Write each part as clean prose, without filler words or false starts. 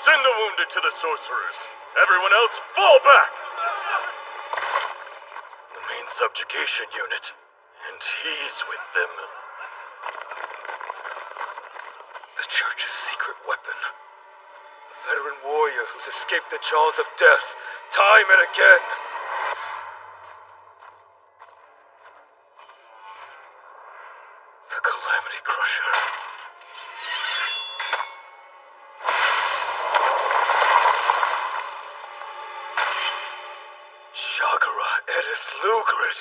Send the wounded to the sorcerers. Everyone else, fall back! The main subjugation unit. And he's with them. The Church's secret weapon. A veteran warrior who's escaped the jaws of death time and again. The Calamity Crusher. Shagara Edith Lugrid.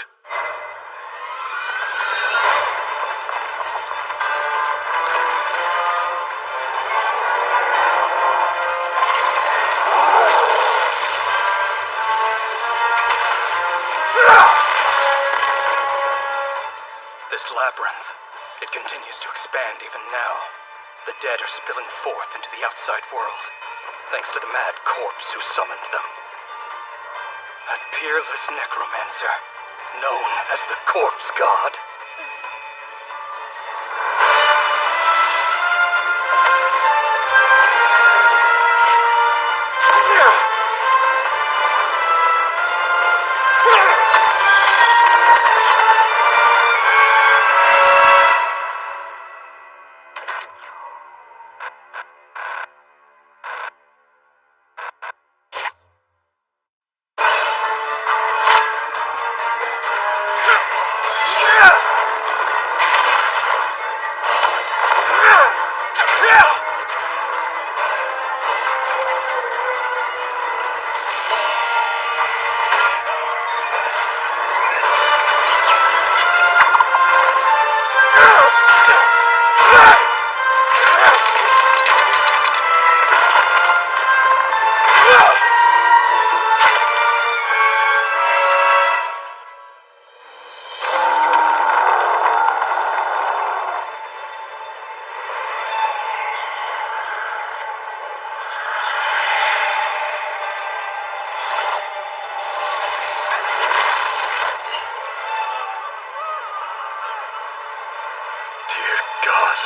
This labyrinth, it continues to expand even now. The dead are spilling forth into the outside world, thanks to the mad corpse who summoned them. A peerless necromancer, known as the Corpse God. Dear God.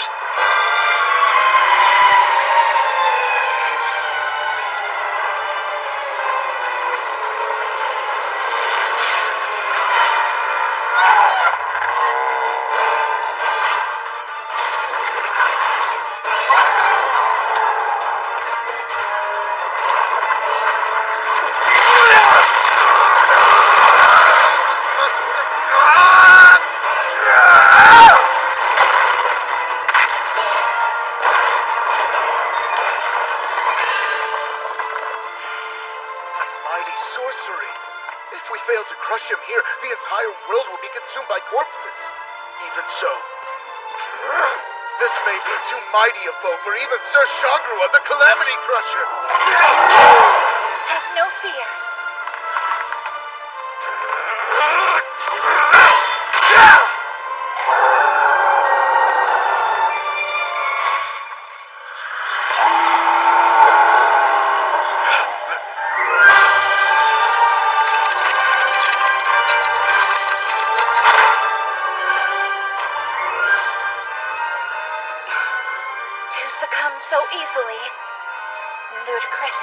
Sorcery! If we fail to crush him here, the entire world will be consumed by corpses. Even so, this may be too mighty a foe for even Sir Shagara, the Calamity Crusher! Have no fear. Succumb so easily. Ludicrous.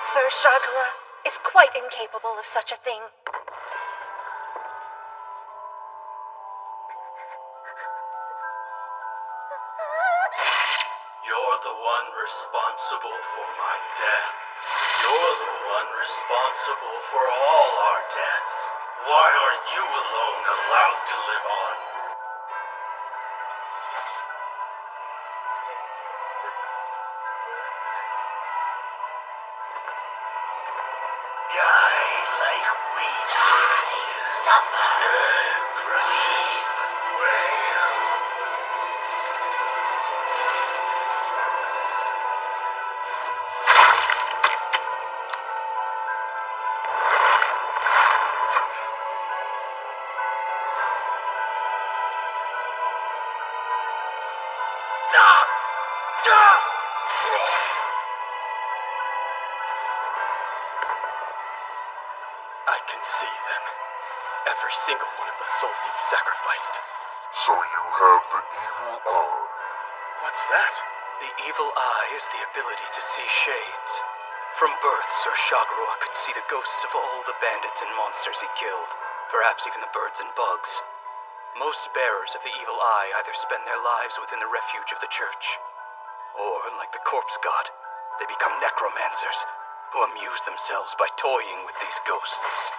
Sir Shagara is quite incapable of such a thing. You're the one responsible for my death. You're the one responsible for all our deaths. Why are you alone allowed to live on? Die like wheat. I can see them. Every single one of the souls you've sacrificed. So you have the evil eye. What's that? The evil eye is the ability to see shades. From birth, Sir Shagua could see the ghosts of all the bandits and monsters he killed, perhaps even the birds and bugs. Most bearers of the evil eye either spend their lives within the refuge of the church, or, like the corpse god, they become necromancers, who amuse themselves by toying with these ghosts.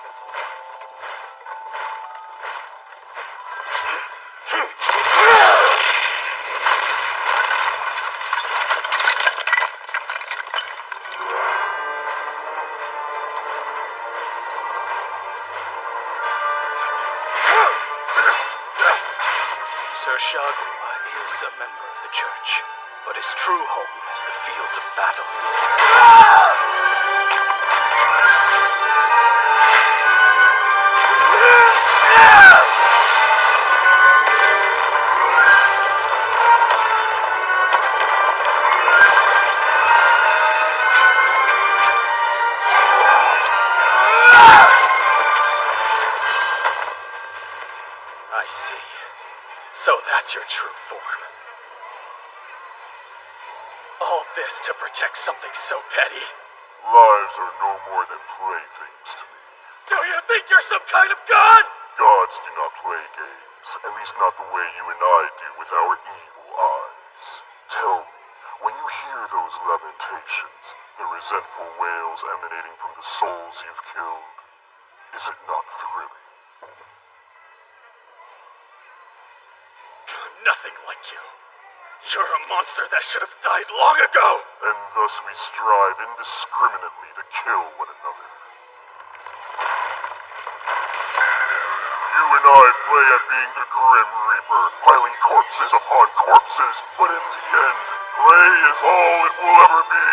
Sir Shagua is a member of the church, but his true home is the field of battle. I see. So that's your true form. All this to protect something so petty? Lives are no more than playthings to me. Do you think you're some kind of god? Gods do not play games, at least not the way you and I do with our evil eyes. Tell me, when you hear those lamentations, the resentful wails emanating from the souls you've killed, is it not thrilling? Nothing like you. You're a monster that should have died long ago! And thus we strive indiscriminately to kill one another. You and I play at being the Grim Reaper, piling corpses upon corpses, but in the end, play is all it will ever be.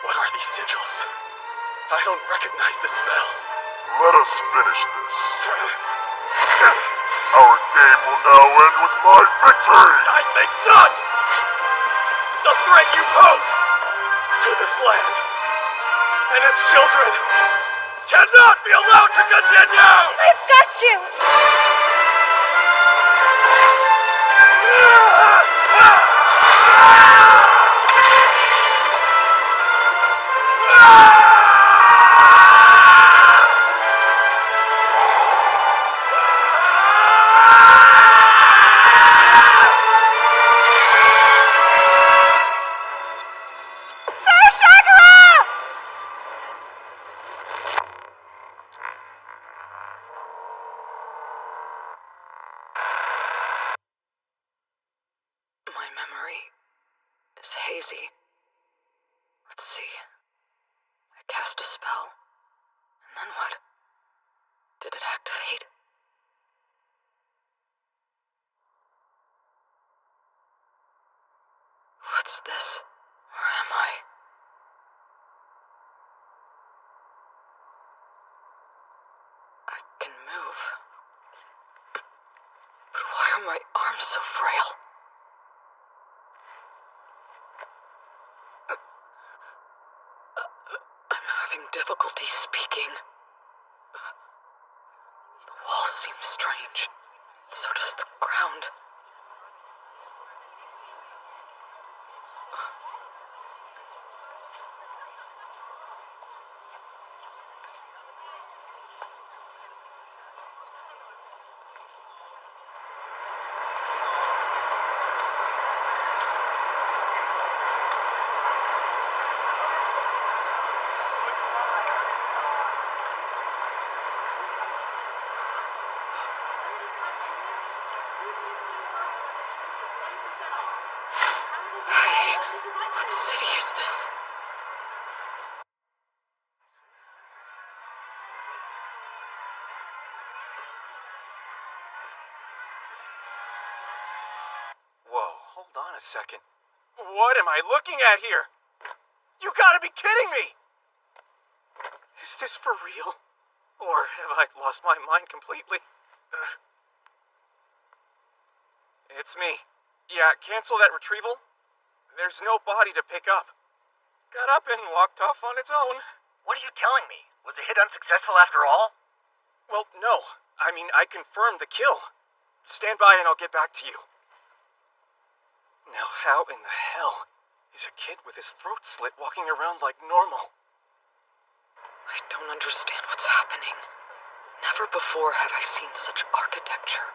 What are these sigils? I don't recognize the spell. Let us finish this. Our game will now end with my victory! I think not! The threat you pose to this land and its children cannot be allowed to continue! I've got you! Sir Shagua! My memory is hazy. Let's see. I cast a spell. And then what? Did it activate? What's this? Where am I? I can move. But why are my arms so frail? I'm having difficulty speaking. The wall seems strange. So does the ground. a second. What am I looking at here? You gotta be kidding me! Is this for real? Or have I lost my mind completely? It's me. Yeah, cancel that retrieval. There's no body to pick up. Got up and walked off on its own. What are you telling me? Was the hit unsuccessful after all? Well, no. I mean, I confirmed the kill. Stand by and I'll get back to you. Now, how in the hell is a kid with his throat slit walking around like normal? I don't understand what's happening. Never before have I seen such architecture.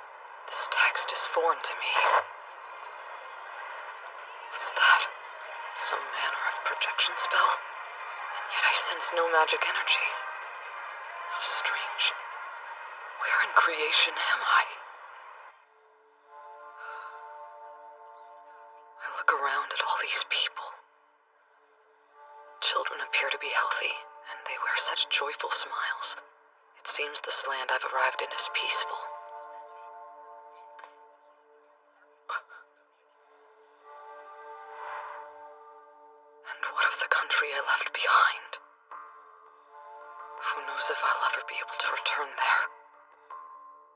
This text is foreign to me. What's that? Some manner of projection spell? And yet I sense no magic energy. How strange. Where in creation am I? I look around at all these people. Children appear to be healthy, and they wear such joyful smiles. It seems this land I've arrived in is peaceful. And what of the country I left behind? Who knows if I'll ever be able to return there.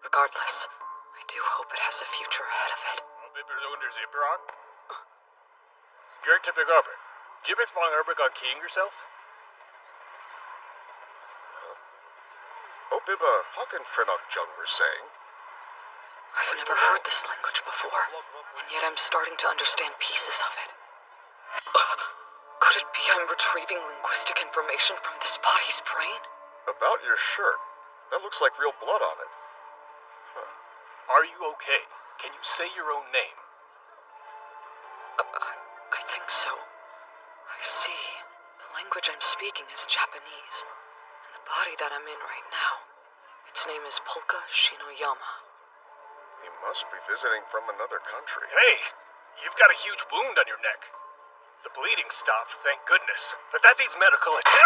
Regardless, I do hope it has a future ahead of it. Gert te begrijpen. Jibbix van Herbig on keying yourself? Oh, Bibba, how can Frenok Jung were saying? I've never heard this language before, and yet I'm starting to understand pieces of it. Could it be I'm retrieving linguistic information from this body's brain? About your shirt. That looks like real blood on it. Are you okay? Can you say your own name? I think so. I see. The language I'm speaking is Japanese, and the body that I'm in right now, its name is Polka Shinoyama. He must be visiting from another country. Hey, you've got a huge wound on your neck. The bleeding stopped, thank goodness. But that needs medical attention.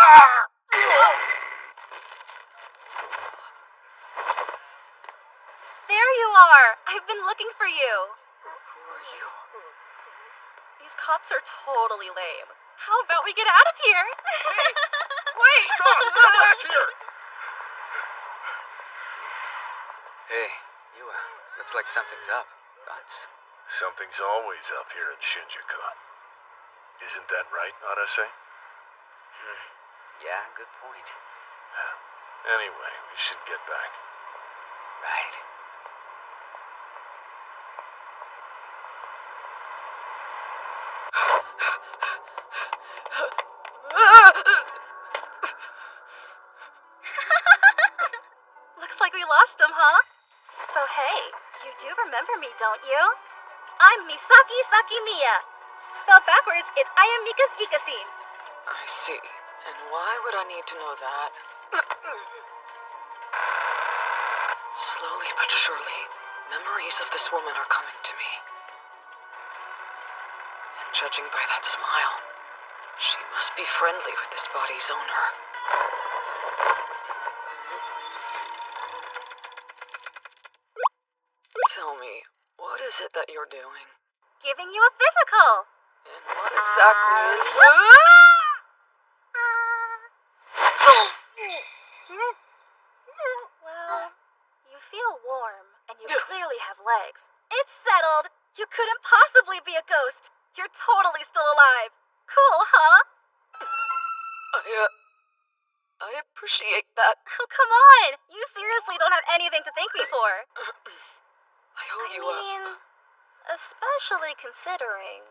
There you are! I've been looking for you. Who are you? These cops are totally lame. How about we get out of here? Wait! Stop! Come back here! Hey, you, looks like something's up. Thoughts? Something's always up here in Shinjuku. Isn't that right, Arase? Yeah, good point. Anyway, we should get back. Right. Looks like we lost him, huh? So hey, you do remember me, don't you? I'm Misaki Sakimiya. Spelled backwards, it's I am Mika's Ikasin. I see. And why would I need to know that? Slowly but surely, memories of this woman are coming to me. And judging by that smile, she must be friendly with this body's owner. Tell me, what is it that you're doing? Giving you a physical. And what exactly is... Well, you feel warm, and you clearly have legs. It's settled. You couldn't possibly be a ghost. You're totally still alive. Cool, huh? I appreciate that. Oh, come on. You seriously don't have anything to thank me for. I owe you especially considering...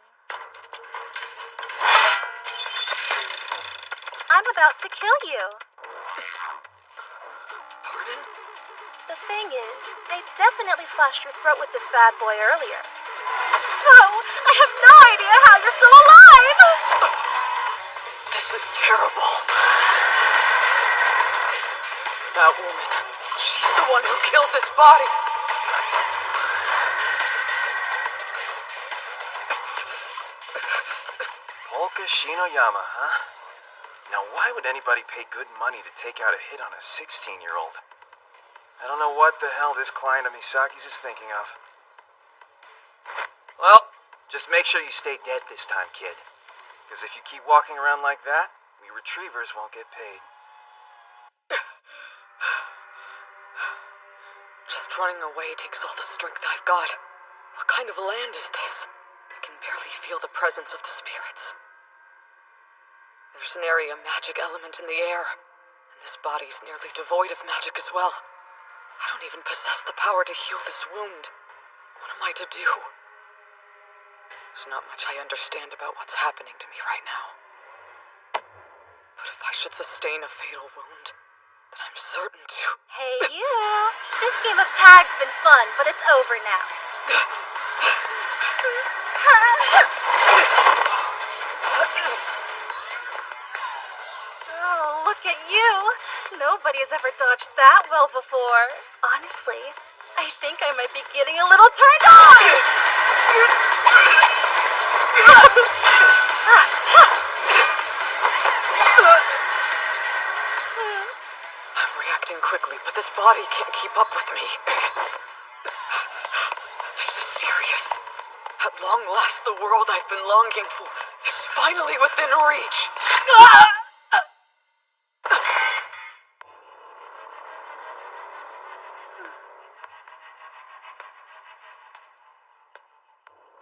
I'm about to kill you. Pardon? The thing is, I definitely slashed your throat with this bad boy earlier. So, I have no idea how you're still alive! This is terrible. That woman, she's the one who killed this body. Polka Shinoyama, huh? Now why would anybody pay good money to take out a hit on a 16-year-old? I don't know what the hell this client of Misaki's is thinking of. Well, Just make sure you stay dead this time, kid. Because if you keep walking around like that, we retrievers won't get paid. Just running away takes all the strength I've got. What kind of land is this? I can barely feel the presence of the spirits. There's nary a magic element in the air, and this body's nearly devoid of magic as well. I don't even possess the power to heal this wound. What am I to do? There's not much I understand about what's happening to me right now. But if I should sustain a fatal wound, then I'm certain to... Hey, you! This game of tag's been fun, but it's over now. Oh, look at you! Nobody has ever dodged that well before. Honestly, I think I might be getting a little turned on! I'm reacting quickly, but this body can't keep up with me. This is serious. At long last, the world I've been longing for is finally within reach.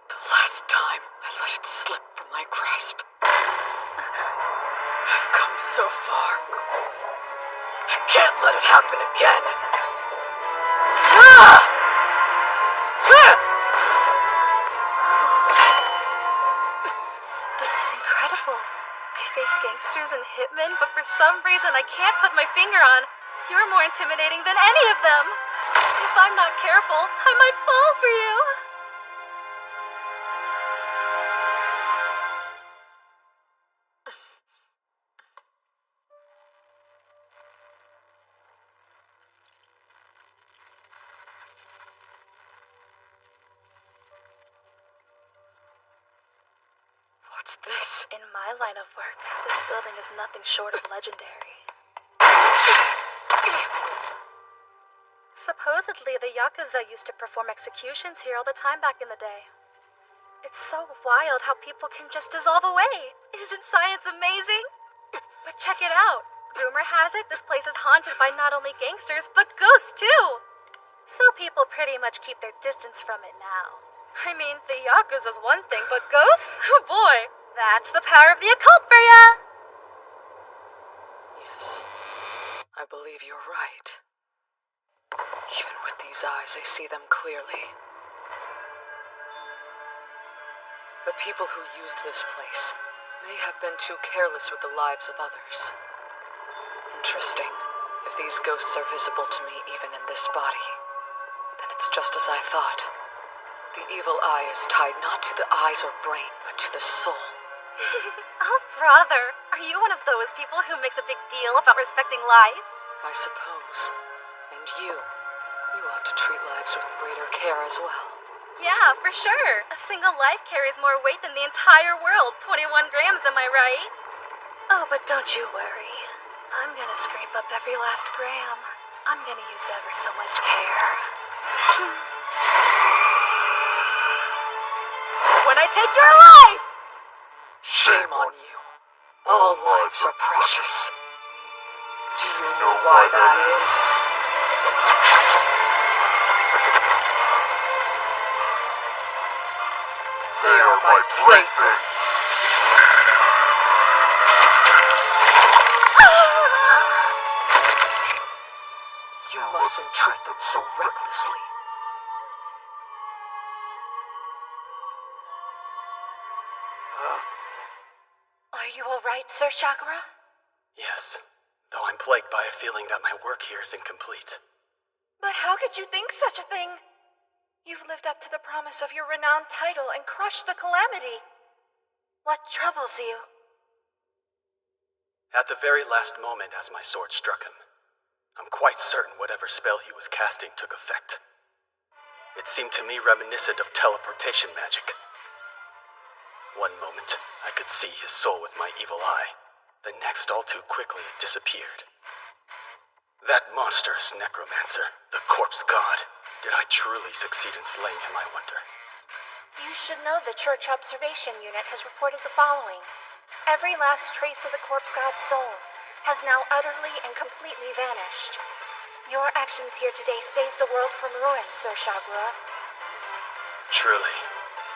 The last time I let it slip from my grasp. I've come so far. I can't let it happen again. This is incredible. I face gangsters and hitmen, but for some reason I can't put my finger on. You're more intimidating than any of them. If I'm not careful, I might fall for you. What's this? In my line of work, this building is nothing short of legendary. Supposedly, the Yakuza used to perform executions here all the time back in the day. It's so wild how people can just dissolve away. Isn't science amazing? But check it out. Rumor has it this place is haunted by not only gangsters, but ghosts too. So people pretty much keep their distance from it now. I mean, the Yakuza's one thing, but ghosts? Oh boy, that's the power of the occult for ya! Yes, I believe you're right. Even with these eyes, I see them clearly. The people who used this place may have been too careless with the lives of others. Interesting. If these ghosts are visible to me even in this body, then it's just as I thought. The evil eye is tied not to the eyes or brain, but to the soul. Oh, brother, are you one of those people who makes a big deal about respecting life? I suppose. And you ought to treat lives with greater care as well. Yeah, for sure. A single life carries more weight than the entire world. 21 grams, am I right? Oh, but don't you worry. I'm gonna scrape up every last gram. I'm gonna use ever so much care. When I take your life! Shame on you. All lives are precious. Do you know why that is? They are my playthings. You mustn't treat them so recklessly. Are you alright, Sir Chakra? Yes, though I'm plagued by a feeling that my work here is incomplete. But how could you think such a thing? You've lived up to the promise of your renowned title and crushed the Calamity. What troubles you? At the very last moment as my sword struck him, I'm quite certain whatever spell he was casting took effect. It seemed to me reminiscent of teleportation magic. One moment, I could see his soul with my evil eye. The next, all too quickly, it disappeared. That monstrous necromancer, the corpse god. Did I truly succeed in slaying him, I wonder? You should know the Church Observation Unit has reported the following. Every last trace of the corpse god's soul has now utterly and completely vanished. Your actions here today saved the world from ruin, Sir Shagura. Truly,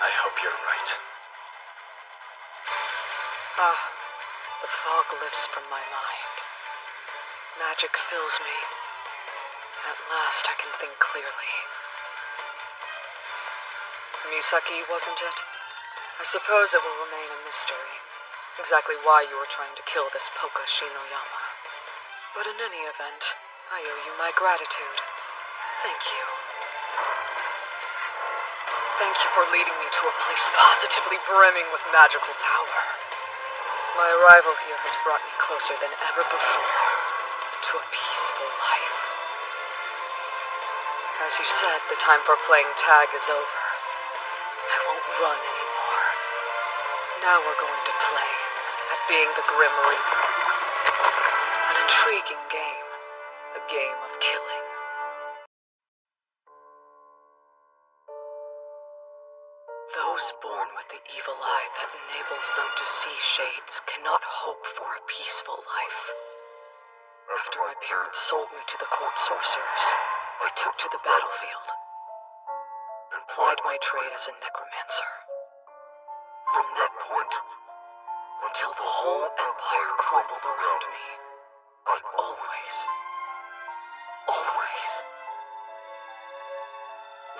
I hope you're right. The fog lifts from my mind. Magic fills me. At last I can think clearly. Misaki, wasn't it? I suppose it will remain a mystery, exactly why you were trying to kill this Poka Shinoyama. But in any event, I owe you my gratitude. Thank you. Thank you for leading me to a place positively brimming with magical power. My arrival here has brought me closer than ever before to a peaceful life. As you said, the time for playing tag is over. I won't run anymore. Now we're going to play at being the Grim Reaper. An intriguing game. A game of killing. Those born with the evil eye that enables them to see shades cannot hope for a peaceful life. After my parents sold me to the court sorcerers, I took to the battlefield and plied my trade as a necromancer. From that point, until the whole empire crumbled around me, I always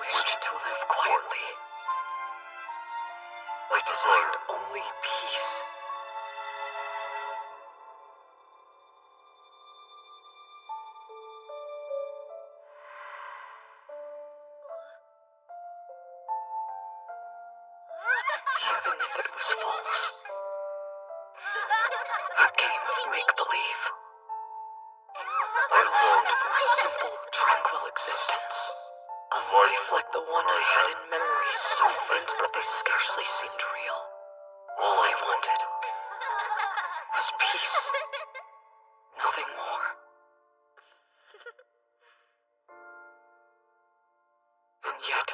wished to live quietly. I desired only peace. Even if it was false. A game of make-believe. I longed for a simple, tranquil existence. A life like the one I had in memories, so faint that they scarcely seemed real. All I wanted was peace. Nothing more. And yet,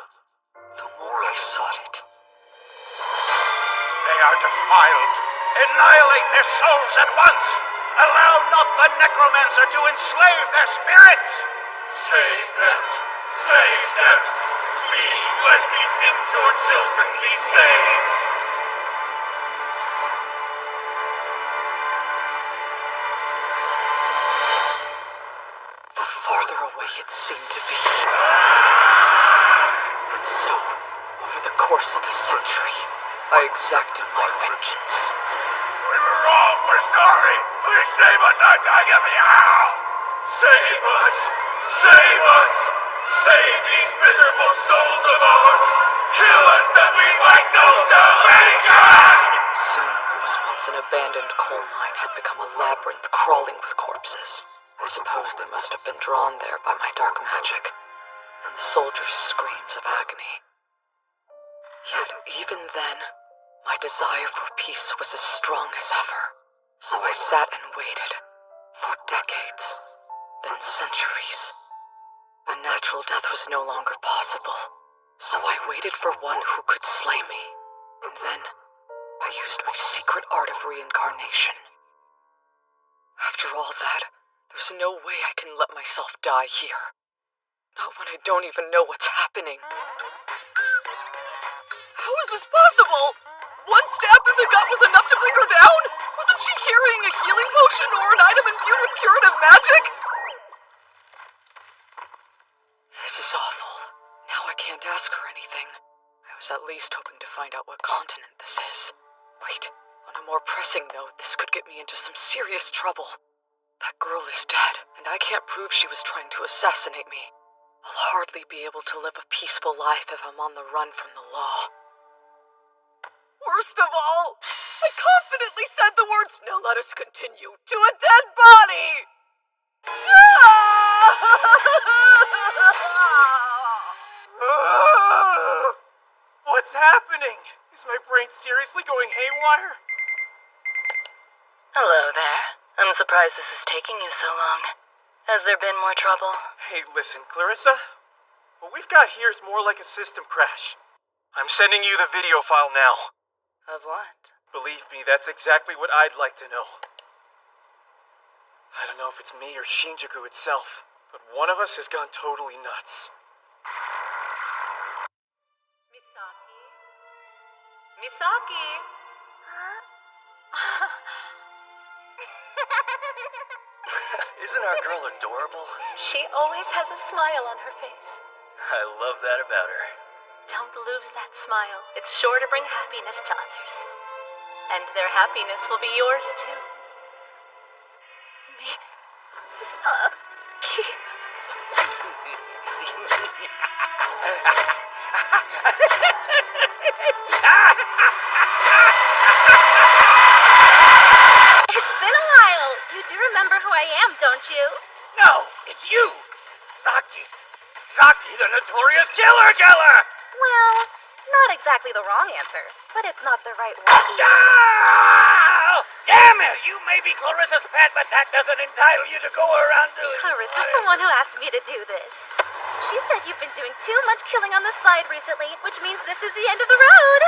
the more I sought it, They are defiled. Annihilate their souls at once. Allow not the necromancer to enslave their spirits. Save them. Save them. Please let these impure children be saved. the farther away it seemed to be. And so, over the course of a century, I exacted my vengeance. We were wrong. We're sorry. Please save us. I'm begging of you. Save us. Save us. Save these miserable souls of ours. Kill us that we might know salvation. Soon, what was once an abandoned coal mine had become a labyrinth crawling with corpses. I suppose they must have been drawn there by my dark magic, and the soldiers' screams of agony. Yet, even then, my desire for peace was as strong as ever. So I sat and waited, for decades, then centuries. A natural death was no longer possible, so I waited for one who could slay me, and then I used my secret art of reincarnation. After all that, there's no way I can let myself die here. Not when I don't even know what's happening. How is this possible? One stab through the gut was enough to bring her down? Wasn't she carrying a healing potion or an item imbued with curative magic? This is awful. Now I can't ask her anything. I was at least hoping to find out what continent this is. Wait, on a more pressing note, this could get me into some serious trouble. That girl is dead, and I can't prove she was trying to assassinate me. I'll hardly be able to live a peaceful life if I'm on the run from the law. Worst of all, I confidently said the words, "Now let us continue," to a dead body! What's happening? Is my brain seriously going haywire? Hello there. I'm surprised this is taking you so long. Has there been more trouble? Hey, listen, Clarissa. What we've got here is more like a system crash. I'm sending you the video file now. Of what? Believe me, that's exactly what I'd like to know. I don't know if it's me or Shinjuku itself, but one of us has gone totally nuts. Misaki? Misaki? Isn't our girl adorable? She always has a smile on her face. I love that about her. Don't lose that smile. It's sure to bring happiness to others. And their happiness will be yours too. Misaki. It's been a while. You do remember who I am, don't you? No, it's you! Saki! Saki, the notorious killer! Well, not exactly the wrong answer, but it's not the right one either. Ah! Damn it! You may be Clarissa's pet, but that doesn't entitle you to go around doing... Clarissa's the one who asked me to do this. She said you've been doing too much killing on the side recently, which means this is the end of the road.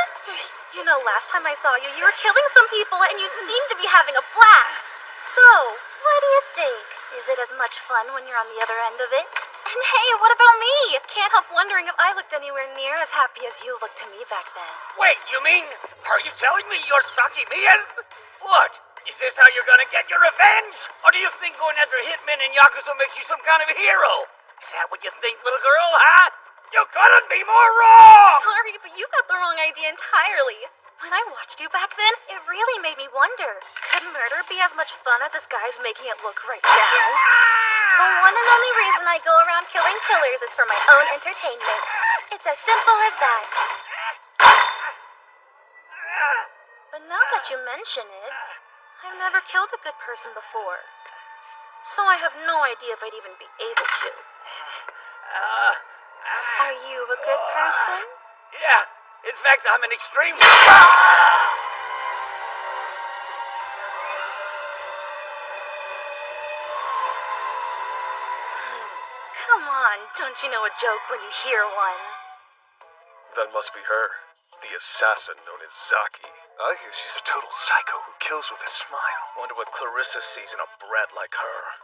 You know, last time I saw you, you were killing some people and you seemed to be having a blast. So, what do you think? Is it as much fun when you're on the other end of it? And hey, what about me? Can't help wondering if I looked anywhere near as happy as you looked to me back then. Wait, you mean... Are you telling me you're Saki Miya's? What? Is this how you're gonna get your revenge? Or do you think going after hitmen and Yakuza makes you some kind of a hero? Is that what you think, little girl, huh? You couldn't be more wrong! Sorry, but you got the wrong idea entirely. When I watched you back then, it really made me wonder, could murder be as much fun as this guy's making it look right now? The one and only reason I go around killing killers is for my own entertainment. It's as simple as that. But now that you mention it, I've never killed a good person before. So I have no idea if I'd even be able to. Are you a good person? Yeah. In fact, I'm an extreme... Come on, don't you know a joke when you hear one? That must be her. The assassin known as Zaki. I hear she's a total psycho who kills with a smile. Wonder what Clarissa sees in a brat like her.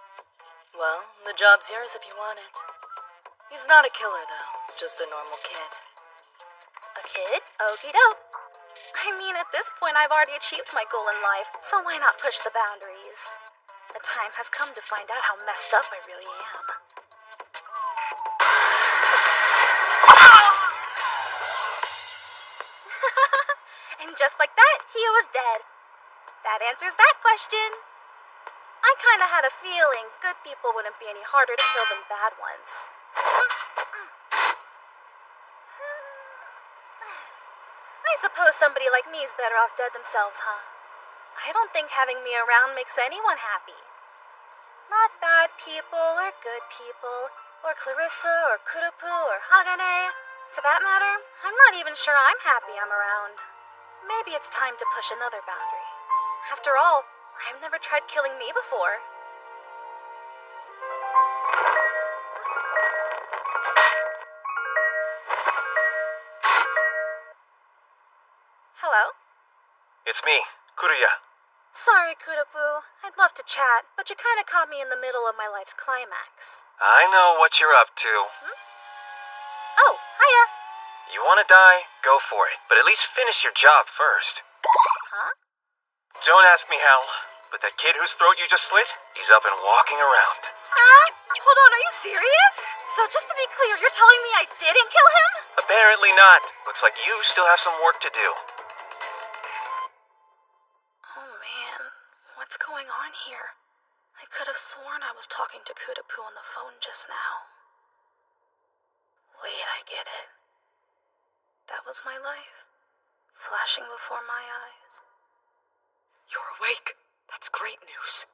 Well, the job's yours if you want it. He's not a killer, though. Just a normal kid. A kid? Okie doke. I mean, at this point, I've already achieved my goal in life, so why not push the boundaries? The time has come to find out how messed up I really am. And just like that, he was dead. That answers that question. I kinda had a feeling good people wouldn't be any harder to kill than bad ones. I suppose somebody like me is better off dead themselves, huh? I don't think having me around makes anyone happy. Not bad people or good people, or Clarissa or Kurupu or Hagane. For that matter, I'm not even sure I'm happy I'm around. Maybe it's time to push another boundary. After all, I've never tried killing me before. Hello? It's me, Kuruya. Sorry, Kurupu. I'd love to chat, but you kinda caught me in the middle of my life's climax. I know what you're up to. Oh, hiya. You want to die? Go for it. But at least finish your job first. Huh? Don't ask me how, but that kid whose throat you just slit, he's up and walking around. Huh? Hold on, are you serious? So just to be clear, you're telling me I didn't kill him? Apparently not. Looks like you still have some work to do. Oh man, what's going on here? I could have sworn I was talking to Kurupu on the phone just now. Wait, I get it. That was my life, flashing before my eyes. You're awake. That's great news.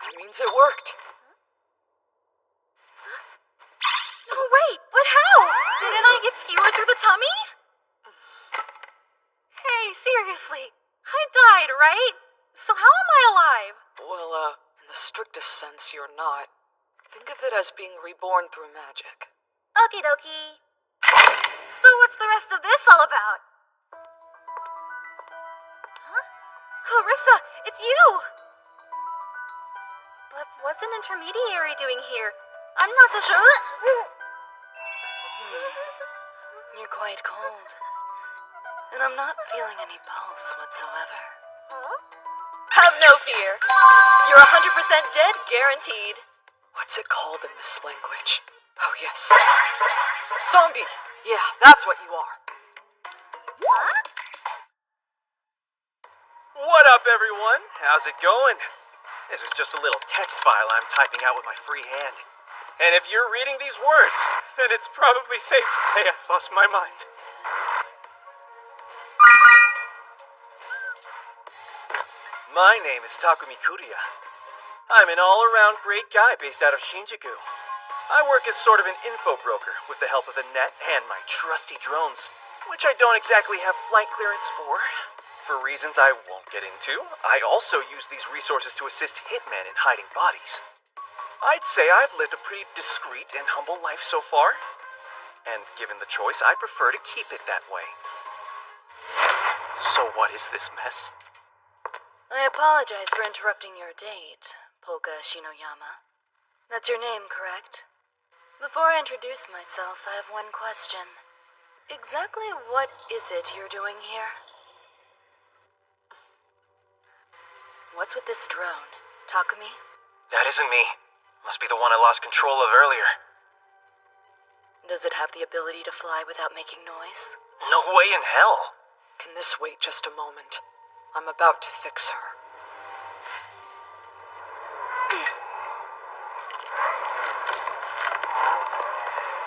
That means it worked. No, wait, but how? Didn't I get skewered through the tummy? Hey, seriously, I died, right? So how am I alive? Well, in the strictest sense, you're not. Think of it as being reborn through magic. Okie dokie. So what's the rest of this all about? Huh? Clarissa, it's you! But what's an intermediary doing here? I'm not so sure. You're quite cold. And I'm not feeling any pulse whatsoever. Huh? Have no fear. You're 100% dead, guaranteed. What's it called in this language? Oh, yes. Zombie! Yeah, that's what you are. Huh? What up, everyone? How's it going? This is just a little text file I'm typing out with my free hand. And if you're reading these words, then it's probably safe to say I've lost my mind. My name is Takumi Kuriya. I'm an all-around great guy based out of Shinjuku. I work as sort of an info broker with the help of the net and my trusty drones, which I don't exactly have flight clearance for. For reasons I won't get into, I also use these resources to assist hitmen in hiding bodies. I'd say I've lived a pretty discreet and humble life so far. And given the choice, I prefer to keep it that way. So what is this mess? I apologize for interrupting your date, Polka Shinoyama. That's your name, correct? Before I introduce myself, I have one question. Exactly what is it you're doing here? What's with this drone? Takumi? That isn't me. Must be the one I lost control of earlier. Does it have the ability to fly without making noise? No way in hell. Can this wait just a moment? I'm about to fix her.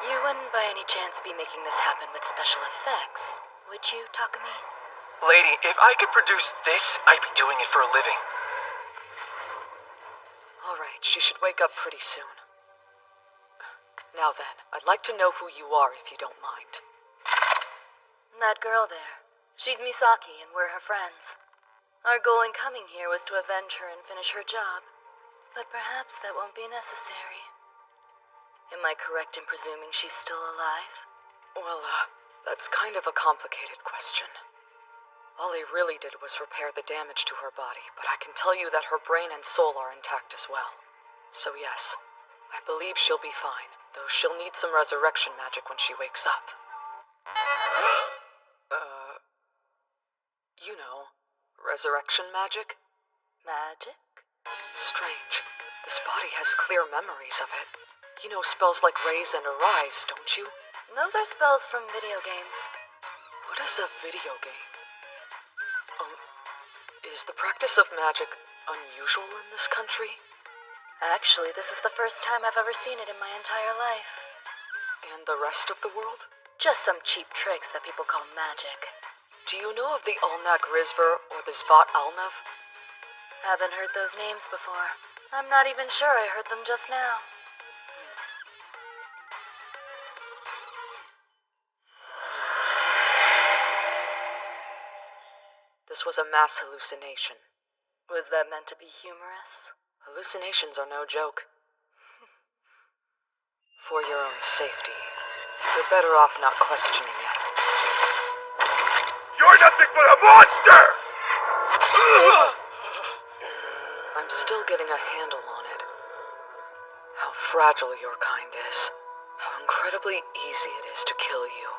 You wouldn't by any chance be making this happen with special effects, would you, Takumi? Lady, if I could produce this, I'd be doing it for a living. Alright, she should wake up pretty soon. Now then, I'd like to know who you are if you don't mind. That girl there. She's Misaki and we're her friends. Our goal in coming here was to avenge her and finish her job. But perhaps that won't be necessary. Am I correct in presuming she's still alive? Well, that's kind of a complicated question. All I really did was repair the damage to her body, but I can tell you that her brain and soul are intact as well. So yes, I believe she'll be fine, though she'll need some resurrection magic when she wakes up. You know, resurrection magic? Magic? Strange. This body has clear memories of it. You know spells like raise and arise, don't you? Those are spells from video games. What is a video game? Is the practice of magic unusual in this country? Actually, this is the first time I've ever seen it in my entire life. And the rest of the world? Just some cheap tricks that people call magic. Do you know of the Alnak Rizver or the Zvat Alnev? Haven't heard those names before. I'm not even sure I heard them just now. This was a mass hallucination. Was that meant to be humorous? Hallucinations are no joke. For your own safety, you're better off not questioning it. You're nothing but a monster! I'm still getting a handle on it. How fragile your kind is. How incredibly easy it is to kill you.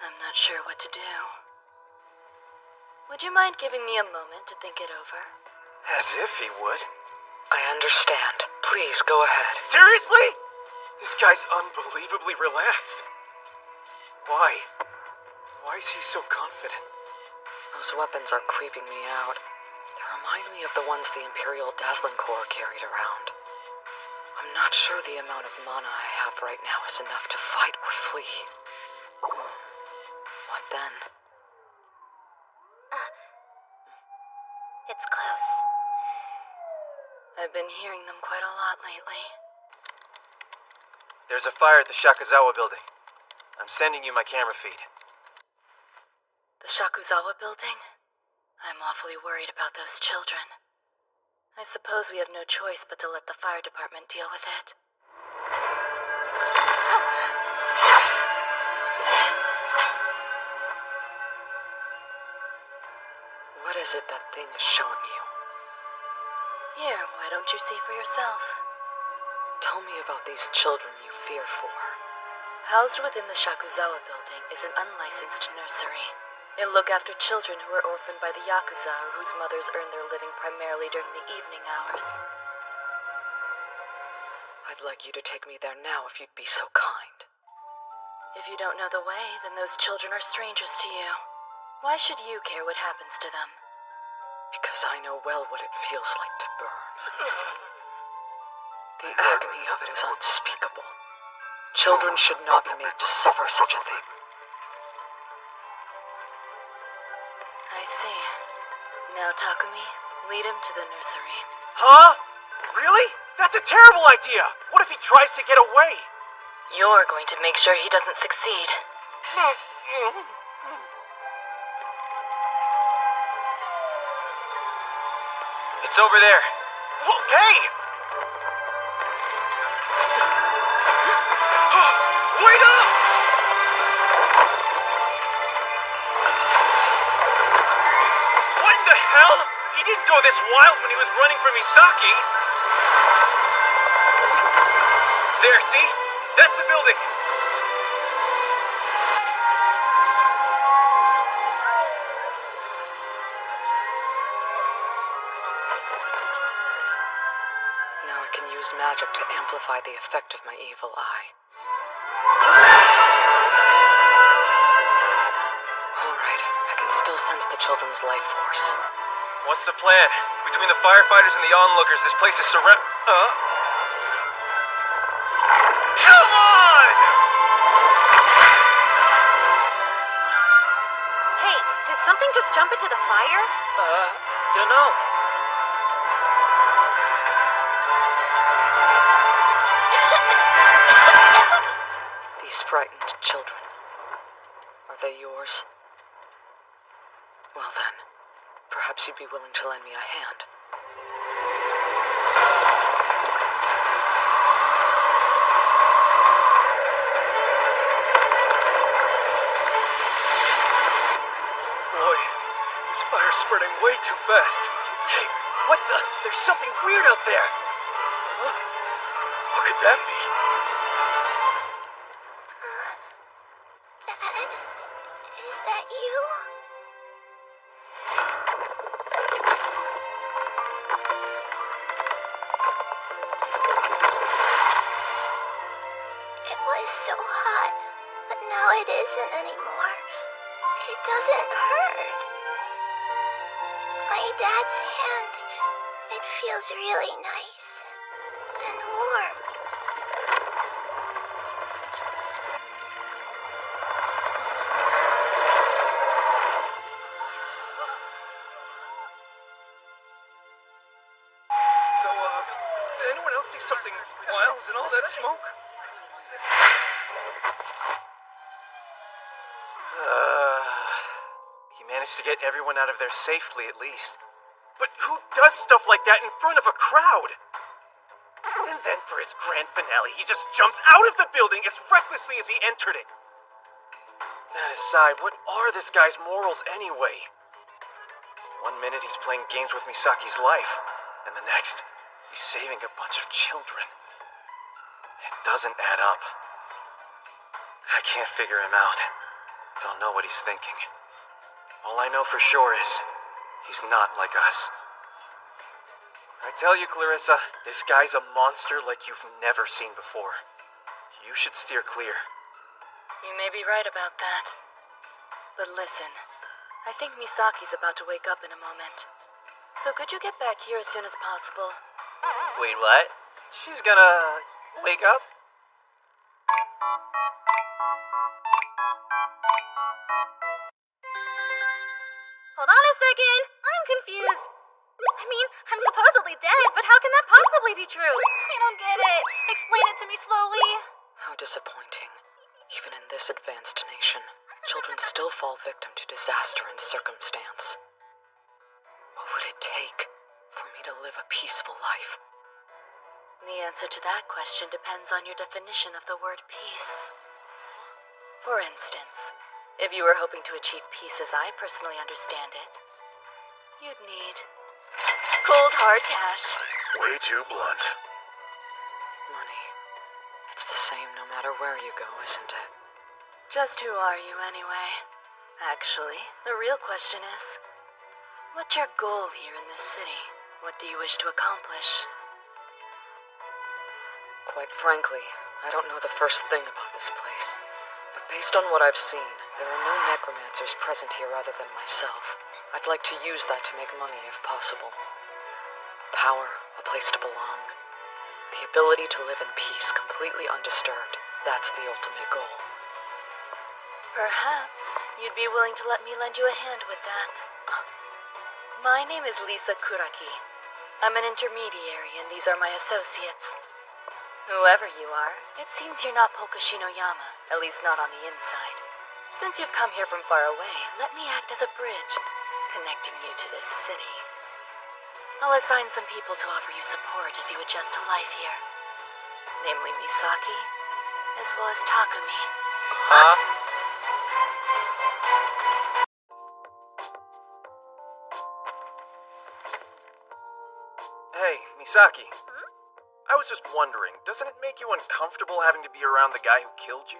I'm not sure what to do. Would you mind giving me a moment to think it over? As if he would. I understand. Please go ahead. Seriously? This guy's unbelievably relaxed. Why? Why is he so confident? Those weapons are creeping me out. They remind me of the ones the Imperial Dazzling Corps carried around. I'm not sure the amount of mana I have right now is enough to fight or flee. What then? It's close. I've been hearing them quite a lot lately. There's a fire at the Shakuzawa building. I'm sending you my camera feed. The Shakuzawa building? I'm awfully worried about those children. I suppose we have no choice but to let the fire department deal with it. What is it that thing is showing you? Here, why don't you see for yourself? Tell me about these children you fear for. Housed within the Shakuzawa building is an unlicensed nursery. They look after children who are orphaned by the Yakuza or whose mothers earn their living primarily during the evening hours. I'd like you to take me there now if you'd be so kind. If you don't know the way, then those children are strangers to you. Why should you care what happens to them? Because I know well what it feels like to burn. The agony of it is unspeakable. Children should not be made to suffer such a thing. I see. Now, Takumi, lead him to the nursery. Huh? Really? That's a terrible idea! What if he tries to get away? You're going to make sure he doesn't succeed. It's over there. Hey! Wait up! What in the hell? He didn't go this wild when he was running from Misaki. There, see? That's the building. Now I can use magic to amplify the effect of my evil eye. Alright, I can still sense the children's life force. What's the plan? Between the firefighters and the onlookers, this place is Come on! Hey, did something just jump into the fire? Dunno. These frightened children. Are they yours? Well then, perhaps you'd be willing to lend me a hand. Boy, this fire's spreading way too fast. Hey, what the? There's something weird up there. Huh? What could that be? Dad, is that you? It was so hot, but now it isn't anymore. It doesn't hurt. My dad's hand, it feels really nice and warm. So, did anyone else see something wild in all that smoke? He managed to get everyone out of there safely, at least. But who does stuff like that in front of a crowd? And then for his grand finale, he just jumps out of the building as recklessly as he entered it. That aside, what are this guy's morals anyway? One minute he's playing games with Misaki's life, and the next, he's saving a bunch of children. It doesn't add up. I can't figure him out. Don't know what he's thinking. All I know for sure is, he's not like us. I tell you, Clarissa, this guy's a monster like you've never seen before. You should steer clear. You may be right about that. But listen, I think Misaki's about to wake up in a moment. So could you get back here as soon as possible? Wait, what? She's gonna wake up? Hold on a second. I'm confused. I mean, I'm supposedly dead, but how can that possibly be true? I don't get it. Explain it to me slowly. How disappointing. Even in this advanced nation, children still fall victim to disaster and circumstance. What would it take for me to live a peaceful life? The answer to that question depends on your definition of the word peace. For instance, if you were hoping to achieve peace as I personally understand it, you'd need cold hard cash. Way too blunt. Money. It's the same no matter where you go, isn't it? Just who are you anyway? Actually, the real question is, what's your goal here in this city? What do you wish to accomplish? Quite frankly, I don't know the first thing about this place. But based on what I've seen, there are no necromancers present here other than myself. I'd like to use that to make money if possible. Power, a place to belong. The ability to live in peace, completely undisturbed. That's the ultimate goal. Perhaps you'd be willing to let me lend you a hand with that. My name is Lisa Kuraki. I'm an intermediary, and these are my associates. Whoever you are, it seems you're not Polka Shinoyama, at least not on the inside. Since you've come here from far away, let me act as a bridge, connecting you to this city. I'll assign some people to offer you support as you adjust to life here. Namely Misaki, as well as Takumi. Huh? Hey, Misaki. I was just wondering, doesn't it make you uncomfortable having to be around the guy who killed you?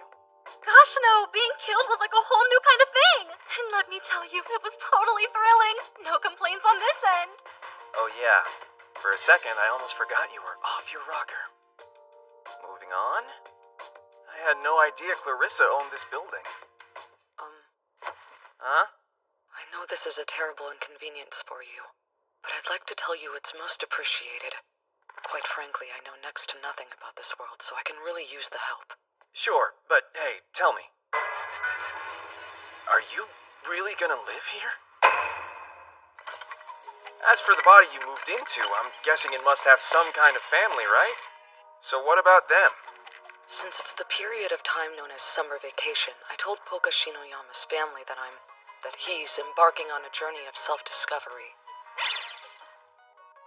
Gosh, no, being killed was like a whole new kind of thing. And let me tell you, it was totally thrilling. No complaints on this end. Oh yeah. For a second, I almost forgot you were off your rocker. Moving on. I had no idea Clarissa owned this building. Huh? I know this is a terrible inconvenience for you, but I'd like to tell you it's most appreciated. Quite frankly, I know next to nothing about this world, so I can really use the help. Sure, but hey, tell me. Are you really gonna live here? As for the body you moved into, I'm guessing it must have some kind of family, right? So what about them? Since it's the period of time known as summer vacation, I told Polka Shinoyama's family that he's embarking on a journey of self-discovery.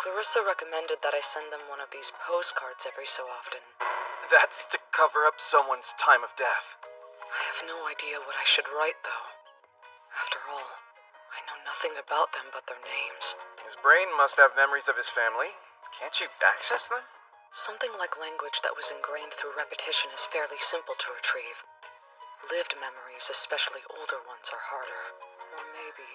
Clarissa recommended that I send them one of these postcards every so often. That's to cover up someone's time of death. I have no idea what I should write, though. After all, I know nothing about them but their names. His brain must have memories of his family. Can't you access them? Something like language that was ingrained through repetition is fairly simple to retrieve. Lived memories, especially older ones, are harder. Or maybe...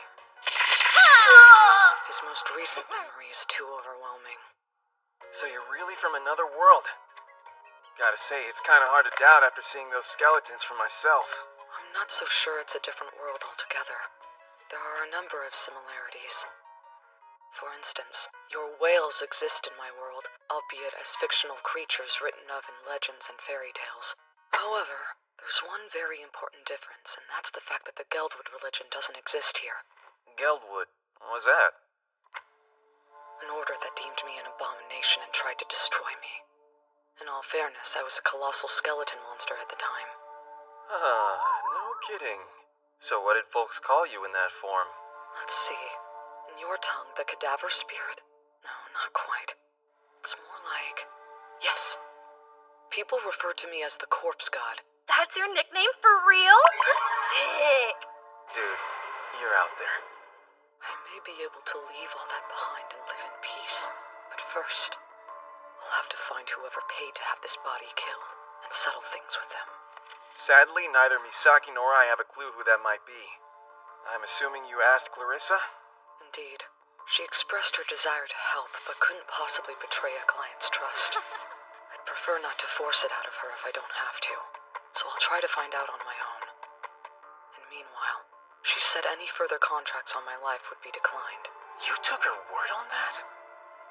his most recent memory is too overwhelming. So you're really from another world? Gotta say, it's kinda hard to doubt after seeing those skeletons for myself. I'm not so sure it's a different world altogether. There are a number of similarities. For instance, your whales exist in my world, albeit as fictional creatures written of in legends and fairy tales. However, there's one very important difference, and that's the fact that the Geldwood religion doesn't exist here. Geldwood? What was that? An order that deemed me an abomination and tried to destroy me. In all fairness, I was a colossal skeleton monster at the time. No kidding. So what did folks call you in that form? Let's see. In your tongue, the cadaver spirit? No, not quite. It's more like... Yes. People refer to me as the corpse god. That's your nickname for real? Sick. Dude, you're out there. I may be able to leave all that behind and live in peace. But first, I'll have to find whoever paid to have this body killed and settle things with them. Sadly, neither Misaki nor I have a clue who that might be. I'm assuming you asked Clarissa? Indeed. She expressed her desire to help, but couldn't possibly betray a client's trust. I'd prefer not to force it out of her if I don't have to, so I'll try to find out on my own. And meanwhile, she said any further contracts on my life would be declined. You took her word on that?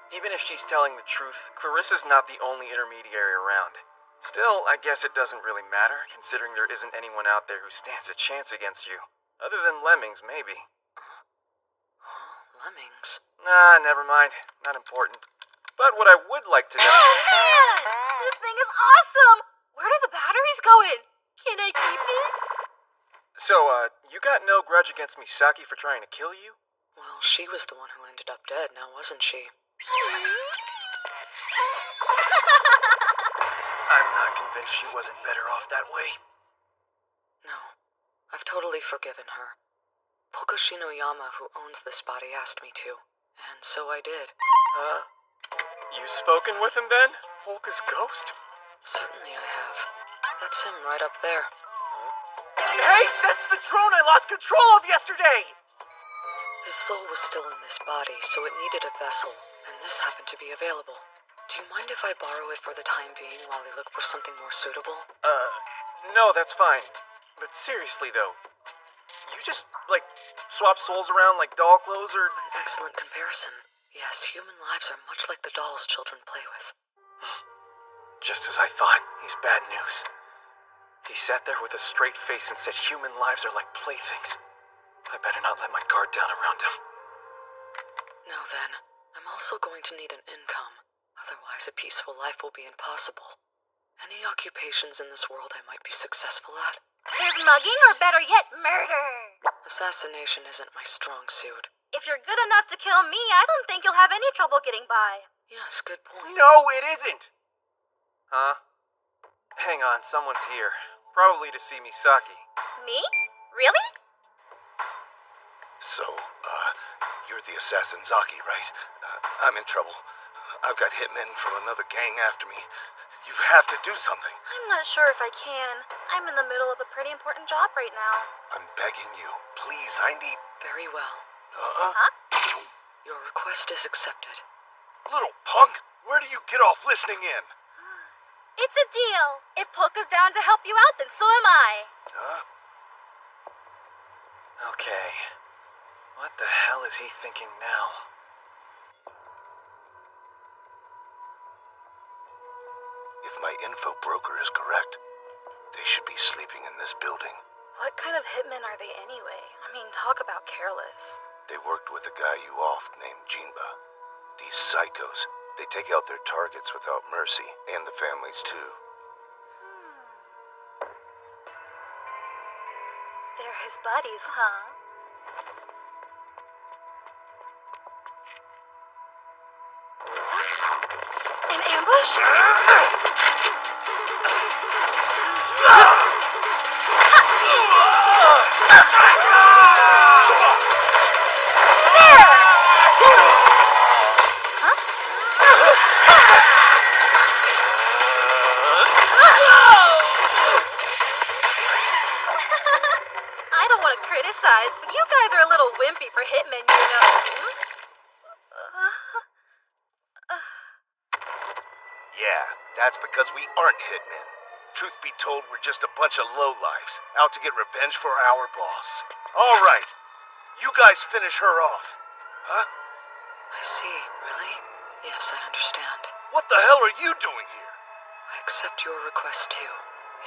Even if she's telling the truth, Clarissa's not the only intermediary around. Still, I guess it doesn't really matter, considering there isn't anyone out there who stands a chance against you. Other than lemmings, maybe. Lemmings? Nah, never mind. Not important. But what I would like to know... Oh, man! This thing is awesome! Where do the batteries go in? Can I keep it? So, you got no grudge against Misaki for trying to kill you? Well, she was the one who ended up dead, now wasn't she? I'm not convinced she wasn't better off that way. No, I've totally forgiven her. Polka Shinoyama, who owns this body, asked me to, and so I did. Huh? You spoken with him then? Polka's ghost? Certainly I have. That's him right up there. Hey, that's the drone I lost control of yesterday! His soul was still in this body, so it needed a vessel, and this happened to be available. Do you mind if I borrow it for the time being while I look for something more suitable? No, that's fine. But seriously though, you just, swap souls around like doll clothes or... An excellent comparison. Yes, human lives are much like the dolls children play with. Just as I thought, he's bad news. He sat there with a straight face and said human lives are like playthings. I better not let my guard down around him. Now then, I'm also going to need an income. Otherwise, a peaceful life will be impossible. Any occupations in this world I might be successful at? There's mugging, or better yet, murder. Assassination isn't my strong suit. If you're good enough to kill me, I don't think you'll have any trouble getting by. Yes, good point. No, it isn't! Huh? Hang on, someone's here. Probably to see Misaki. Me? Really? So, you're the assassin Zaki, right? I'm in trouble. I've got hitmen from another gang after me. You have to do something. I'm not sure if I can. I'm in the middle of a pretty important job right now. I'm begging you. Please, I need... Very well. Huh? Your request is accepted. Little punk, where do you get off listening in? It's a deal. If Polka's down to help you out, then so am I. Huh? Okay. What the hell is he thinking now? If my info broker is correct, they should be sleeping in this building. What kind of hitmen are they anyway? I mean, talk about careless. They worked with a guy you offed named Jinba. These psychos, they take out their targets without mercy, and the families too. They're his buddies, huh? An ambush? I don't want to criticize, but you guys are a little wimpy for hitmen, you know. Yeah, that's because we aren't hitmen. Truth be told, we're just a bunch of lowlifes, out to get revenge for our boss. All right, you guys finish her off. Huh? I see. Really? Yes, I understand. What the hell are you doing here? I accept your request too.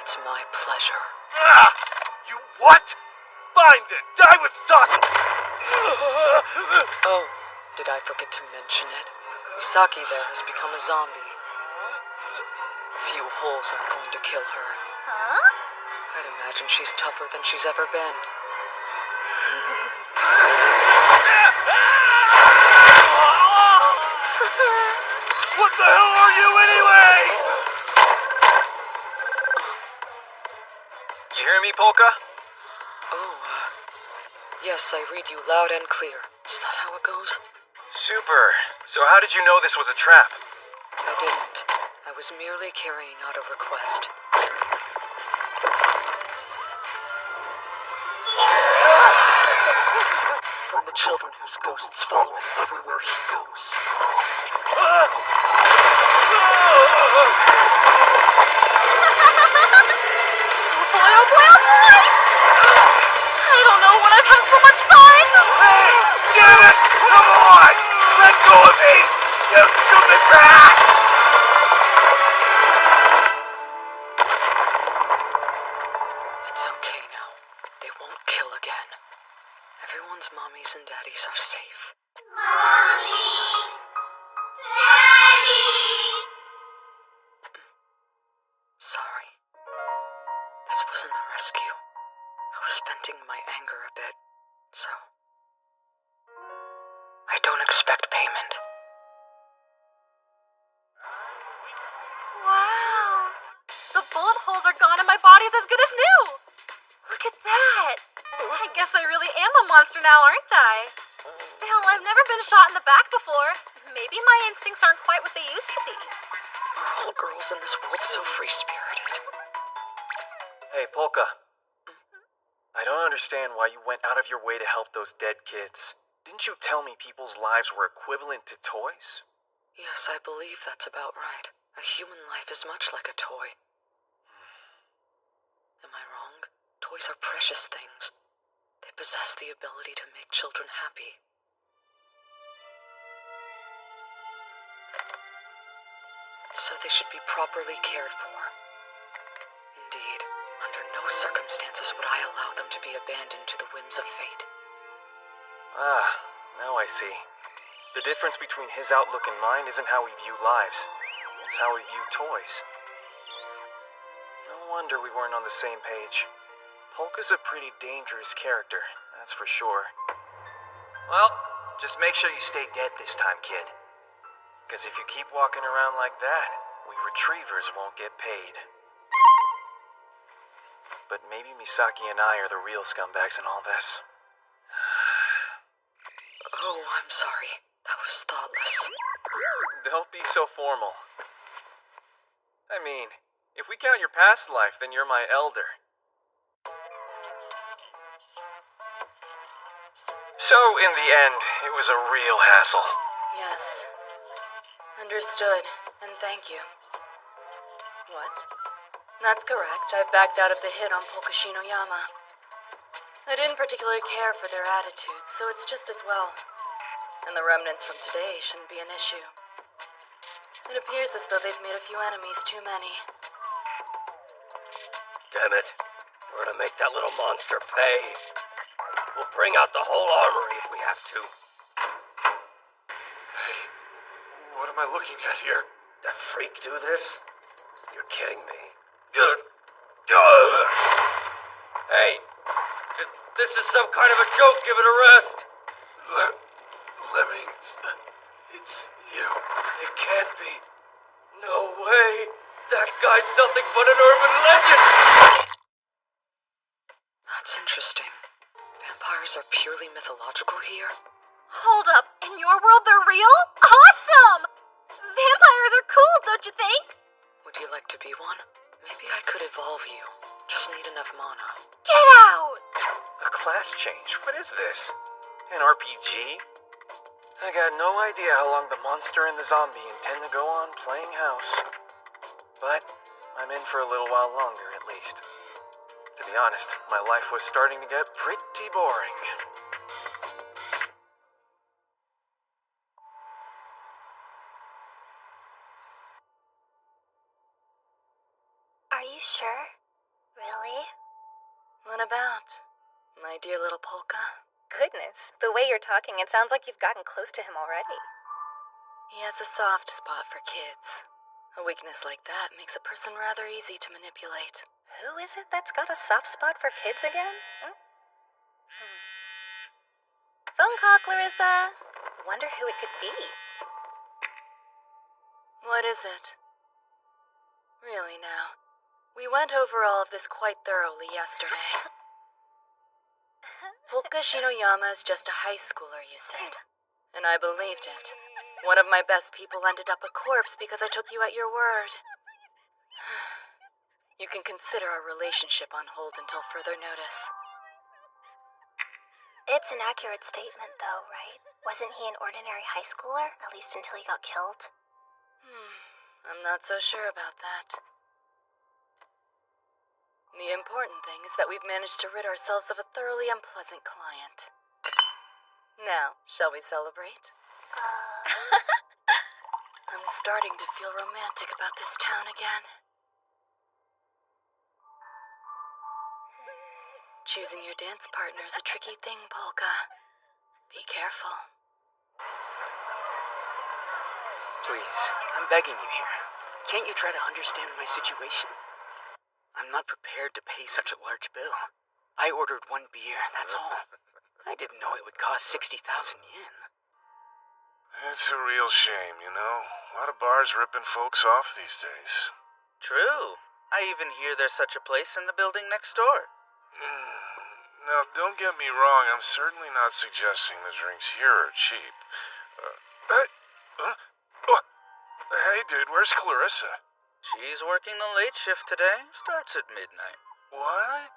It's my pleasure. Ah! You what? Fine then, die with Saki! Oh, did I forget to mention it? Misaki there has become a zombie. A few holes aren't going to kill her. Huh? I'd imagine she's tougher than she's ever been. What the hell are you anyway? You hear me, Polka? Oh, yes, I read you loud and clear. Is that how it goes? Super. So how did you know this was a trap? I didn't. I was merely carrying out a request. From the children whose ghosts follow him everywhere he goes. Oh boy, oh boy, oh boy! I don't know when I've had so much fun! Hey, damn it! Come on! Let go of me! You stupid rat! It's okay now. They won't kill again. Everyone's mommies and daddies are safe. Mommy! Daddy! monster now, aren't I? Still, I've never been shot in the back before. Maybe my instincts aren't quite what they used to be. Are all girls in this world so free-spirited? Hey, Polka. I don't understand why you went out of your way to help those dead kids. Didn't you tell me people's lives were equivalent to toys? Yes, I believe that's about right. A human life is much like a toy. Am I wrong? Toys are precious things. They possess the ability to make children happy. So they should be properly cared for. Indeed, under no circumstances would I allow them to be abandoned to the whims of fate. Ah, now I see. The difference between his outlook and mine isn't how we view lives. It's how we view toys. No wonder we weren't on the same page. Polka's a pretty dangerous character, that's for sure. Well, just make sure you stay dead this time, kid. Because if you keep walking around like that, we retrievers won't get paid. But maybe Misaki and I are the real scumbags in all this. Oh, I'm sorry. That was thoughtless. Don't be so formal. I mean, if we count your past life, then you're my elder. So, in the end, it was a real hassle. Yes. Understood, and thank you. What? That's correct. I backed out of the hit on Polka Shinoyama. I didn't particularly care for their attitude, so it's just as well. And the remnants from today shouldn't be an issue. It appears as though they've made a few enemies too many. Damn it. We're gonna make that little monster pay. We'll bring out the whole armory if we have to. Hey, what am I looking at here? That freak do this? You're kidding me. Hey, this is some kind of a joke. Give it a rest. Lemming, it's you. It can't be. No way. That guy's nothing but an urban legend. That's interesting. Vampires are purely mythological here? Hold up, in your world they're real? Awesome! Vampires are cool, don't you think? Would you like to be one? Maybe I could evolve you. Just need enough mana. Get out! A class change? What is this? An RPG? I got no idea how long the monster and the zombie intend to go on playing house. But I'm in for a little while longer, at least. To be honest, my life was starting to get pretty boring. Are you sure? Really? What about? My dear little Polka? Goodness, the way you're talking, it sounds like you've gotten close to him already. He has a soft spot for kids. A weakness like that makes a person rather easy to manipulate. Who is it that's got a soft spot for kids again? Phone call, Clarissa. Wonder who it could be. What is it? Really now. We went over all of this quite thoroughly yesterday. Polka Shinoyama is just a high schooler, you said. And I believed it. One of my best people ended up a corpse because I took you at your word. You can consider our relationship on hold until further notice. It's an accurate statement, though, right? Wasn't he an ordinary high schooler, at least until he got killed? I'm not so sure about that. The important thing is that we've managed to rid ourselves of a thoroughly unpleasant client. Now, shall we celebrate? I'm starting to feel romantic about this town again. Choosing your dance partner is a tricky thing, Polka. Be careful. Please, I'm begging you here. Can't you try to understand my situation? I'm not prepared to pay such a large bill. I ordered one beer, that's all. I didn't know it would cost 60,000 yen. It's a real shame, you know. A lot of bars ripping folks off these days. True. I even hear there's such a place in the building next door. Now, don't get me wrong, I'm certainly not suggesting the drinks here are cheap. Hey, dude, where's Clarissa? She's working the late shift today. Starts at midnight. What?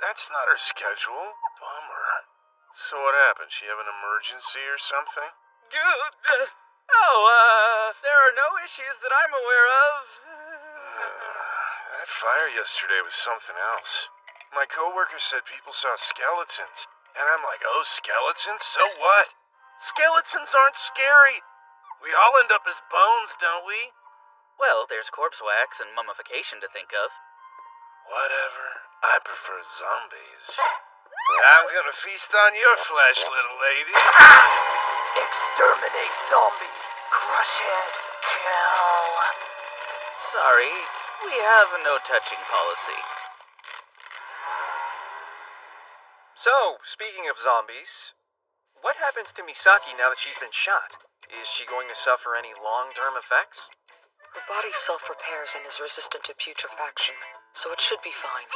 That's not her schedule. Bummer. So what happened? She have an emergency or something? There are no issues that I'm aware of. That fire yesterday was something else. My coworker said people saw skeletons. And I'm like, oh, skeletons? So what? Skeletons aren't scary. We all end up as bones, don't we? Well, there's corpse wax and mummification to think of. Whatever. I prefer zombies. I'm gonna feast on your flesh, little lady. Exterminate zombie. Crush it. Kill. Sorry, we have a no-touching policy. So, speaking of zombies, what happens to Misaki now that she's been shot? Is she going to suffer any long-term effects? Her body self-repairs and is resistant to putrefaction, so it should be fine.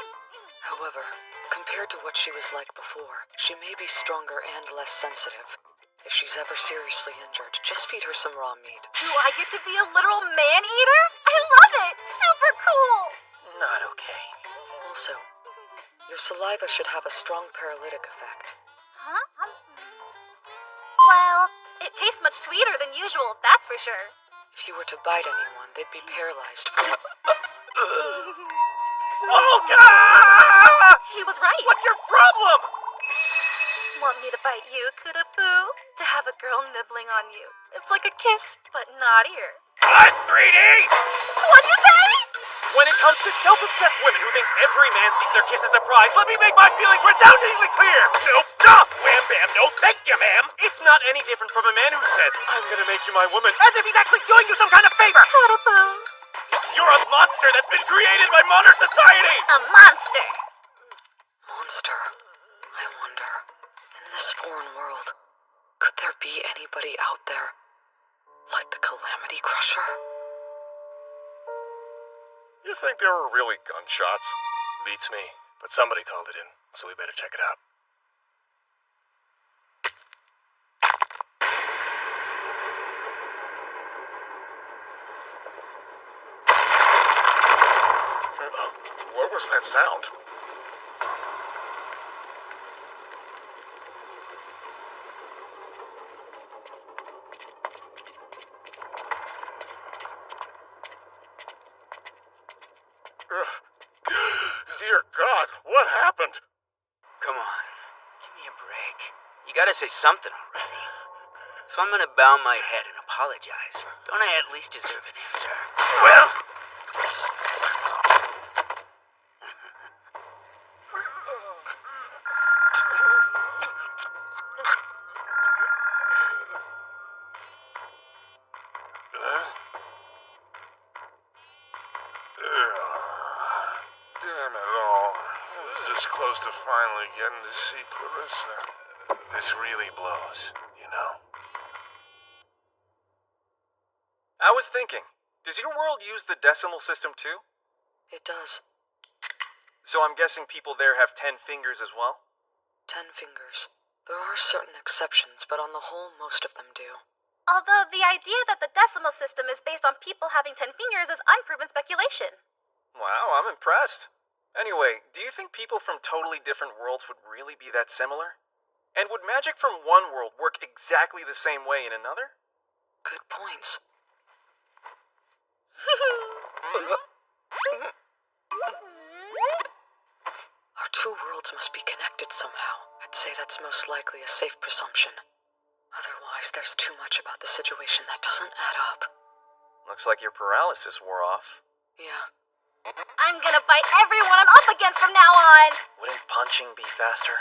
However, compared to what she was like before, she may be stronger and less sensitive. If she's ever seriously injured, just feed her some raw meat. Do I get to be a literal man-eater? I love it! Super cool! Not okay. Also, your saliva should have a strong paralytic effect. Huh? Well, it tastes much sweeter than usual, that's for sure. If you were to bite anyone, they'd be paralyzed for... Olga! He was right. What's your problem? Want me to bite you, Kudapoo? To have a girl nibbling on you. It's like a kiss, but naughtier. Us 3D! What'd you say? When it comes to self-obsessed women who think every man sees their kiss as a prize, let me make my feelings resoundingly clear! Nope, stop! Wham bam, no thank you, ma'am! It's not any different from a man who says, I'm gonna make you my woman, as if he's actually doing you some kind of favor! You're a monster that's been created by modern society! A monster! Monster? I wonder, in this foreign world, could there be anybody out there like the Calamity Crusher? You think there were really gunshots? Beats me, but somebody called it in, so we better check it out. What was that sound? Dear God, what happened? Come on, give me a break. You gotta say something already. If I'm gonna bow my head and apologize, don't I at least deserve an answer? Well... Damn it all. I was this close to finally getting to see Clarissa. This really blows, you know? I was thinking, does your world use the decimal system too? It does. So I'm guessing people there have 10 fingers as well? 10 fingers. There are certain exceptions, but on the whole, most of them do. Although the idea that the decimal system is based on people having 10 fingers is unproven speculation. Wow, I'm impressed. Anyway, do you think people from totally different worlds would really be that similar? And would magic from one world work exactly the same way in another? Good points. Our two worlds must be connected somehow. I'd say that's most likely a safe presumption. Otherwise, there's too much about the situation that doesn't add up. Looks like your paralysis wore off. Yeah. I'm gonna bite everyone I'm up against from now on! Wouldn't punching be faster?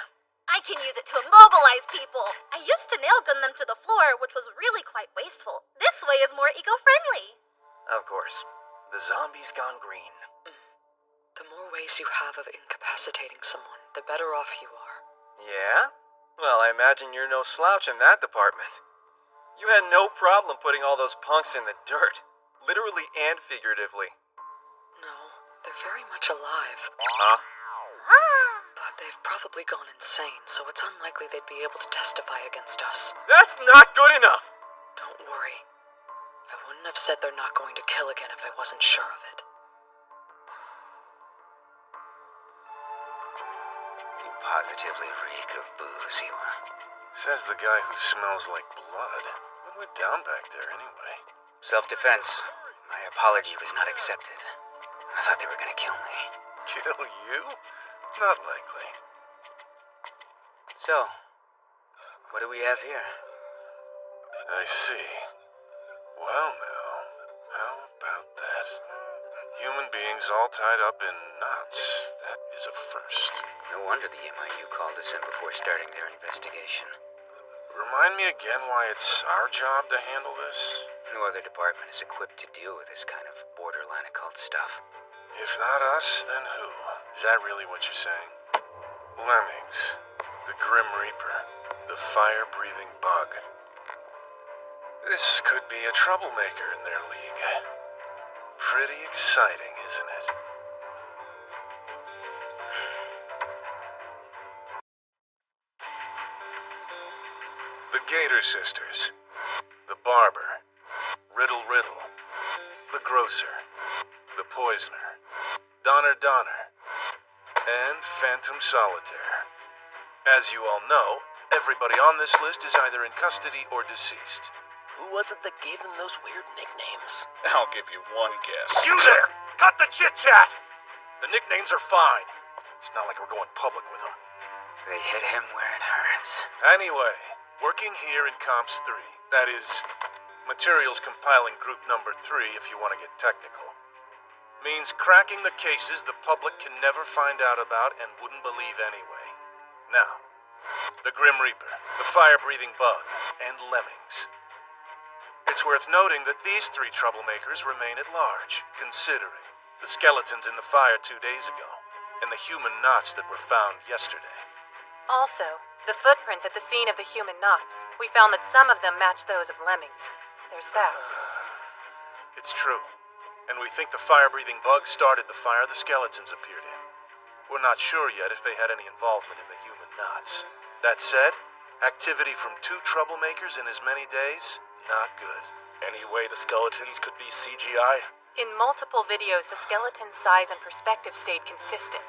I can use it to immobilize people! I used to nail gun them to the floor, which was really quite wasteful. This way is more eco-friendly. Of course. The zombie's gone green. The more ways you have of incapacitating someone, the better off you are. Yeah? Well, I imagine you're no slouch in that department. You had no problem putting all those punks in the dirt. Literally and figuratively. No, they're very much alive. Huh? But they've probably gone insane, so it's unlikely they'd be able to testify against us. That's not good enough! Don't worry. I wouldn't have said they're not going to kill again if I wasn't sure of it. You positively reek of booze, Iwa. Says the guy who smells like blood. What went down back there anyway? Self-defense. My apology was not accepted. I thought they were gonna kill me. Kill you? Not likely. So, what do we have here? I see. Well now, how about that? Human beings all tied up in knots. That is a first. No wonder the MIU called us in before starting their investigation. Remind me again why it's our job to handle this? No other department is equipped to deal with this kind of borderline occult stuff. If not us, then who? Is that really what you're saying? Lemmings. The Grim Reaper. The fire-breathing bug. This could be a troublemaker in their league. Pretty exciting, isn't it? The Gator Sisters. The Barber. Riddle Riddle. The Grocer. The Poisoner. Donner Donner. And Phantom Solitaire. As you all know, everybody on this list is either in custody or deceased. Who was it that gave them those weird nicknames? I'll give you one guess. You there! Cut the chit-chat! The nicknames are fine. It's not like we're going public with them. They hit him where it hurts. Anyway, working here in Comps 3, that is, Materials Compiling Group Number 3 if you want to get technical, means cracking the cases the public can never find out about and wouldn't believe anyway. Now, the Grim Reaper, the fire-breathing bug, and Lemmings. It's worth noting that these three troublemakers remain at large, considering the skeletons in the fire 2 days ago, and the human knots that were found yesterday. Also, the footprints at the scene of the human knots. We found that some of them match those of Lemmings. There's that. It's true. And we think the fire-breathing bug started the fire the skeletons appeared in. We're not sure yet if they had any involvement in the human knots. That said, activity from 2 troublemakers in as many days, not good. Any way the skeletons could be CGI? In multiple videos, the skeleton's size and perspective stayed consistent.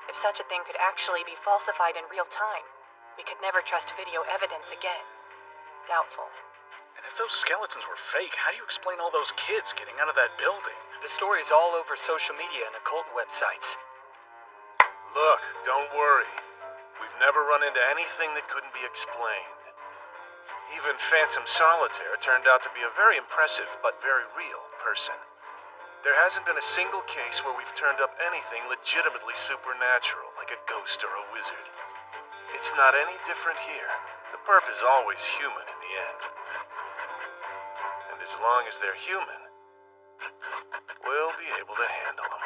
If such a thing could actually be falsified in real time, we could never trust video evidence again. Doubtful. And if those skeletons were fake, how do you explain all those kids getting out of that building? The story's all over social media and occult websites. Look, don't worry. We've never run into anything that couldn't be explained. Even Phantom Solitaire turned out to be a very impressive but very real person. There hasn't been a single case where we've turned up anything legitimately supernatural, like a ghost or a wizard. It's not any different here. The perp is always human in the end. And as long as they're human, we'll be able to handle them.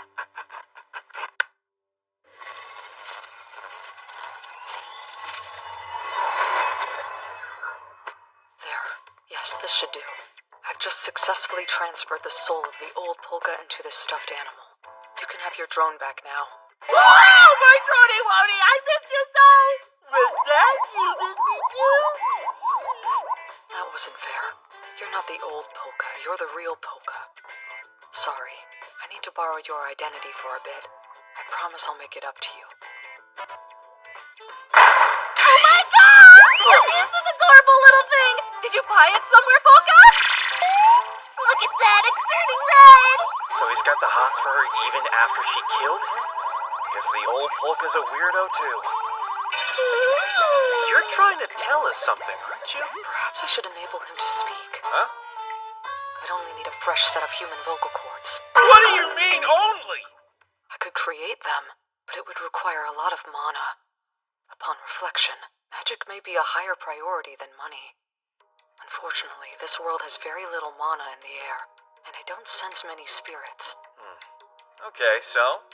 There. Yes, this should do. I've just successfully transferred the soul of the old Polka into this stuffed animal. You can have your drone back now. Wow, my Drony Wony, I missed you so! Was that you missed me too? That wasn't fair. You're not the old Polka, you're the real Polka. Sorry, I need to borrow your identity for a bit. I promise I'll make it up to you. Oh my god! What is this adorable little thing? Did you buy it somewhere, Polka? Look at that, it's turning red! So he's got the hots for her even after she killed him? Guess the old Polka's a weirdo too. You're trying to tell us something, aren't you? Perhaps I should enable him to speak. Huh? I'd only need a fresh set of human vocal cords. What do you mean, only? I could create them, but it would require a lot of mana. Upon reflection, magic may be a higher priority than money. Unfortunately, this world has very little mana in the air, and I don't sense many spirits. Okay, so?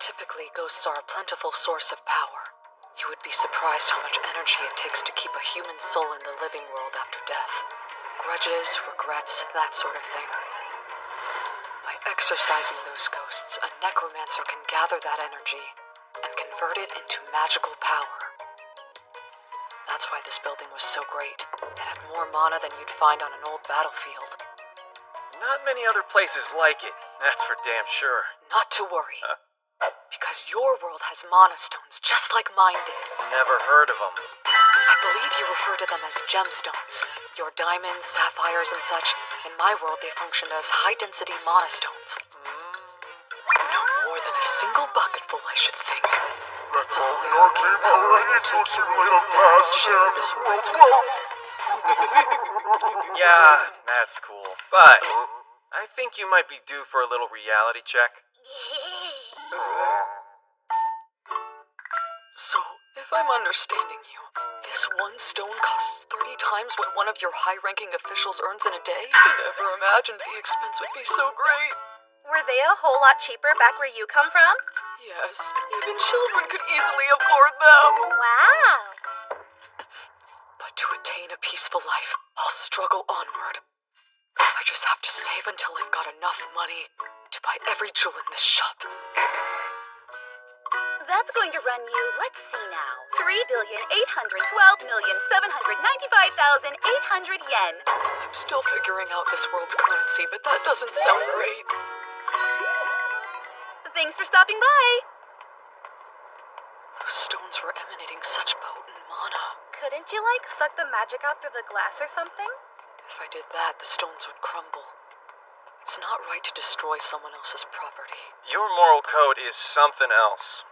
Typically, ghosts are a plentiful source of power. You would be surprised how much energy it takes to keep a human soul in the living world after death. Grudges, regrets, that sort of thing. By exorcising those ghosts, a necromancer can gather that energy, and convert it into magical power. That's why this building was so great. It had more mana than you'd find on an old battlefield. Not many other places like it, that's for damn sure. Not to worry. Because your world has mana stones, just like mine did. Never heard of them. I believe you refer to them as gemstones. Your diamonds, sapphires, and such. In my world, they functioned as high-density mana stones. No more than a single bucketful, I should think. That's all the arcane power I need to accumulate a vast share of this world's wealth. Yeah, that's cool. But I think you might be due for a little reality check. So, if I'm understanding you, this one stone costs 30 times what one of your high-ranking officials earns in a day? I never imagined the expense would be so great. Were they a whole lot cheaper back where you come from? Yes, even children could easily afford them. Wow. But to attain a peaceful life, I'll struggle onward. I just have to save until I've got enough money to buy every jewel in this shop. That's going to run you, let's see now, 3,812,795,800 yen. I'm still figuring out this world's currency, but that doesn't sound great. Thanks for stopping by. Those stones were emanating such potent mana. Couldn't you, suck the magic out through the glass or something? If I did that, the stones would crumble. It's not right to destroy someone else's property. Your moral code is something else.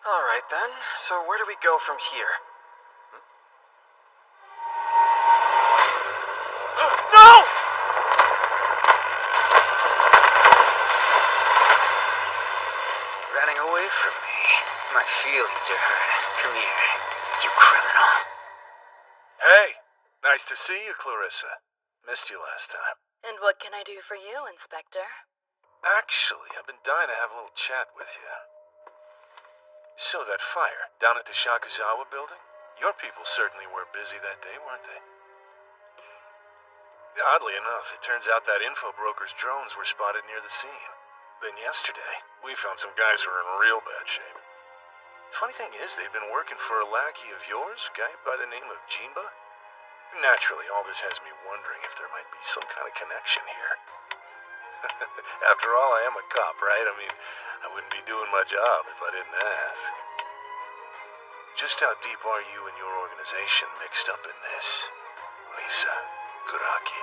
Alright then, so where do we go from here? No! Running away from me. My feelings are hurt. Come here, you criminal. Hey, nice to see you, Clarissa. Missed you last time. And what can I do for you, Inspector? Actually, I've been dying to have a little chat with you. So that fire down at the Shakuzawa building? Your people certainly were busy that day, weren't they? Oddly enough, it turns out that info broker's drones were spotted near the scene. Then yesterday, we found some guys who were in real bad shape. Funny thing is, they'd been working for a lackey of yours, guy by the name of Jinba. Naturally, all this has me wondering if there might be some kind of connection here. After all, I am a cop, right? I mean, I wouldn't be doing my job if I didn't ask. Just how deep are you and your organization mixed up in this, Lisa Kuraki?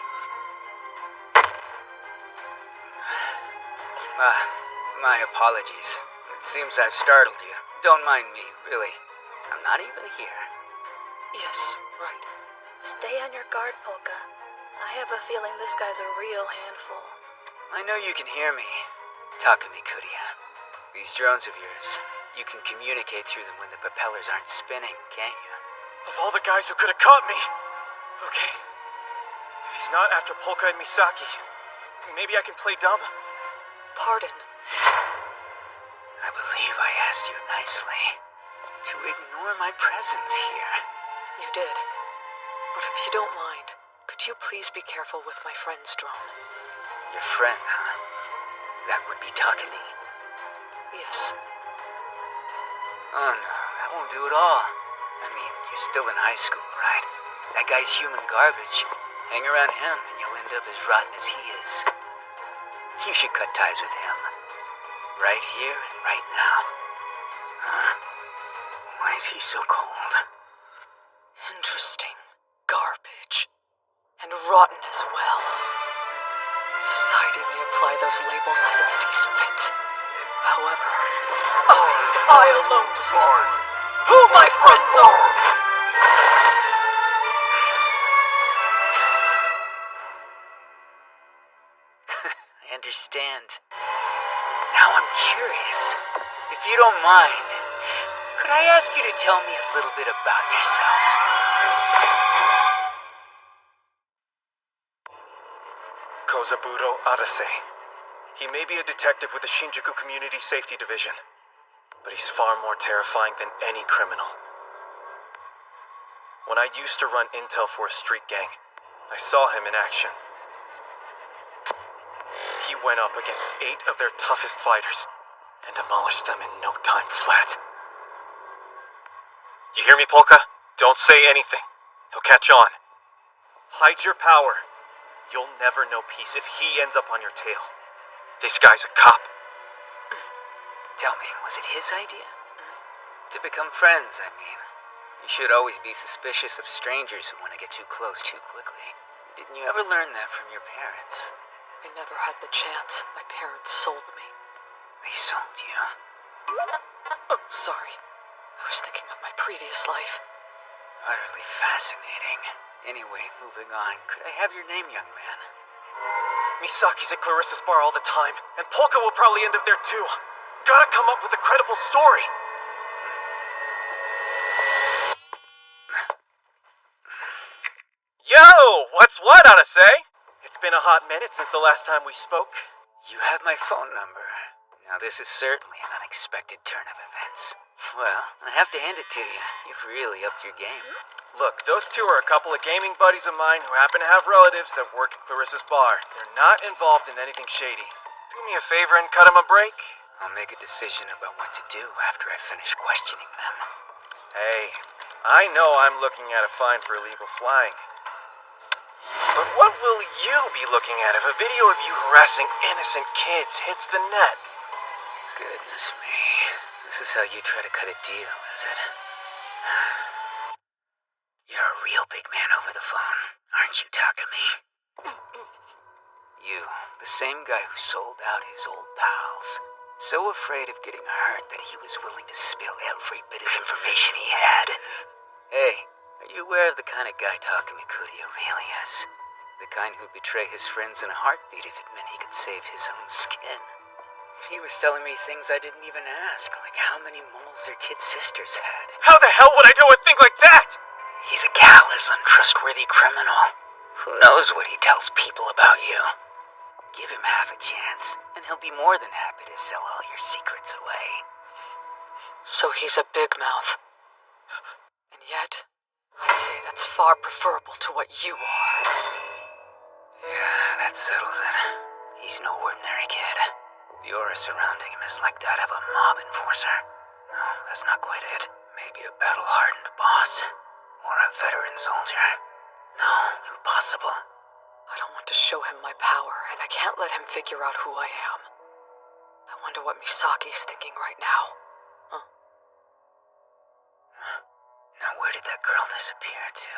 My apologies. It seems I've startled you. Don't mind me, really. I'm not even here. Yes, right. Stay on your guard, Polka. I have a feeling this guy's a real handful. I know you can hear me, Takumi Kuriya. These drones of yours, you can communicate through them when the propellers aren't spinning, can't you? Of all the guys who could have caught me! Okay. If he's not after Polka and Misaki, maybe I can play dumb? Pardon. I believe I asked you nicely to ignore my presence here. You did. But if you don't mind, could you please be careful with my friend's drone? Your friend, huh? That would be Takumi. Yes. Oh no, that won't do at all. I mean, you're still in high school, right? That guy's human garbage. Hang around him and you'll end up as rotten as he is. You should cut ties with him. Right here and right now. Huh? Why is he so cold? Interesting. Garbage. And rotten as well. Society may apply those labels as it sees fit. However, I alone decide who my friends are! I understand. Now I'm curious. If you don't mind, could I ask you to tell me a little bit about yourself? Kozaburo Arase. He may be a detective with the Shinjuku Community Safety Division, but he's far more terrifying than any criminal. When I used to run intel for a street gang, I saw him in action. He went up against 8 of their toughest fighters, and demolish them in no time flat. You hear me, Polka? Don't say anything. He'll catch on. Hide your power. You'll never know peace if he ends up on your tail. This guy's a cop. Tell me, was it his idea? To become friends, I mean. You should always be suspicious of strangers who want to get too close too quickly. Didn't you ever learn that from your parents? I never had the chance. My parents sold me. They sold you? Oh, sorry. I was thinking of my previous life. Utterly fascinating. Anyway, moving on. Could I have your name, young man? Misaki's at Clarissa's bar all the time, and Polka will probably end up there too. Gotta come up with a credible story. Yo, what's what, Odyssey? It's been a hot minute since the last time we spoke. You have my phone number. Now this is certainly an unexpected turn of events. Well, I have to hand it to you. You've really upped your game. Look, those two are a couple of gaming buddies of mine who happen to have relatives that work at Clarissa's bar. They're not involved in anything shady. Do me a favor and cut him a break. I'll make a decision about what to do after I finish questioning them. Hey, I know I'm looking at a fine for illegal flying. But what will you be looking at if a video of you harassing innocent kids hits the net? Goodness me. This is how you try to cut a deal, is it? You're a real big man over the phone, aren't you, Takumi? You, the same guy who sold out his old pals. So afraid of getting hurt that he was willing to spill every bit of information he had. Hey, are you aware of the kind of guy Takumi Kuria really is? The kind who'd betray his friends in a heartbeat if it meant he could save his own skin. He was telling me things I didn't even ask, like how many moles their kid sisters had. How the hell would I know a thing like that? He's a callous, untrustworthy criminal. Who knows what he tells people about you? Give him half a chance, and he'll be more than happy to sell all your secrets away. So he's a big mouth. And yet, I'd say that's far preferable to what you are. Yeah, that settles it. He's no ordinary kid. The aura surrounding him is like that of a mob enforcer. No, that's not quite it. Maybe a battle-hardened boss. Or a veteran soldier. No, impossible. I don't want to show him my power, and I can't let him figure out who I am. I wonder what Misaki's thinking right now. Huh? Now where did that girl disappear to?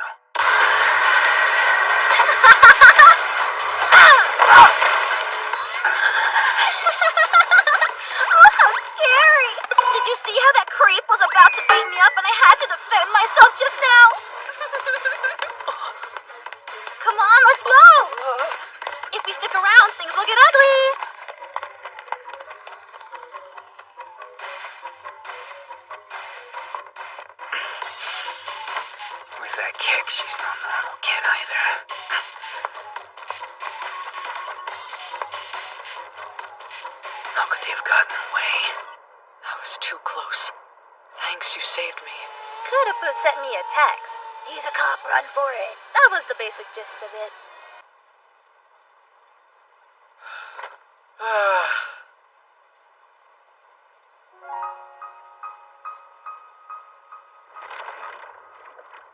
Oh, how scary! Did you see how that creep was about to beat me up and I had to defend myself just now? Come on, let's go! If we stick around, things will get ugly. With that kick, she's no normal kid either. How could they have gotten away? That was too close. Thanks, you saved me. Could have sent me a text. He's a cop, run for it. That was the basic gist of it.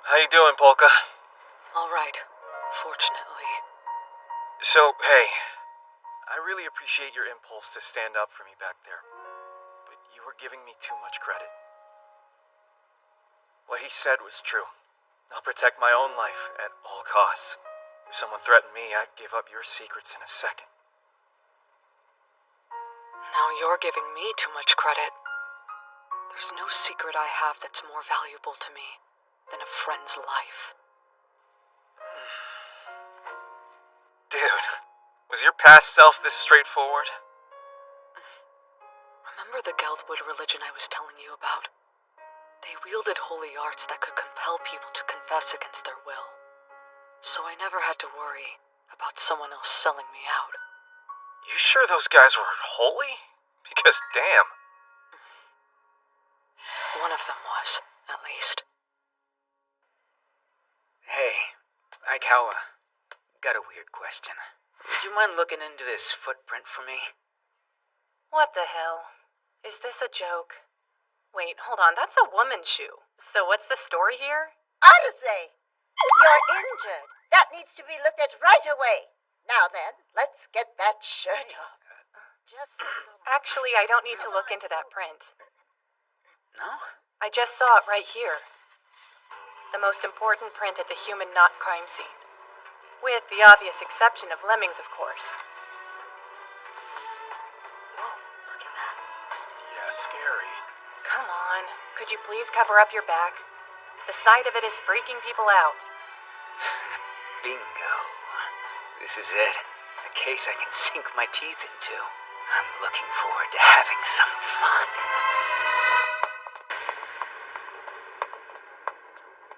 How you doing, Polka? All right, fortunately. So, hey, I really appreciate your impulse to stand up for me back there, but you were giving me too much credit. What he said was true. I'll protect my own life at all costs. If someone threatened me, I'd give up your secrets in a second. Now you're giving me too much credit. There's no secret I have that's more valuable to me than a friend's life. dude, was your past self this straightforward? Remember the Geldwood religion I was telling you about? They wielded holy arts that could compel people to confess against their will. So I never had to worry about someone else selling me out. You sure those guys were holy? Because damn. One of them was, at least. Hey, Aikawa. Got a weird question. Would you mind looking into this footprint for me? What the hell? Is this a joke? Wait, hold on, that's a woman's shoe. So what's the story here? Odyssey, you're injured. That needs to be looked at right away. Now then, let's get that shirt off. Actually, I don't need to look into that print. No? I just saw it right here. The most important print at the human knot crime scene. With the obvious exception of lemmings, of course. Whoa, look at that. Yeah, scary. Come on, could you please cover up your back? The sight of it is freaking people out. Bingo. This is it. A case I can sink my teeth into. I'm looking forward to having some fun.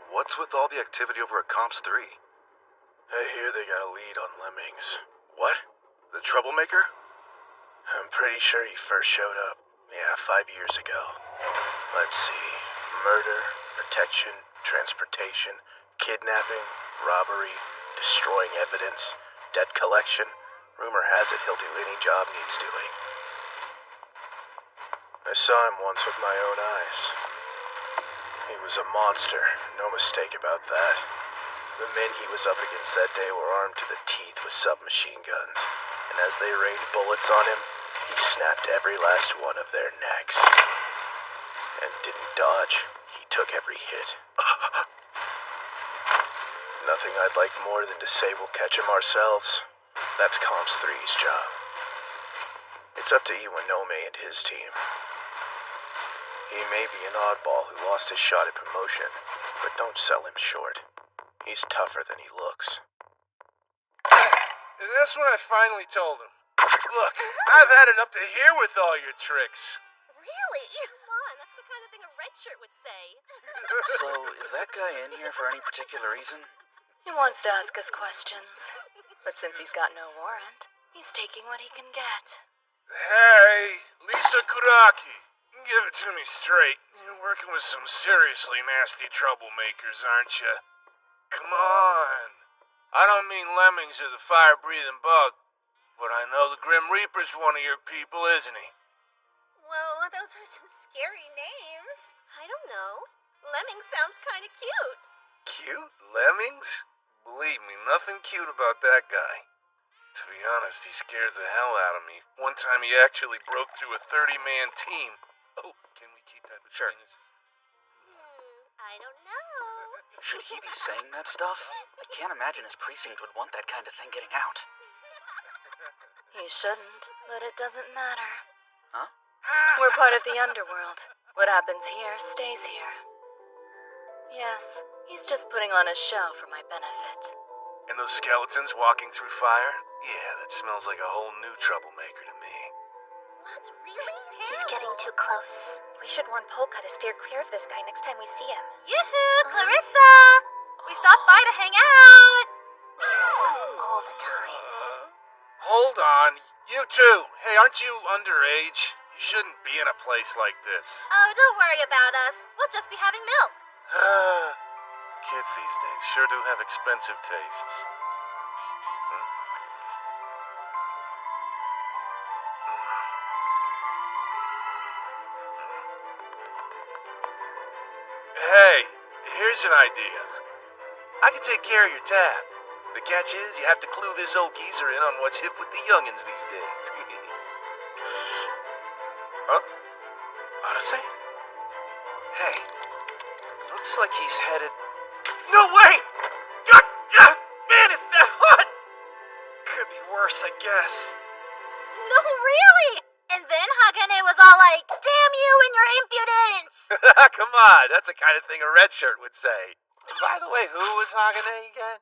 What's with all the activity over at Comps 3? I hear they got a lead on Lemmings. What? The troublemaker? I'm pretty sure he first showed up, 5 years ago. Let's see. Murder, protection, transportation, kidnapping, robbery, destroying evidence, debt collection. Rumor has it he'll do any job needs doing. I saw him once with my own eyes. He was a monster, no mistake about that. The men he was up against that day were armed to the teeth with submachine guns, and as they rained bullets on him, he snapped every last one of their necks. And didn't dodge, he took every hit. Nothing I'd like more than to say we'll catch him ourselves. That's Comps 3's job. It's up to Iwanome and his team. He may be an oddball who lost his shot at promotion, but don't sell him short. He's tougher than he looks. And that's when I finally told him. Look, I've had it up to here with all your tricks. Really? Come on, that's the kind of thing a red shirt would say. So, is that guy in here for any particular reason? He wants to ask us questions. But since he's got no warrant, he's taking what he can get. Hey, Lisa Kuraki. Give it to me straight. You're working with some seriously nasty troublemakers, aren't you? Come on. I don't mean Lemmings or the fire-breathing bug, but I know the Grim Reaper's one of your people, isn't he? Well, those are some scary names. I don't know. Lemming sounds kind of cute. Cute? Lemmings? Believe me, nothing cute about that guy. To be honest, he scares the hell out of me. One time he actually broke through a 30-man team. Oh, can we keep that between us? I don't know. Should he be saying that stuff? I can't imagine his precinct would want that kind of thing getting out. He shouldn't, but it doesn't matter. Huh? We're part of the underworld. What happens here stays here. Yes, he's just putting on a show for my benefit. And those skeletons walking through fire? Yeah, that smells like a whole new troublemaker to me. What? Really? He's getting too close. We should warn Polka to steer clear of this guy next time we see him. Yoo-hoo, Clarissa! We stopped by to hang out. All the times. Hold on. You too. Hey, aren't you underage? You shouldn't be in a place like this. Oh, don't worry about us. We'll just be having milk. Kids these days sure do have expensive tastes. Hey, here's an idea. I can take care of your tab. The catch is you have to clue this old geezer in on what's hip with the youngins these days. Huh? Odyssey? Hey, looks like he's headed... No way! God, man, is that hot? Could be worse, I guess. No, really? And then Hagane was all like, damn you and your impudence! Come on, that's the kind of thing a red shirt would say. By the way, who was Hagane again?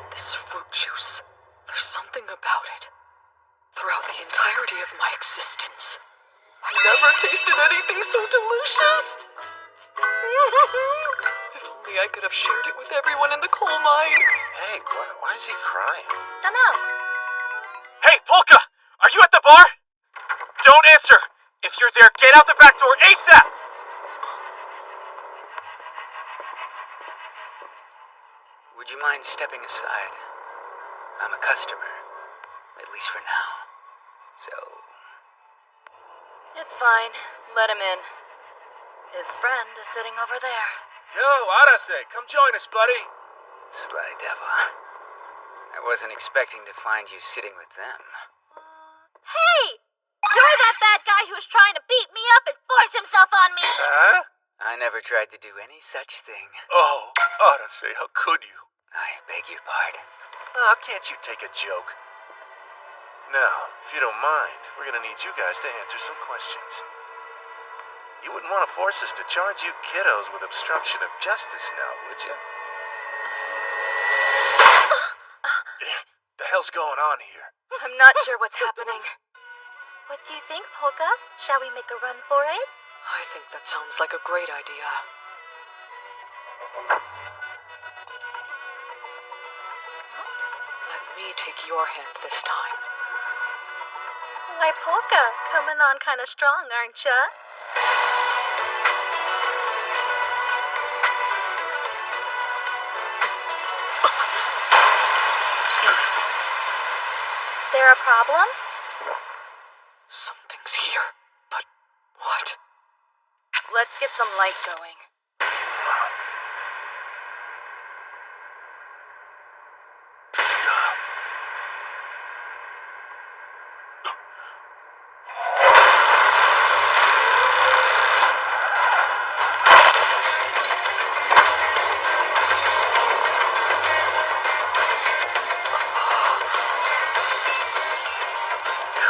This fruit juice, there's something about it. Throughout the entirety of my existence, I never tasted anything so delicious. If only I could have shared it with everyone in the coal mine. Hey, why is he crying? Dunno. Hey, Polka! Are you at the bar? Don't answer! If you're there, get out the back door ASAP! Would you mind stepping aside? I'm a customer, at least for now. So, It's fine. Let him in. His friend is sitting over there. Yo, Arase, come join us, buddy. Sly devil. I wasn't expecting to find you sitting with them. Hey! You're that bad guy who was trying to beat me up and force himself on me! Huh? I never tried to do any such thing. Oh, Arase, how could you? I beg your pardon. Oh, can't you take a joke? Now, if you don't mind, we're gonna need you guys to answer some questions. You wouldn't want to force us to charge you kiddos with obstruction of justice now, would you? The hell's going on here? I'm not sure what's happening. What do you think, Polka? Shall we make a run for it? I think that sounds like a great idea. Let me take your hand this time. Why, Polka, coming on kind of strong, aren't ya? There a problem? Something's here, but what? Let's get some light going.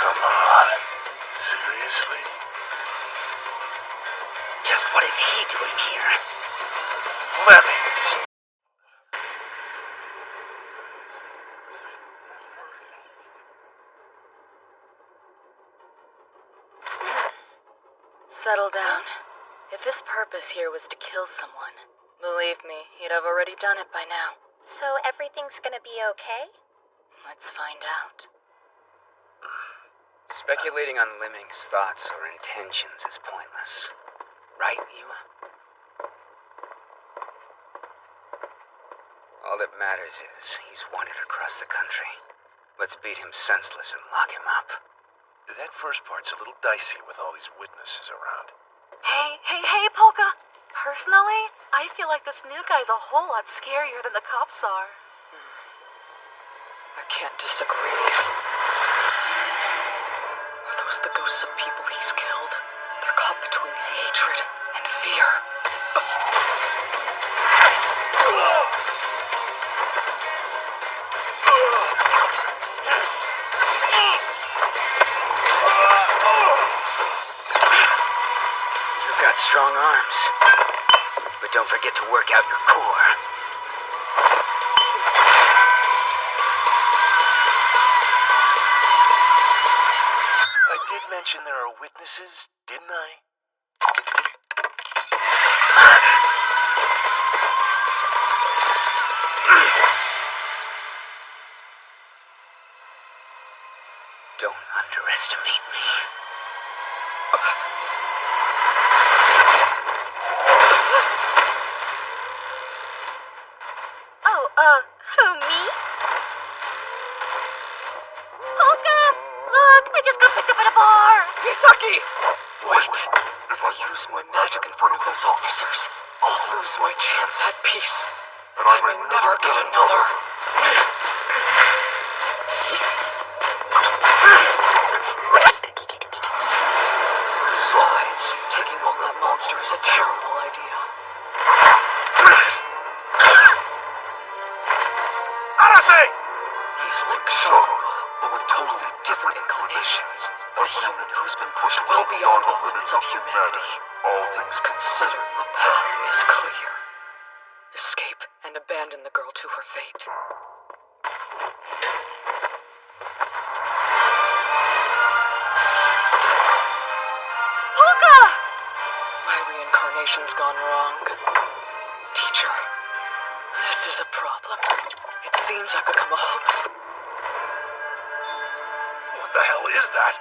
Come on. Seriously? Just what is he doing here? Lemmings! Settle down. If his purpose here was to kill someone, believe me, he'd have already done it by now. So everything's gonna be okay? Let's find out. Speculating on Lemming's thoughts or intentions is pointless. Right, Eva? All that matters is he's wanted across the country. Let's beat him senseless and lock him up. That first part's a little dicey with all these witnesses around. Hey, Polka! Personally, I feel like this new guy's a whole lot scarier than the cops are. I can't disagree. Are those the ghosts of people he's killed? They're caught between hatred and fear. You've got strong arms. But don't forget to work out your core. I did mention there are witnesses, didn't I? Don't underestimate me. Who, me? Polka! Look, I just got picked up at a bar! Misaki! Wait! If I use my magic in front of those officers, I'll lose my chance at peace. And I may never get another. Besides, taking on that monster is a terrible idea. Arase! He's like Shara, but with totally different inclinations. A human who's been pushed well beyond the limits of humanity. All things considered, the path is clear. Escape and abandon the girl to her fate. Polka! My reincarnation's gone wrong. Teacher, this is a problem. It seems I've become a host. What the hell is that?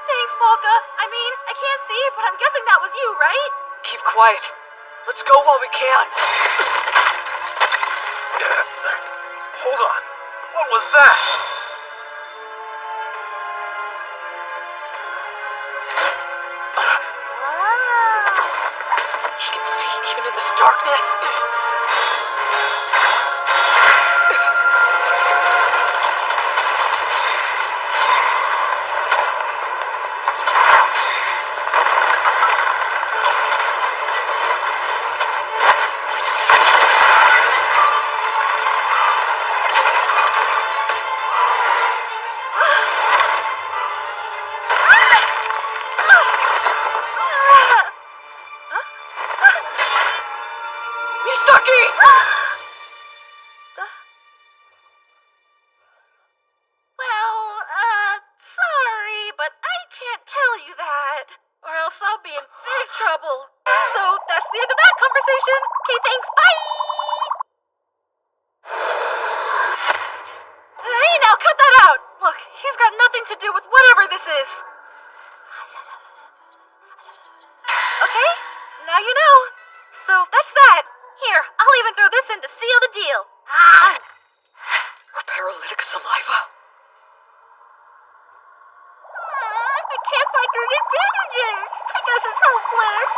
Thanks, Polka. I mean, I can't see, but I'm guessing that was you, right? Keep quiet. Let's go while we can. Hold on. What was that? He can see even in this darkness. Sorry, but I can't tell you that, or else I'll be in big trouble. So that's the end of that conversation. Okay, thanks, bye! Hey, now cut that out! Look, he's got nothing to do with whatever this is. Okay, now you know. So that's that. Here, I'll even throw this in to seal the deal. Her paralytic saliva? I can't find any bandages. I guess it's hopeless.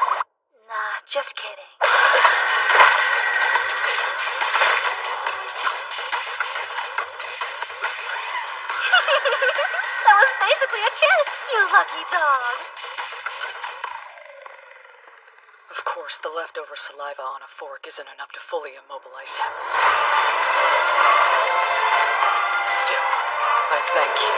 Nah, just kidding. That was basically a kiss, you lucky dog. Of course, the leftover saliva on a fork isn't enough to fully immobilize him. Still, I thank you.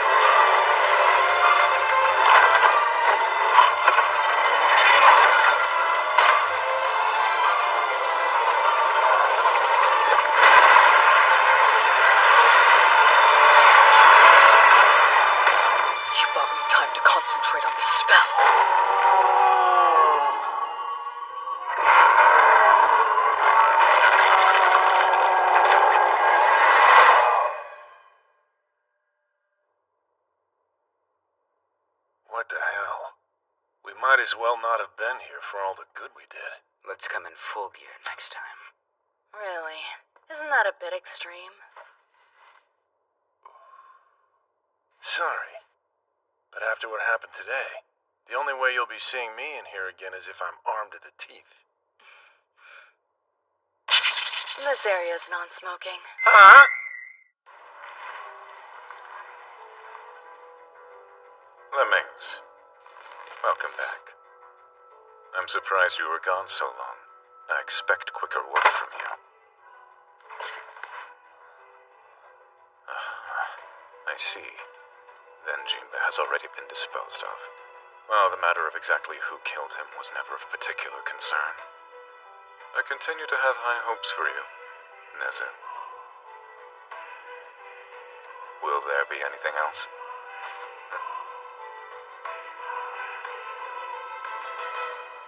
You bought me time to concentrate on the spell. What the hell? We might as well not have been here for all the good we did. Let's come in full gear next time. Really? Isn't that a bit extreme? Sorry. But after what happened today, the only way you'll be seeing me in here again is if I'm armed to the teeth. This area's non-smoking. Huh? Lemmings, welcome back. I'm surprised you were gone so long. I expect quicker work from you. I see. Then Jinba has already been disposed of. Well, the matter of exactly who killed him was never of particular concern. I continue to have high hopes for you, Nezu. Will there be anything else?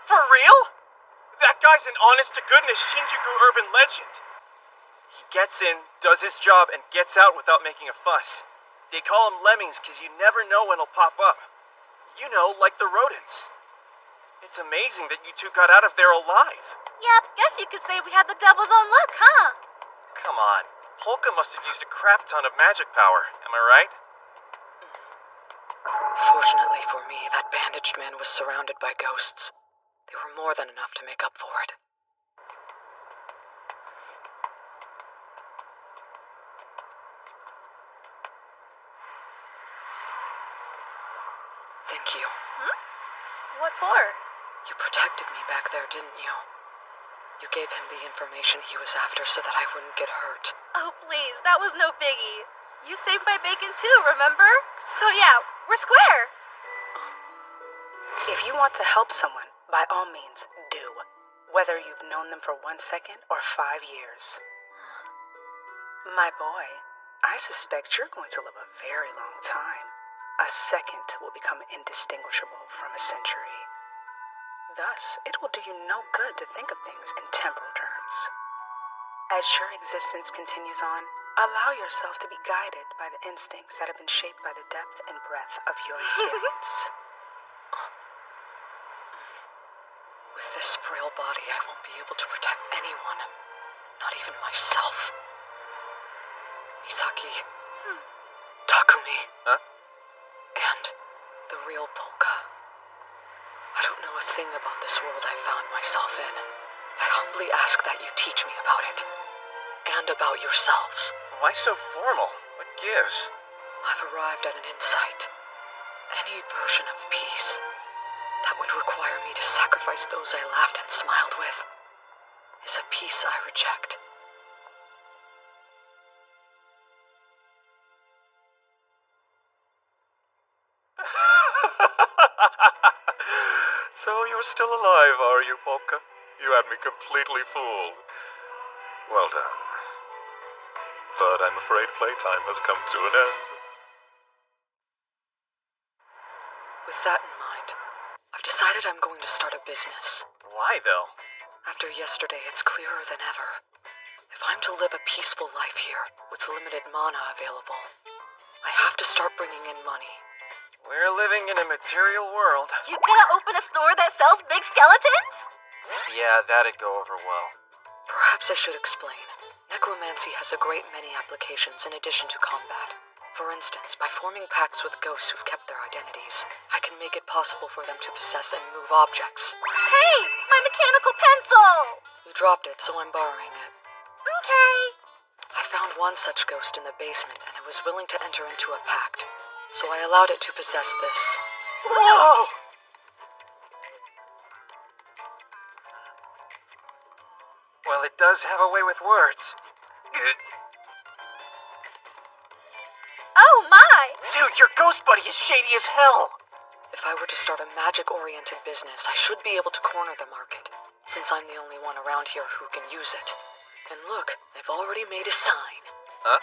For real? That guy's an honest-to-goodness Shinjuku urban legend. He gets in, does his job, and gets out without making a fuss. They call him Lemmings because you never know when he'll pop up. You know, like the rodents. It's amazing that you two got out of there alive. Yep, guess you could say we had the devil's own luck, huh? Come on. Polka must have used a crap ton of magic power, am I right? Fortunately for me, that bandaged man was surrounded by ghosts. They were more than enough to make up for it. Thank you. What for? You protected me back there, didn't you? You gave him the information he was after so that I wouldn't get hurt. Oh, please, that was no biggie. You saved my bacon too, remember? So yeah, we're square. If you want to help someone, by all means, do. Whether you've known them for 1 second or 5 years. My boy, I suspect you're going to live a very long time. A second will become indistinguishable from a century. Thus, it will do you no good to think of things in temporal terms. As your existence continues on, allow yourself to be guided by the instincts that have been shaped by the depth and breadth of your experience. With this frail body, I won't be able to protect anyone. Not even myself. Misaki. Takumi. Huh? And the real Polka. I don't know a thing about this world I found myself in. I humbly ask that you teach me about it. And about yourselves. Why so formal? What gives? I've arrived at an insight. Any version of peace that would require me to sacrifice those I laughed and smiled with is a peace I reject. So you're still alive, are you, Polka? You had me completely fooled. Well done. But I'm afraid playtime has come to an end. With that in mind, I've decided I'm going to start a business. Why, though? After yesterday, it's clearer than ever. If I'm to live a peaceful life here, with limited mana available, I have to start bringing in money. We're living in a material world. You gonna open a store that sells big skeletons? Yeah, that'd go over well. Perhaps I should explain. Necromancy has a great many applications in addition to combat. For instance, by forming pacts with ghosts who've kept their identities, I can make it possible for them to possess and move objects. Hey, my mechanical pencil! You dropped it, so I'm borrowing it. Okay. I found one such ghost in the basement, and it was willing to enter into a pact. So I allowed it to possess this. Whoa! Well, it does have a way with words. Oh my! Dude, your ghost buddy is shady as hell! If I were to start a magic-oriented business, I should be able to corner the market, since I'm the only one around here who can use it. And look, they've already made a sign. Huh?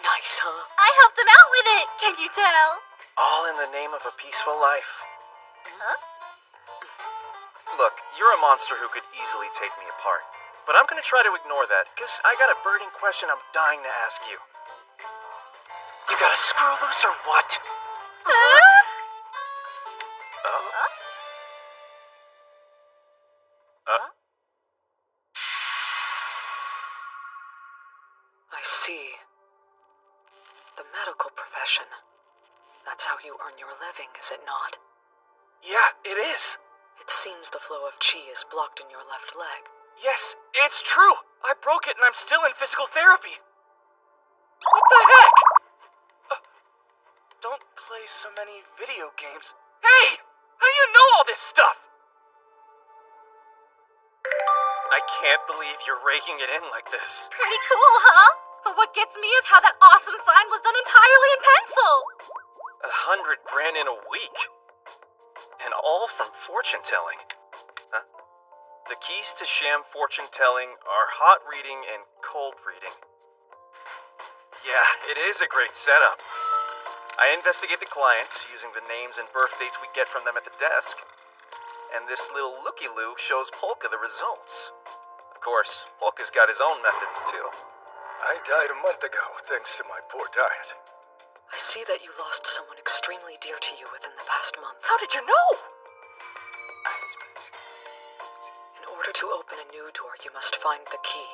Nice, huh? I helped him out with it, can you tell? All in the name of a peaceful life. Huh? Look, you're a monster who could easily take me apart. But I'm gonna try to ignore that, because I got a burning question I'm dying to ask you. You got a screw loose or what? I see. The medical profession. That's how you earn your living, is it not? Yeah, it is. It seems the flow of chi is blocked in your left leg. Yes, it's true. I broke it and I'm still in physical therapy. What the heck? Don't play so many video games. Hey! How do you know all this stuff? I can't believe you're raking it in like this. Pretty cool, huh? But what gets me is how that awesome sign was done entirely in pencil. 100 grand in a week. And all from fortune telling. Huh? The keys to sham fortune telling are hot reading and cold reading. Yeah, it is a great setup. I investigate the clients using the names and birth dates we get from them at the desk. And this little looky-loo shows Polka the results. Of course, Polka's got his own methods too. I died a month ago thanks to my poor diet. I see that you lost someone extremely dear to you within the past month. How did you know? In order to open a new door, you must find the key.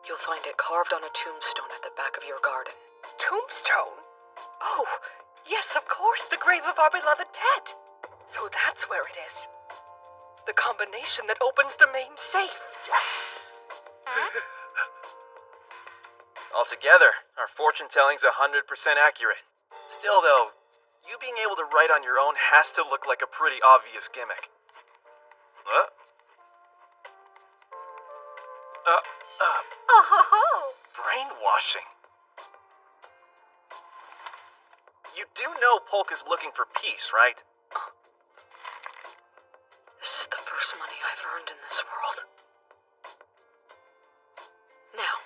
You'll find it carved on a tombstone at the back of your garden. Tombstone? Oh, yes, of course, the grave of our beloved pet. So that's where it is. The combination that opens the main safe. Altogether, our fortune telling's 100% accurate. Still, though, you being able to write on your own has to look like a pretty obvious gimmick. Oh. Brainwashing. You do know Polka's looking for peace, right? This is the first money I've earned in this world. Now,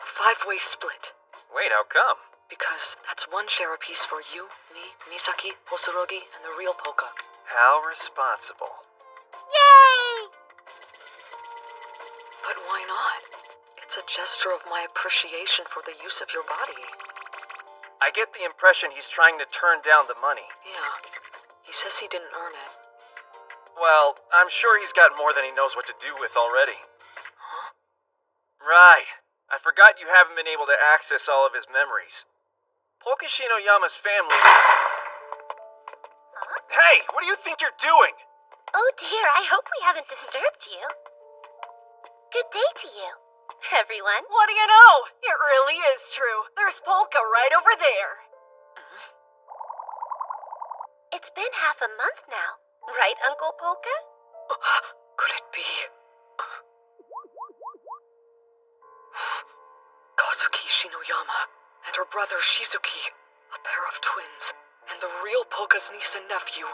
a 5-way split. Wait, how come? Because that's one share apiece for you, me, Misaki, Hosorogi, and the real Polka. How responsible. Yay! But why not? It's a gesture of my appreciation for the use of your body. I get the impression he's trying to turn down the money. Yeah, he says he didn't earn it. Well, I'm sure he's got more than he knows what to do with already. Huh? Right. I forgot you haven't been able to access all of his memories. Polka Shinoyama's family is... Hey, what do you think you're doing? Oh dear, I hope we haven't disturbed you. Good day to you, everyone. What do you know? It really is true. There's Polka right over there. It's been half a month now, right, Uncle Polka? Could it be? Kazuki Shinoyama and her brother Shizuki, a pair of twins, and the real Polka's niece and nephew.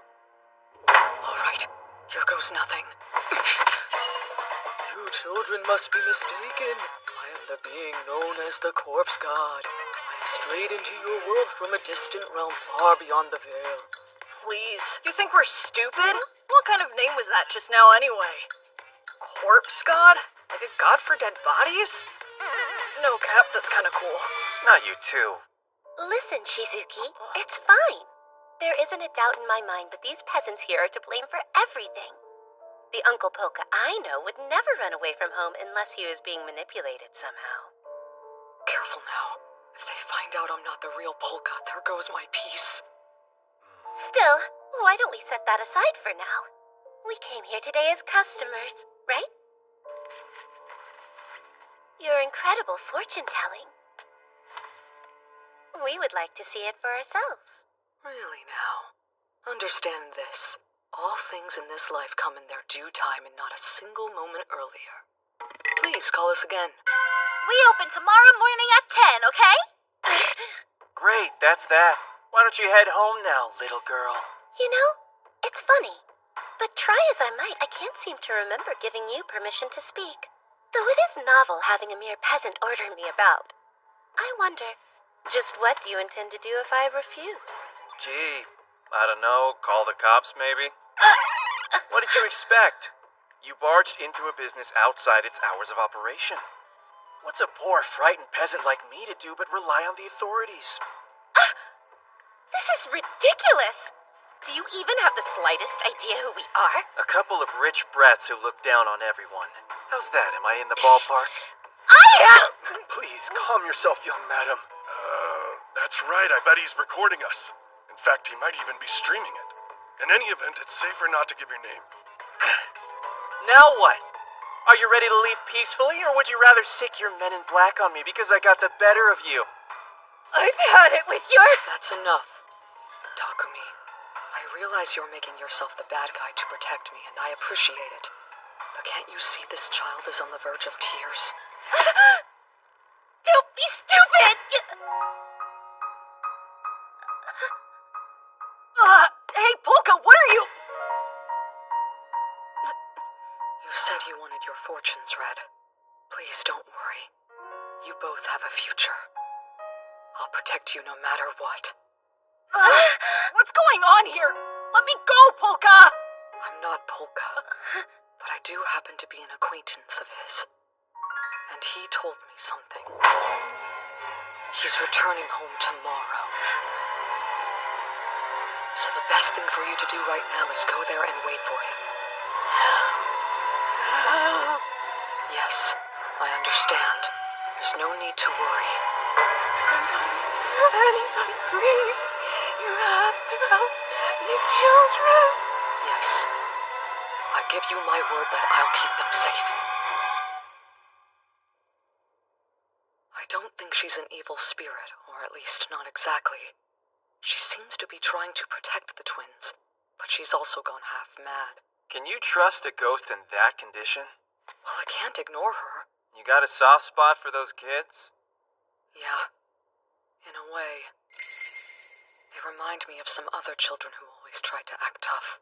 All right, here goes nothing. You children must be mistaken. I am the being known as the Corpse God. I am strayed into your world from a distant realm far beyond the veil. Please, you think we're stupid? What kind of name was that just now anyway? Corpse God? Like a god for dead bodies? No cap, that's kind of cool. Not you too. Listen, Shizuki, it's fine. There isn't a doubt in my mind that these peasants here are to blame for everything. The Uncle Polka I know would never run away from home unless he was being manipulated somehow. Careful now. If they find out I'm not the real Polka, there goes my peace. Still, why don't we set that aside for now? We came here today as customers, right? Your incredible fortune-telling. We would like to see it for ourselves. Really now? Understand this. All things in this life come in their due time and not a single moment earlier. Please call us again. We open tomorrow morning at 10, okay? Great, that's that. Why don't you head home now, little girl? You know, it's funny. But try as I might, I can't seem to remember giving you permission to speak. Though it is novel having a mere peasant order me about. I wonder, just what do you intend to do if I refuse? Gee, I don't know, call the cops maybe? What did you expect? You barged into a business outside its hours of operation. What's a poor, frightened peasant like me to do but rely on the authorities? This is ridiculous! Do you even have the slightest idea who we are? A couple of rich brats who look down on everyone. How's that? Am I in the ballpark? I am! Please, calm yourself, young madam. That's right. I bet he's recording us. In fact, he might even be streaming it. In any event, it's safer not to give your name. Now what? Are you ready to leave peacefully, or would you rather sick your men in black on me because I got the better of you? I've had it with your... That's enough. Takumi, I realize you're making yourself the bad guy to protect me, and I appreciate it. But can't you see this child is on the verge of tears? Don't be stupid! Hey, Polka, what are you... You said you wanted your fortunes read. Please don't worry. You both have a future. I'll protect you no matter what. What's going on here? Let me go, Polka! I'm not Polka, but I do happen to be an acquaintance of his. And he told me something. He's returning home tomorrow. So the best thing for you to do right now is go there and wait for him. Yes, I understand. There's no need to worry. Anybody, please! You have to help these children! Yes. I give you my word that I'll keep them safe. I don't think she's an evil spirit, or at least not exactly. She seems to be trying to protect the twins, but she's also gone half mad. Can you trust a ghost in that condition? Well, I can't ignore her. You got a soft spot for those kids? Yeah, in a way. They remind me of some other children who always tried to act tough.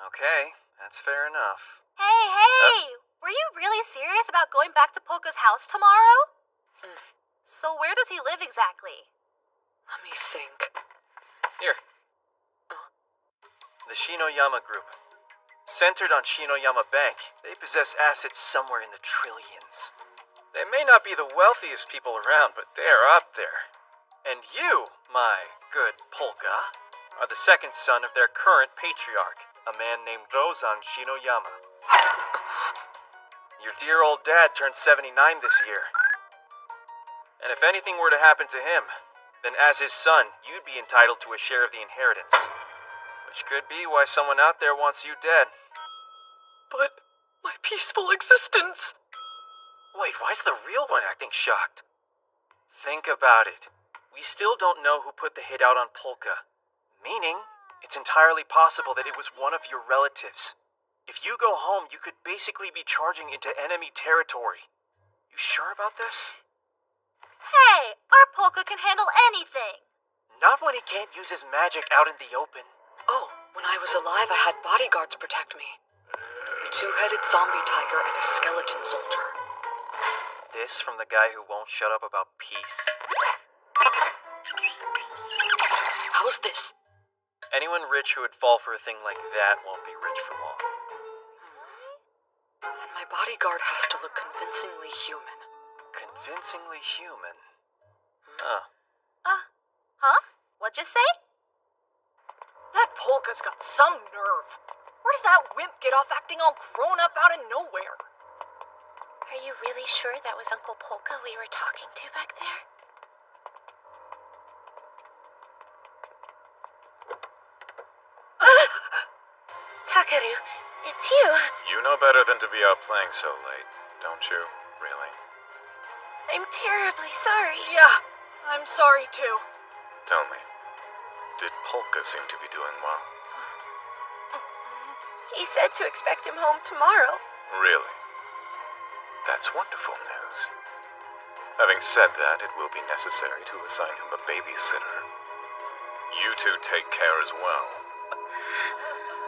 Okay, that's fair enough. Hey! Were you really serious about going back to Polka's house tomorrow? So where does he live exactly? Let me think. Here. The Shinoyama Group. Centered on Shinoyama Bank, they possess assets somewhere in the trillions. They may not be the wealthiest people around, but they're up there. And you, my good Polka, are the second son of their current patriarch, a man named Rozan Shinoyama. Your dear old dad turned 79 this year. And if anything were to happen to him, then as his son, you'd be entitled to a share of the inheritance. Which could be why someone out there wants you dead. But my peaceful existence... Wait, why's the real one acting shocked? Think about it. We still don't know who put the hit out on Polka. Meaning, it's entirely possible that it was one of your relatives. If you go home, you could basically be charging into enemy territory. You sure about this? Hey, our Polka can handle anything. Not when he can't use his magic out in the open. Oh, when I was alive, I had bodyguards protect me. A two-headed zombie tiger and a skeleton soldier. This from the guy who won't shut up about peace? How's this? Anyone rich who would fall for a thing like that won't be rich for long. Then my bodyguard has to look convincingly human. Convincingly human? Huh. Huh? What'd you say? That Polka's got some nerve. Where does that wimp get off acting all grown up out of nowhere? Are you really sure that was Uncle Polka we were talking to back there? Takeru, it's you. You know better than to be out playing so late, don't you? Really? I'm terribly sorry. Yeah, I'm sorry too. Tell me, did Polka seem to be doing well? He said to expect him home tomorrow. Really? That's wonderful news. Having said that, it will be necessary to assign him a babysitter. You two take care as well.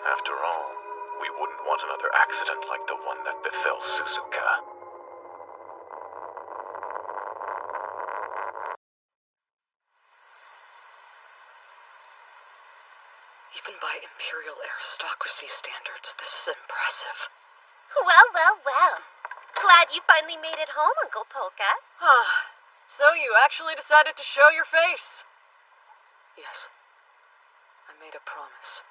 After all, we wouldn't want another accident like the one that befell Suzuka. Even by Imperial aristocracy standards, this is impressive. Well, well, well. Glad you finally made it home, Uncle Polka. So you actually decided to show your face? Yes. I made a promise.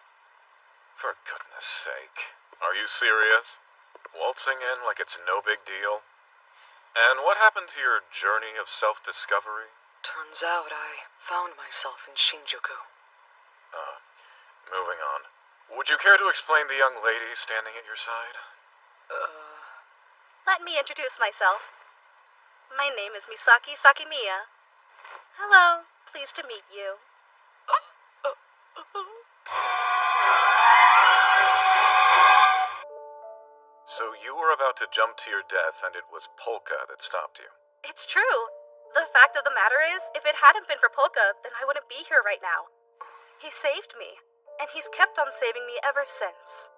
For goodness sake. Are you serious? Waltzing in like it's no big deal? And what happened to your journey of self-discovery? Turns out I found myself in Shinjuku. Moving on. Would you care to explain the young lady standing at your side? Let me introduce myself. My name is Misaki Sakimiya. Hello, pleased to meet you. So you were about to jump to your death and it was Polka that stopped you. It's true. The fact of the matter is, if it hadn't been for Polka, then I wouldn't be here right now. He saved me, and he's kept on saving me ever since.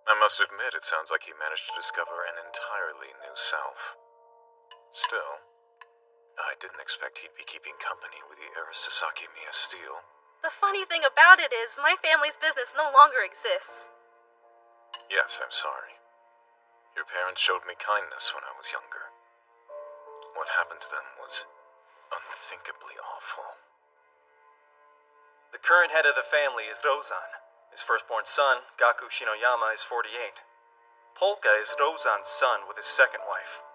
I must admit, it sounds like he managed to discover an entirely new self. Still, I didn't expect he'd be keeping company with the heiress to Sakimiya Steel. The funny thing about it is, my family's business no longer exists. Yes, I'm sorry. Your parents showed me kindness when I was younger. What happened to them was unthinkably awful. The current head of the family is Rozan. His firstborn son, Gaku Shinoyama, is 48. Polka is Rozan's son with his second wife.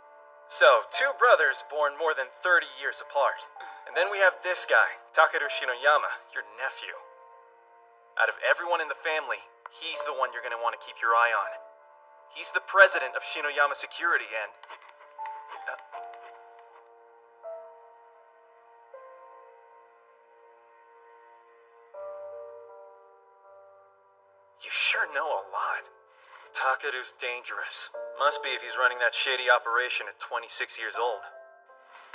So, two brothers born more than 30 years apart. And then we have this guy, Takeru Shinoyama, your nephew. Out of everyone in the family, he's the one you're going to want to keep your eye on. He's the president of Shinoyama Security and... You sure know a lot. Takeru's dangerous. Must be if he's running that shady operation at 26 years old.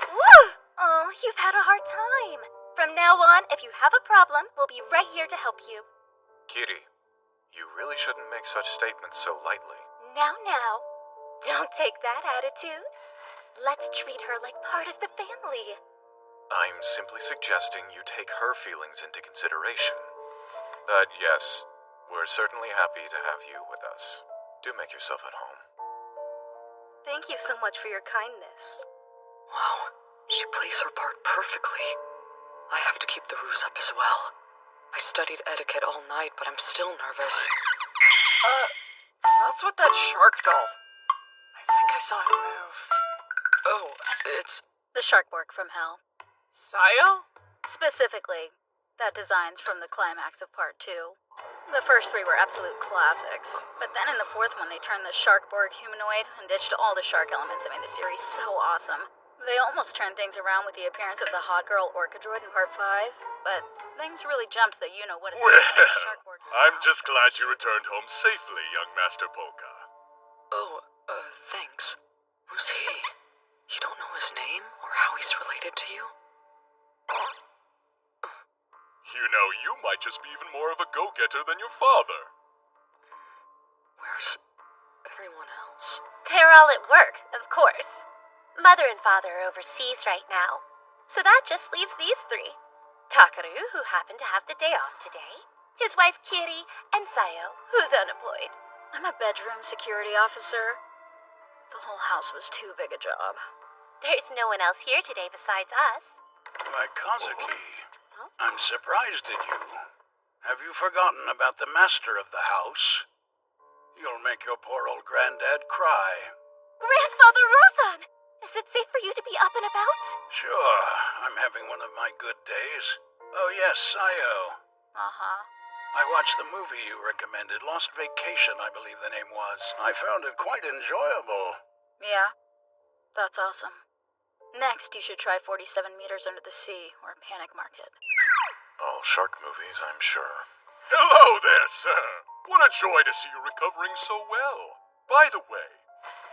Woo! Oh, you've had a hard time. From now on, if you have a problem, we'll be right here to help you. Kitty, you really shouldn't make such statements so lightly. Now, don't take that attitude. Let's treat her like part of the family. I'm simply suggesting you take her feelings into consideration. But yes, we're certainly happy to have you with us. Do make yourself at home. Thank you so much for your kindness. Wow, she plays her part perfectly. I have to keep the ruse up as well. I studied etiquette all night, but I'm still nervous. What's with that shark doll? I think I saw it move. Oh, it's... The Sharkborg from Hell. Sayo? Specifically, that design's from the climax of Part 2. The first 3 were absolute classics, but then in the 4th one they turned the Sharkborg humanoid and ditched all the shark elements that made the series so awesome. They almost turned things around with the appearance of the hot girl Orca droid in Part 5, but things really jumped the you-know-what. Well, I'm just glad you returned home safely, young Master Polka. Oh, thanks. Who's he? You don't know his name or how he's related to you? You know, you might just be even more of a go-getter than your father. Where's everyone else? They're all at work, of course. Mother and father are overseas right now, so that just leaves these 3. Takaru, who happened to have the day off today, his wife Kiri, and Sayo, who's unemployed. I'm a bedroom security officer. The whole house was too big a job. There's no one else here today besides us. Why, Kazuki, I'm surprised at you. Have you forgotten about the master of the house? You'll make your poor old granddad cry. Grandfather Rosan! Is it safe for you to be up and about? Sure, I'm having one of my good days. Oh yes, Sayo. Uh-huh. I watched the movie you recommended, Lost Vacation, I believe the name was. I found it quite enjoyable. Yeah, that's awesome. Next, you should try 47 Meters Under the Sea, or Panic Market. All shark movies, I'm sure. Hello there, sir. What a joy to see you recovering so well. By the way,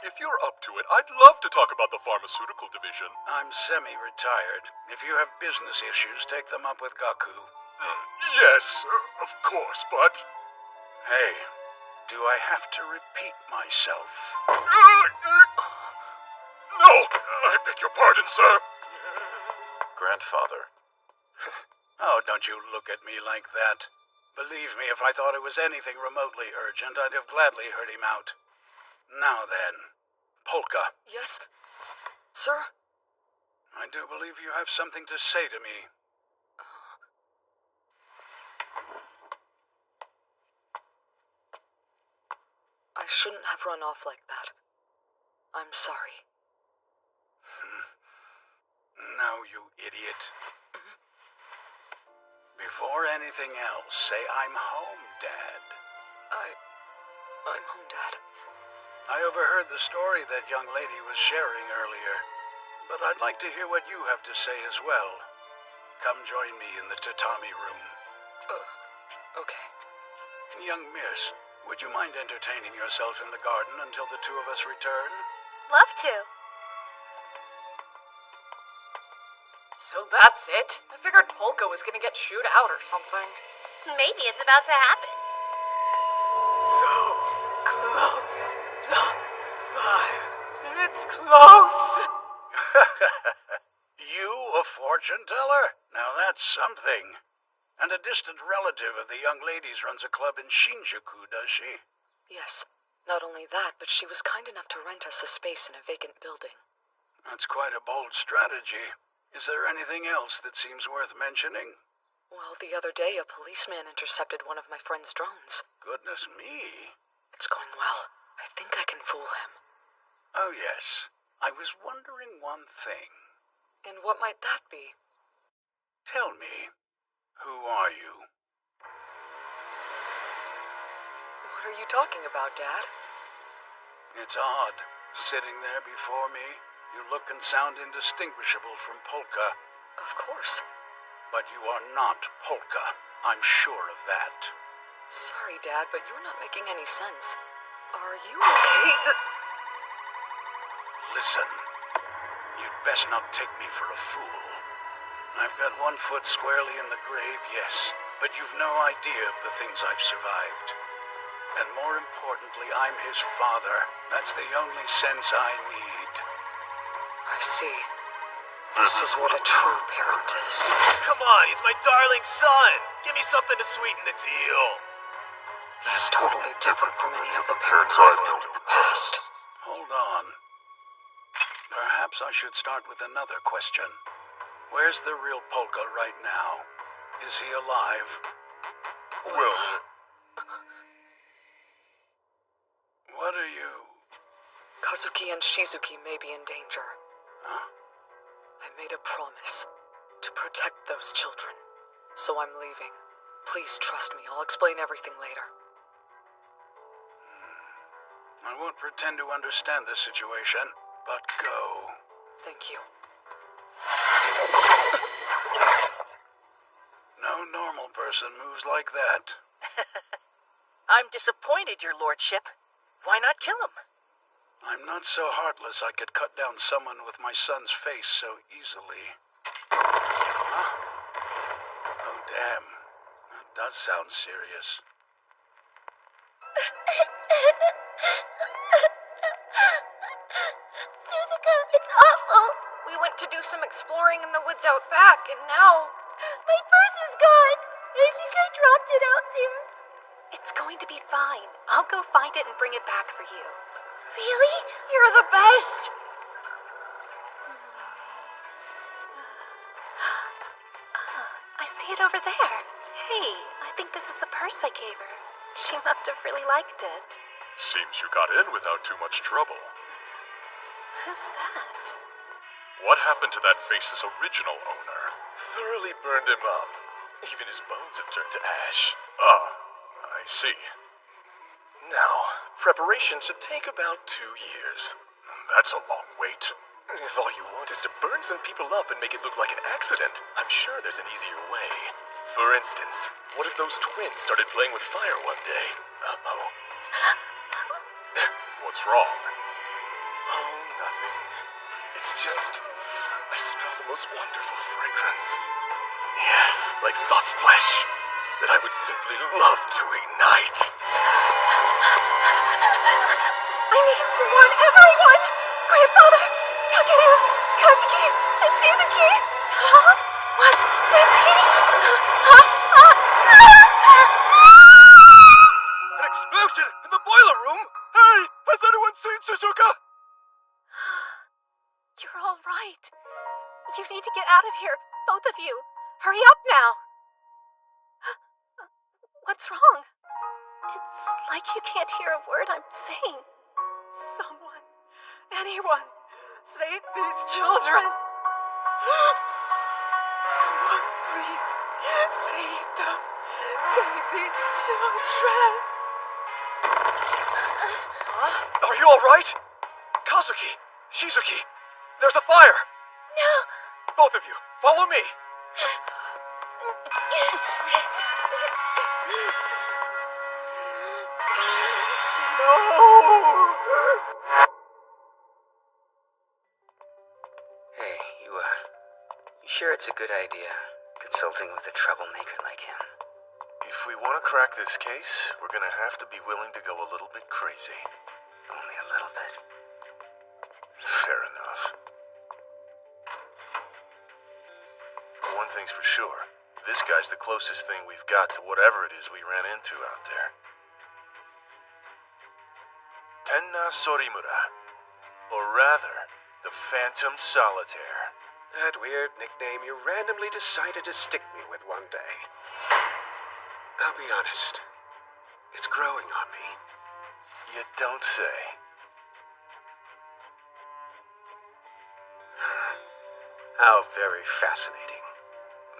if you're up to it, I'd love to talk about the pharmaceutical division. I'm semi-retired. If you have business issues, take them up with Gaku. Yes, of course, but... Hey, do I have to repeat myself? No! I beg your pardon, sir. Grandfather. Oh, don't you look at me like that. Believe me, if I thought it was anything remotely urgent, I'd have gladly heard him out. Now then, Polka. Yes, sir? I do believe you have something to say to me. I shouldn't have run off like that. I'm sorry. Now, you idiot. Before anything else, say I'm home, Dad. I'm home, Dad. I overheard the story that young lady was sharing earlier, but I'd like to hear what you have to say as well. Come join me in the tatami room. Okay. Young miss, would you mind entertaining yourself in the garden until the 2 of us return? Love to. So that's it? I figured Polka was gonna get chewed out or something. Maybe it's about to happen. So close. The fire. It's close. You a fortune teller? Now that's something. And a distant relative of the young lady's runs a club in Shinjuku, does she? Yes. Not only that, but she was kind enough to rent us a space in a vacant building. That's quite a bold strategy. Is there anything else that seems worth mentioning? Well, the other day a policeman intercepted one of my friend's drones. Goodness me. It's going well. I think I can fool him. Oh yes. I was wondering one thing. And what might that be? Tell me, who are you? What are you talking about, Dad? It's odd. Sitting there before me, you look and sound indistinguishable from Polka. Of course. But you are not Polka. I'm sure of that. Sorry, Dad, but you're not making any sense. Are you okay? Listen, you'd best not take me for a fool. I've got 1 foot squarely in the grave, yes, but you've no idea of the things I've survived. And more importantly, I'm his father. That's the only sense I need. I see. This is what a true parent is. Come on, he's my darling son! Give me something to sweeten the deal! He's totally different from any of the parents I've known in the past. Hold on. Perhaps I should start with another question. Where's the real Polka right now? Is he alive? Well... What are you? Kazuki and Shizuki may be in danger. Huh? I made a promise to protect those children, so I'm leaving. Please trust me, I'll explain everything later. I won't pretend to understand this situation, but go. Thank you. No normal person moves like that. I'm disappointed, your lordship. Why not kill him? I'm not so heartless I could cut down someone with my son's face so easily. Huh? Oh, damn. That does sound serious. Suzuka, it's awful. We went to do some exploring in the woods out back, and now... My purse is gone. I think I dropped it out there. It's going to be fine. I'll go find it and bring it back for you. Really? You're the best! I see it over there. Hey, I think this is the purse I gave her. She must have really liked it. Seems you got in without too much trouble. Who's that? What happened to that face's original owner? Thoroughly burned him up. Even his bones have turned to ash. Ah, I see. Now, preparation should take about 2 years. That's a long wait. If all you want is to burn some people up and make it look like an accident, I'm sure there's an easier way. For instance, what if those twins started playing with fire one day? Uh-oh. What's wrong? Oh, nothing. It's just... I smell the most wonderful fragrance. Yes, like soft flesh that I would simply love to ignite. I need someone, everyone! Grandfather, Takeru, Kazuki, and Shizuki! Huh? What? This heat? An explosion in the boiler room? Hey, has anyone seen Shizuka? You're all right. You need to get out of here, both of you. Hurry up now. What's wrong? It's like you can't hear a word I'm saying. Someone, anyone, save these children. Someone, please, save them. Save these children. Are you alright? Kazuki, Shizuki, there's a fire! No! Both of you, follow me! Hey, you sure it's a good idea, consulting with a troublemaker like him? If we want to crack this case, we're gonna have to be willing to go a little bit crazy. Only a little bit. Fair enough. But one thing's for sure. This guy's the closest thing we've got to whatever it is we ran into out there. Tenna Sorimura. Or rather, the Phantom Solitaire. That weird nickname you randomly decided to stick me with one day. I'll be honest. It's growing on me. You don't say. How very fascinating.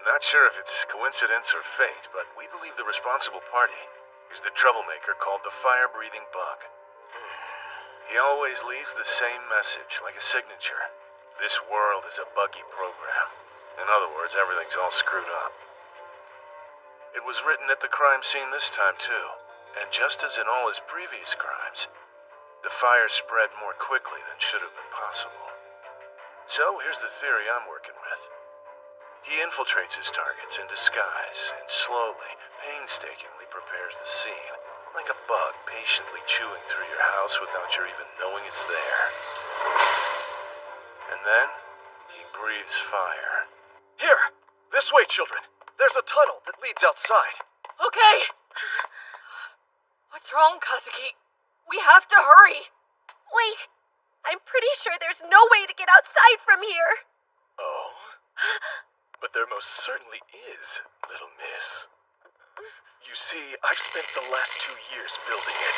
Not sure if it's coincidence or fate, but we believe the responsible party is the troublemaker called the Fire-Breathing Bug. He always leaves the same message, like a signature. This world is a buggy program. In other words, everything's all screwed up. It was written at the crime scene this time, too. And just as in all his previous crimes, the fire spread more quickly than should have been possible. So here's the theory I'm working with. He infiltrates his targets in disguise and slowly, painstakingly prepares the scene, like a bug patiently chewing through your house without your even knowing it's there. And then, he breathes fire. Here! This way, children! There's a tunnel that leads outside. Okay! What's wrong, Kazuki? We have to hurry! Wait! I'm pretty sure there's no way to get outside from here! Oh? But there most certainly is, little miss. You see, I've spent the last 2 years building it.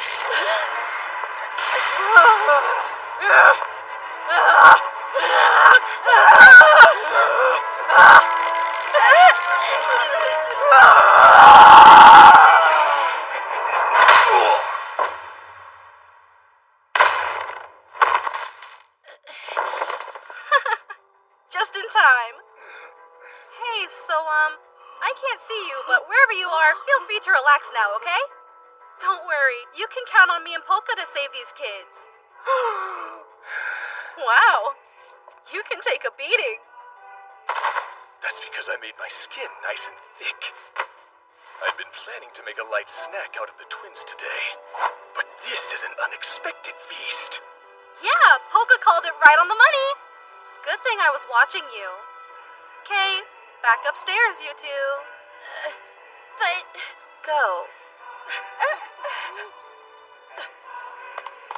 time. Hey, so, I can't see you, but wherever you are, feel free to relax now, okay? Don't worry, you can count on me and Polka to save these kids. Wow, you can take a beating. That's because I made my skin nice and thick. I'd been planning to make a light snack out of the twins today, but this is an unexpected feast. Yeah, Polka called it right on the money. Good thing I was watching you. Okay, back upstairs, you two. But... Go.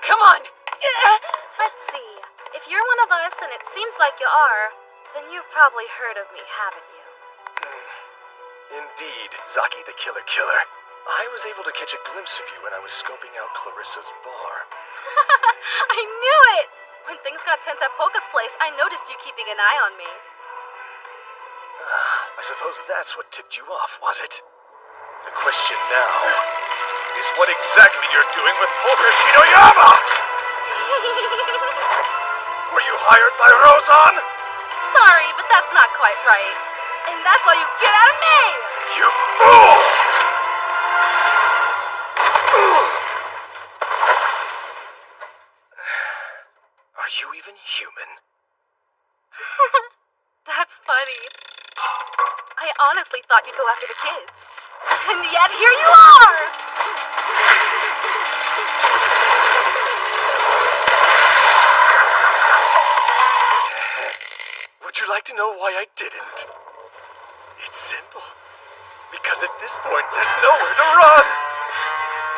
Come on! Let's see. If you're one of us, and it seems like you are, then you've probably heard of me, haven't you? Indeed, Zaki the Killer Killer. I was able to catch a glimpse of you when I was scoping out Clarissa's bar. I knew it! When things got tense at Polka's place, I noticed you keeping an eye on me. I suppose that's what tipped you off, was it? The question now is what exactly you're doing with Polka Shinoyama! Were you hired by Rozan? Sorry, but that's not quite right. And that's all you get out of me! You fool! Are you even human? That's funny. I honestly thought you'd go after the kids. And yet here you are! Would you like to know why I didn't? It's simple. Because at this point, there's nowhere to run!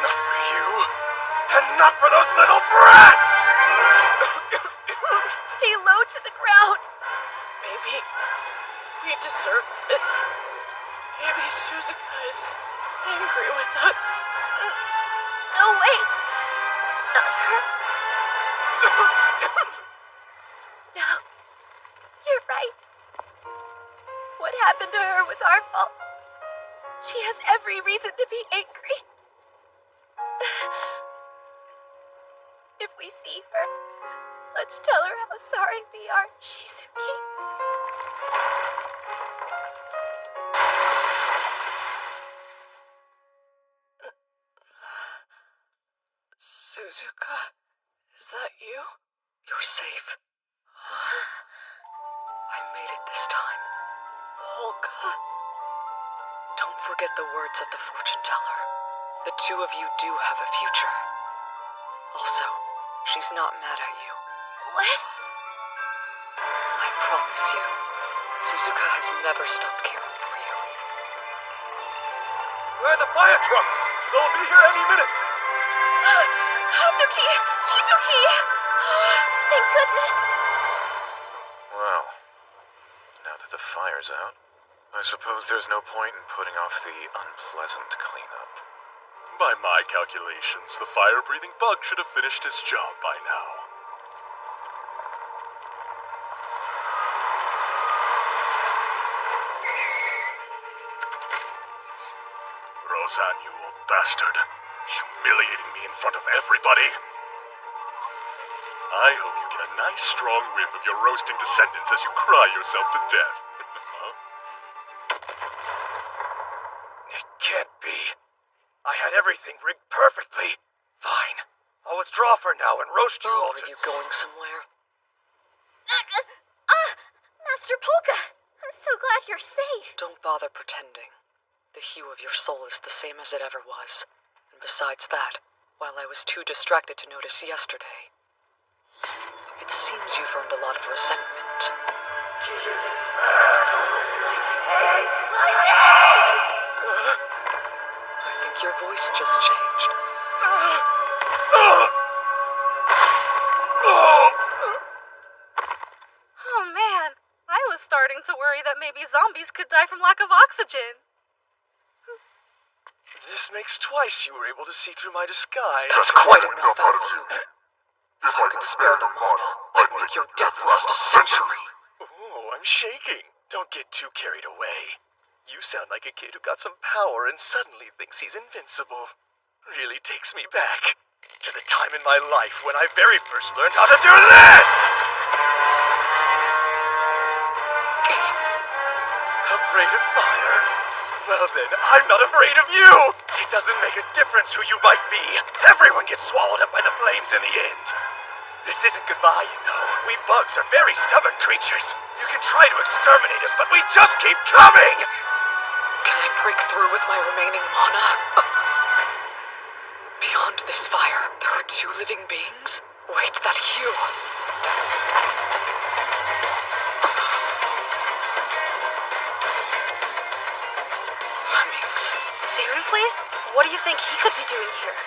Not for you, and not for those little brats! Stay low to the ground. Maybe we deserve this. Maybe Suzuka is angry with us. No, wait. Not her. No. You're right. What happened to her was our fault. She has every reason to be angry. If we see her, let's tell her how sorry we are, Shizuki. Suzuka, is that you? You're safe. I made it this time. Polka? Don't forget the words of the fortune teller. The two of you do have a future. Also, she's not mad at you. What? I promise you, Suzuka has never stopped caring for you. Where are the fire trucks? They'll be here any minute. Kazuki! Shizuki! Thank goodness! Well, now that the fire's out, I suppose there's no point in putting off the unpleasant cleanup. By my calculations, the fire-breathing bug should have finished his job by now. Rozan, you old bastard. Humiliating me in front of everybody. I hope you get a nice strong whiff of your roasting descendants as you cry yourself to death. It can't be. I had everything rigged perfectly. Fine. I'll withdraw for now and roast you all to... Are you going somewhere? Master Polka! I'm so glad you're safe. Don't bother pretending. The hue of your soul is the same as it ever was. And besides that, while I was too distracted to notice yesterday, it seems you've earned a lot of resentment. I think your voice just changed. Oh man, I was starting to worry that maybe zombies could die from lack of oxygen. This makes twice you were able to see through my disguise. That's quite enough out of you. If I could spare the mana, I'd make your death last a century. Oh, I'm shaking. Don't get too carried away. You sound like a kid who got some power and suddenly thinks he's invincible. Really takes me back to the time in my life when I very first learned how to do this! afraid of fire? Well then, I'm not afraid of you! It doesn't make a difference who you might be. Everyone gets swallowed up by the flames in the end. This isn't goodbye, you know. We bugs are very stubborn creatures. You can try to exterminate us, but we just keep coming! Can I break through with my remaining mana? Beyond this fire, there are 2 living beings? Wait, that hue. Lemmings. Seriously? What do you think he could be doing here?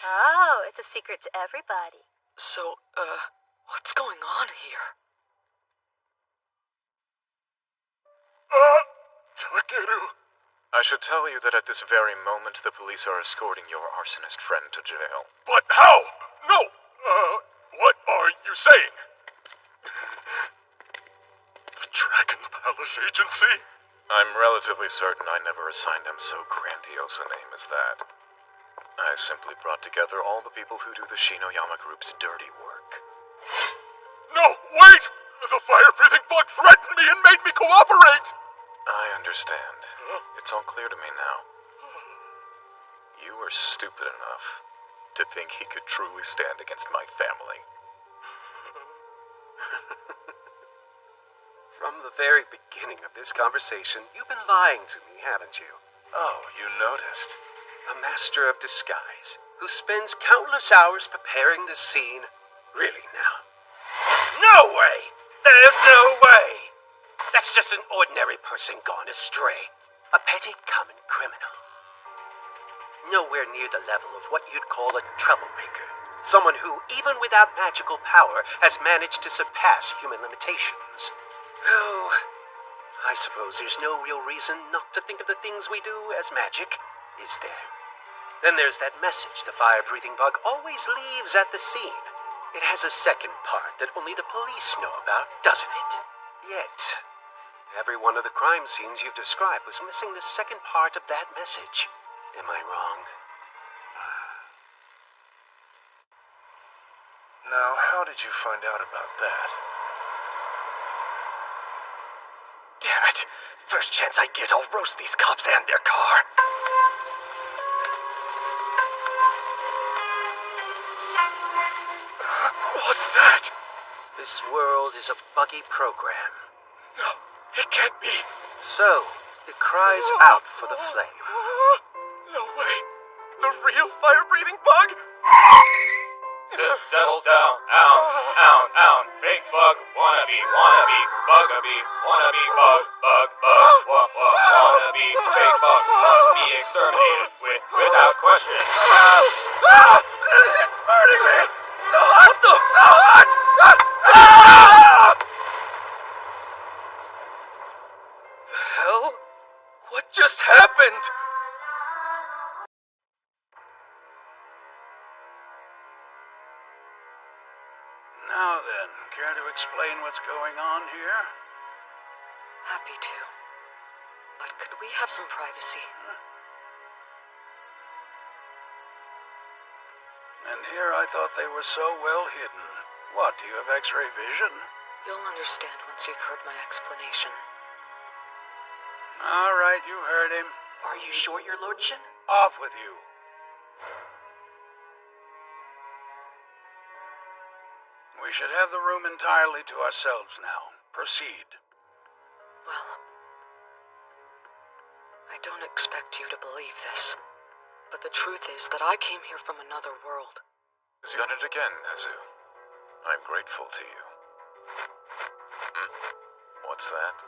Oh, it's a secret to everybody. So, what's going on here? Takeru. I should tell you that at this very moment, the police are escorting your arsonist friend to jail. But how? No! What are you saying? The Dragon Palace Agency? I'm relatively certain I never assigned them so grandiose a name as that. I simply brought together all the people who do the Shinoyama Group's dirty work. No, wait! The fire-breathing bug threatened me and made me cooperate! I understand. It's all clear to me now. You were stupid enough to think he could truly stand against my family. From the very beginning of this conversation, you've been lying to me, haven't you? Oh, you noticed. A master of disguise who spends countless hours preparing this scene. Really now? No way! There's no way! That's just an ordinary person gone astray. A petty common criminal. Nowhere near the level of what you'd call a troublemaker. Someone who, even without magical power, has managed to surpass human limitations. Though, I suppose there's no real reason not to think of the things we do as magic, is there? Then there's that message the fire-breathing bug always leaves at the scene. It has a second part that only the police know about, doesn't it? Yet, every one of the crime scenes you've described was missing the second part of that message. Am I wrong? Now, how did you find out about that? Damn it! First chance I get, I'll roast these cops and their car. What's that? This world is a buggy program. No, it can't be. So, it cries out for the flame. No way. The real fire-breathing bug? Settle down. Own. Fake bug, wannabe, bugabee, wannabe, bug, wannabe, fake bugs must be exterminated without question. It's burning me! So hot! So hot! The hell? What just happened? Now then, care to explain what's going on here? Happy to. But could we have some privacy? And here I thought they were so well hidden. What, do you have X-ray vision? You'll understand once you've heard my explanation. All right, you heard him. Are you sure, your lordship? Off with you. We should have the room entirely to ourselves now. Proceed. Well, I don't expect you to believe this, but the truth is that I came here from another world. You've done it again, Nezu. I'm grateful to you. What's that?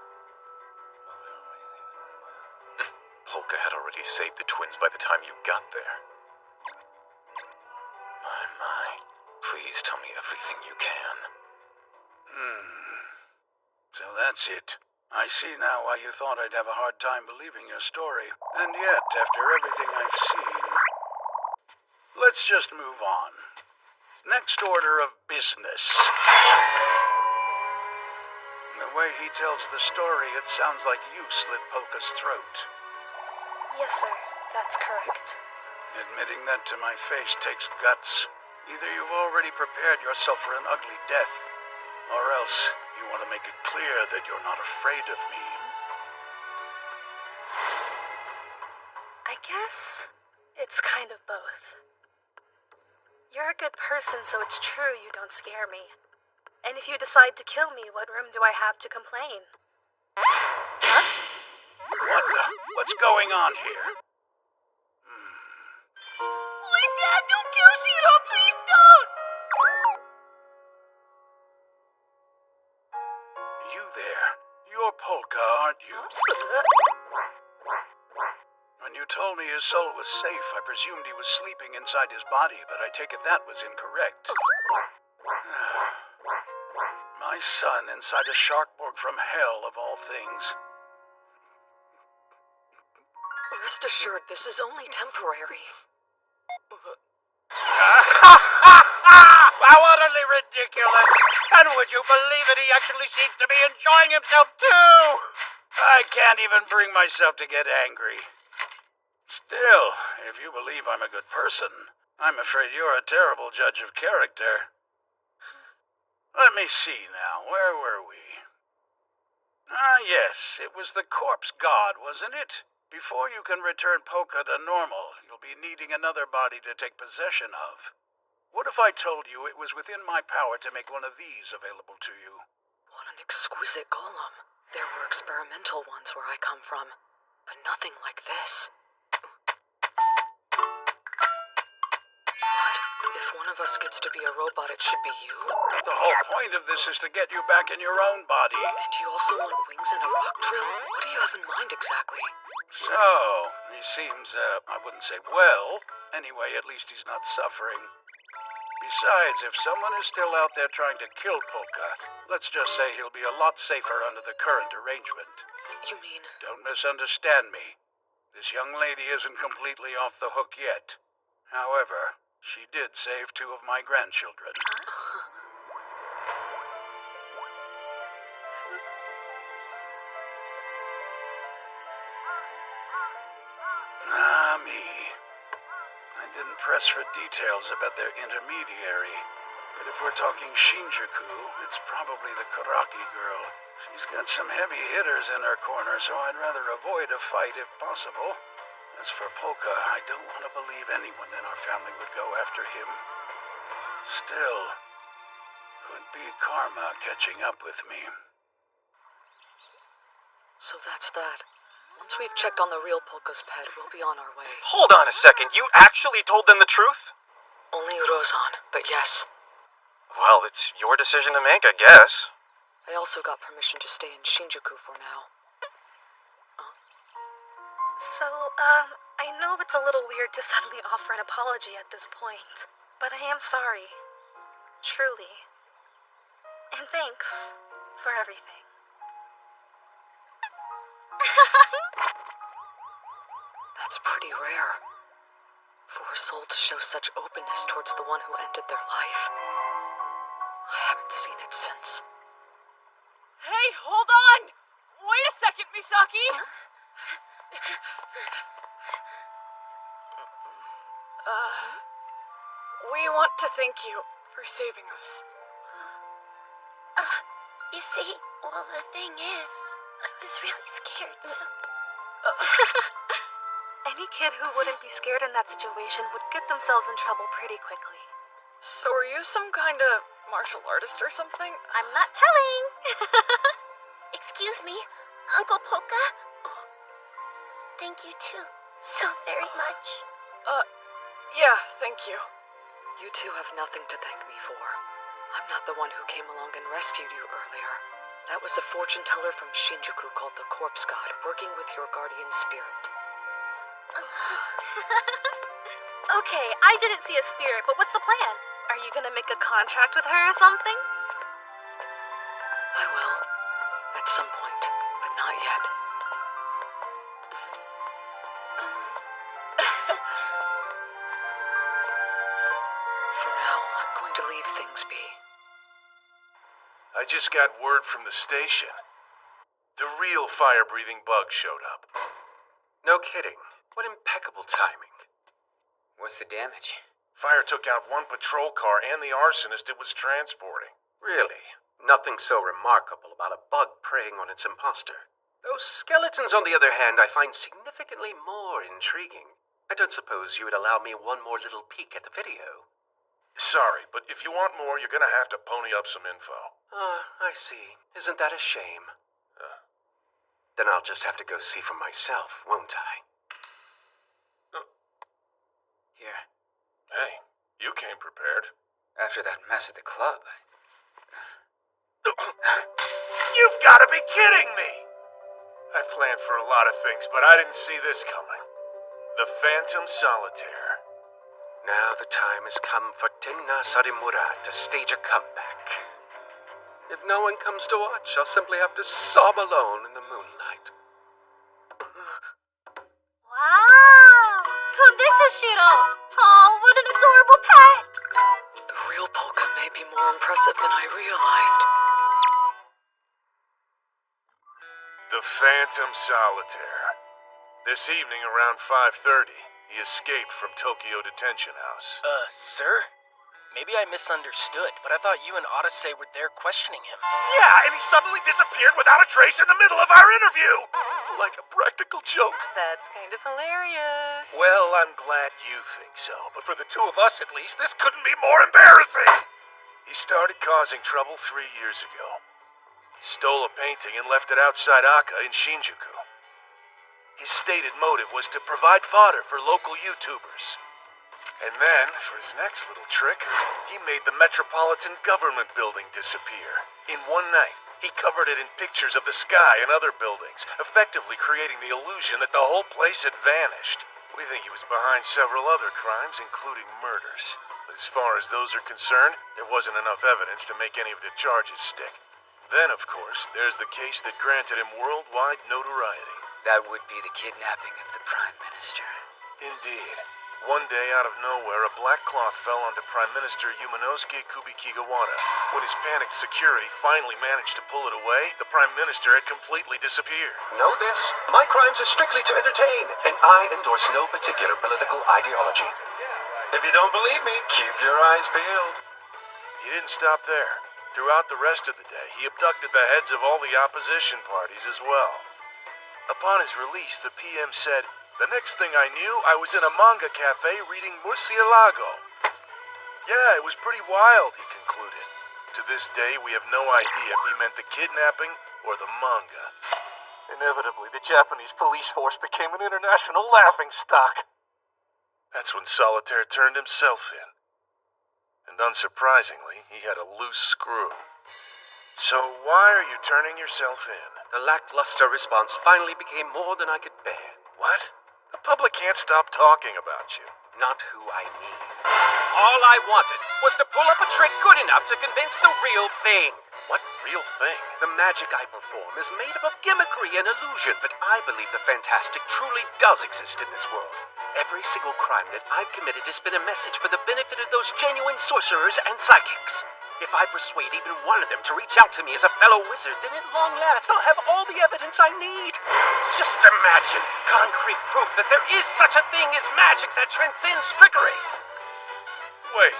Polka had already saved the twins by the time you got there. My. Please tell me everything you can. So that's it. I see now why you thought I'd have a hard time believing your story. And yet, after everything I've seen... Let's just move on. Next order of business. The way he tells the story, it sounds like you slit Polka's throat. Yes, sir. That's correct. Admitting that to my face takes guts. Either you've already prepared yourself for an ugly death, or else you want to make it clear that you're not afraid of me. I guess it's kind of both. You're a good person, so it's true you don't scare me. And if you decide to kill me, what room do I have to complain? Huh? What the? What's going on here? Wait, Dad, don't kill Shiro! Please don't! You there. You're Polka, aren't you? When you told me his soul was safe, I presumed he was sleeping inside his body, but I take it that was incorrect. My son inside a Sharkborg from hell, of all things. Rest assured, this is only temporary. How utterly ridiculous! And would you believe it, he actually seems to be enjoying himself too! I can't even bring myself to get angry. Still, if you believe I'm a good person, I'm afraid you're a terrible judge of character. Let me see now, where were we? Ah, yes, it was the corpse god, wasn't it? Before you can return Polka to normal, you'll be needing another body to take possession of. What if I told you it was within my power to make one of these available to you? What an exquisite golem. There were experimental ones where I come from, but nothing like this. What? If one of us gets to be a robot, it should be you? The whole point of this is to get you back in your own body. And you also want wings and a rock drill? What do you have in mind exactly? So, he seems, I wouldn't say well. Anyway, at least he's not suffering. Besides, if someone is still out there trying to kill Polka, let's just say he'll be a lot safer under the current arrangement. You mean? Don't misunderstand me. This young lady isn't completely off the hook yet. However, she did save 2 of my grandchildren. Ah, me. I didn't press for details about their intermediary, but if we're talking Shinjuku, it's probably the Karaki girl. She's got some heavy hitters in her corner, so I'd rather avoid a fight if possible. As for Polka, I don't want to believe anyone in our family would go after him. Still, could be karma catching up with me. So that's that. Once we've checked on the real Polka's pet, we'll be on our way. Hold on a second, you actually told them the truth? Only Rozan, but yes. Well, it's your decision to make, I guess. I also got permission to stay in Shinjuku for now. So, I know it's a little weird to suddenly offer an apology at this point, but I am sorry. Truly. And thanks for everything. That's pretty rare. For a soul to show such openness towards the one who ended their life. I haven't seen it since. Hey, hold on! Wait a second, Misaki! We want to thank you for saving us. You see, well, the thing is, I was really scared, so... Any kid who wouldn't be scared in that situation would get themselves in trouble pretty quickly. So are you some kind of martial artist or something? I'm not telling! Excuse me, Uncle Polka? Thank you too, so very much. Yeah, thank you. You two have nothing to thank me for. I'm not the one who came along and rescued you earlier. That was a fortune teller from Shinjuku called the Corpse God, working with your guardian spirit. Okay, I didn't see a spirit, but what's the plan? Are you gonna make a contract with her or something? I will. At some point, but not yet. For now, I'm going to leave things be. I just got word from the station. The real fire-breathing bug showed up. No kidding. What impeccable timing. What's the damage? Fire took out one patrol car and the arsonist it was transporting. Really? Nothing so remarkable about a bug preying on its imposter. Those skeletons, on the other hand, I find significantly more intriguing. I don't suppose you would allow me one more little peek at the video? Sorry, but if you want more, you're gonna have to pony up some info. I see. Isn't that a shame? Then I'll just have to go see for myself, won't I? Here. Hey, you came prepared. After that mess at the club. You've gotta be kidding me! I planned for a lot of things, but I didn't see this coming. The Phantom Solitaire. Now the time has come for Tenna Sarimura to stage a comeback. If no one comes to watch, I'll simply have to sob alone in the moonlight. Wow! So this is Shiro! Oh, what an adorable pet! The real Polka may be more impressive than I realized. The Phantom Solitaire. This evening around 5:30, he escaped from Tokyo Detention House. Sir? Maybe I misunderstood, but I thought you and Odyssey were there questioning him. Yeah, and he suddenly disappeared without a trace in the middle of our interview! Like a practical joke. That's kind of hilarious. Well, I'm glad you think so, but for the two of us at least, this couldn't be more embarrassing! He started causing trouble 3 years ago. Stole a painting and left it outside Aka in Shinjuku. His stated motive was to provide fodder for local YouTubers. And then, for his next little trick, he made the Metropolitan Government Building disappear. In one night, he covered it in pictures of the sky and other buildings, effectively creating the illusion that the whole place had vanished. We think he was behind several other crimes, including murders. But as far as those are concerned, there wasn't enough evidence to make any of the charges stick. Then, of course, there's the case that granted him worldwide notoriety. That would be the kidnapping of the Prime Minister. Indeed. One day, out of nowhere, a black cloth fell onto Prime Minister Yumanosuke Kubikigawara. When his panicked security finally managed to pull it away, the Prime Minister had completely disappeared. Know this? My crimes are strictly to entertain, and I endorse no particular political ideology. If you don't believe me, keep your eyes peeled. He didn't stop there. Throughout the rest of the day, he abducted the heads of all the opposition parties as well. Upon his release, the PM said, "The next thing I knew, I was in a manga cafe reading Murcielago." Yeah, it was pretty wild, he concluded. To this day, we have no idea if he meant the kidnapping or the manga. Inevitably, the Japanese police force became an international laughingstock. That's when Solitaire turned himself in. And unsurprisingly, he had a loose screw. So why are you turning yourself in? The lackluster response finally became more than I could bear. What? The public can't stop talking about you. Not who I need. All I wanted was to pull up a trick good enough to convince the real thing. What real thing? The magic I perform is made up of gimmickry and illusion, but I believe the fantastic truly does exist in this world. Every single crime that I've committed has been a message for the benefit of those genuine sorcerers and psychics. If I persuade even one of them to reach out to me as a fellow wizard, then at long last I'll have all the evidence I need. Just imagine concrete proof that there is such a thing as magic that transcends trickery. Wait.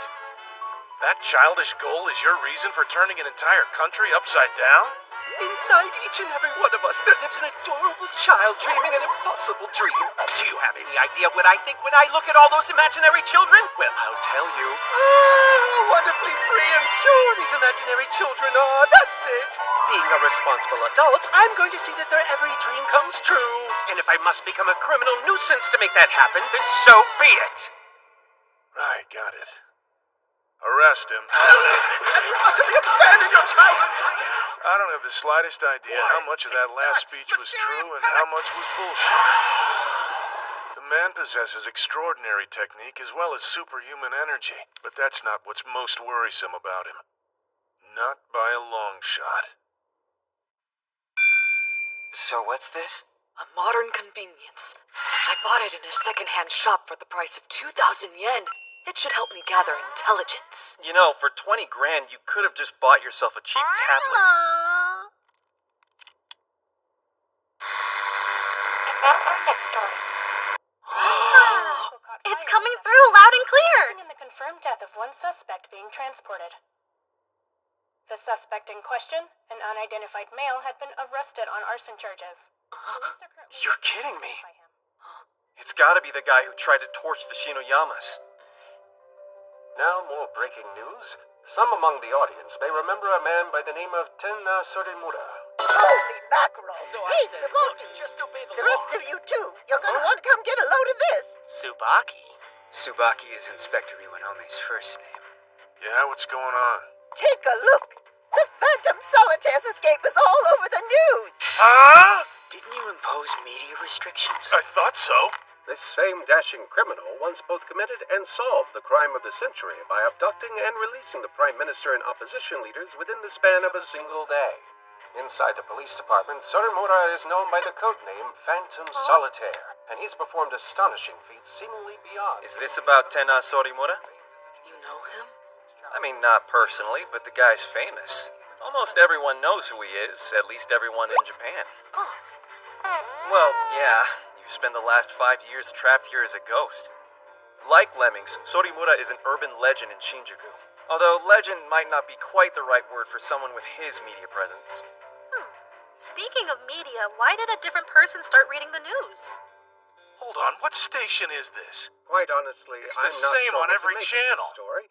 That childish goal is your reason for turning an entire country upside down? Inside each and every one of us, there lives an adorable child dreaming an impossible dream. Do you have any idea what I think when I look at all those imaginary children? Well, I'll tell you. Oh, wonderfully free and pure these imaginary children are. That's it. Being a responsible adult, I'm going to see that their every dream comes true. And if I must become a criminal nuisance to make that happen, then so be it. Right, got it. Arrest him. Have you utterly abandoned your child? I don't have the slightest idea how much of that last speech was true and how much was bullshit. The man possesses extraordinary technique as well as superhuman energy, but that's not what's most worrisome about him. Not by a long shot. So what's this? A modern convenience. I bought it in a second-hand shop for the price of 2,000 yen. It should help me gather intelligence. You know, for 20 grand, you could have just bought yourself a cheap tablet. It's coming through loud and clear. confirmed death of one suspect being transported. The suspect in question, an unidentified male, had been arrested on arson charges. You're kidding me. It's gotta be the guy who tried to torch the Shinoyamas. Now more breaking news. Some among the audience may remember a man by the name of Tenna Sorimura. Holy mackerel! Hey, Tsubaki! The rest of you too. You're gonna want to come get a load of this. Tsubaki? Tsubaki is Inspector Iwanome's first name. Yeah, what's going on? Take a look. The Phantom Solitaire's escape is all over the news. Huh? Didn't you impose media restrictions? I thought so. This same dashing criminal once both committed and solved the crime of the century by abducting and releasing the Prime Minister and opposition leaders within the span of a single day. Inside the police department, Sorimura is known by the codename Phantom Solitaire, and he's performed astonishing feats seemingly beyond... Is this about Tenna Sorimura? You know him? I mean, not personally, but the guy's famous. Almost everyone knows who he is, at least everyone in Japan. Well, yeah, you spend the last 5 years trapped here as a ghost. Like Lemmings, Sorimura is an urban legend in Shinjuku. Although legend might not be quite the right word for someone with his media presence. Speaking of media, why did a different person start reading the news? Hold on, what station is this? Quite honestly, It's I'm the not same sure on what to every make of this channel. story.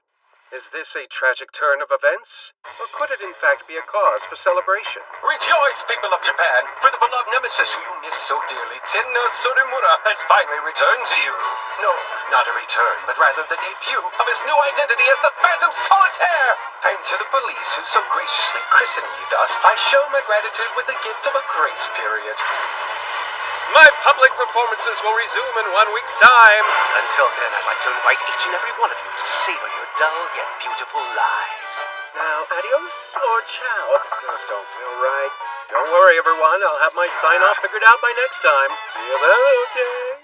Is this a tragic turn of events? Or could it in fact be a cause for celebration? Rejoice, people of Japan, for the beloved nemesis who you miss so dearly, Tenno Sorimura, has finally returned to you. No, not a return, but rather the debut of his new identity as the Phantom Solitaire! And to the police who so graciously christened me thus, I show my gratitude with the gift of a grace period. My public performances will resume in 1 week's time. Until then, I'd like to invite each and every one of you to savor your dull yet beautiful lives. Now, adios or ciao. Those don't feel right. Don't worry, everyone. I'll have my sign-off figured out by next time. See you then, okay?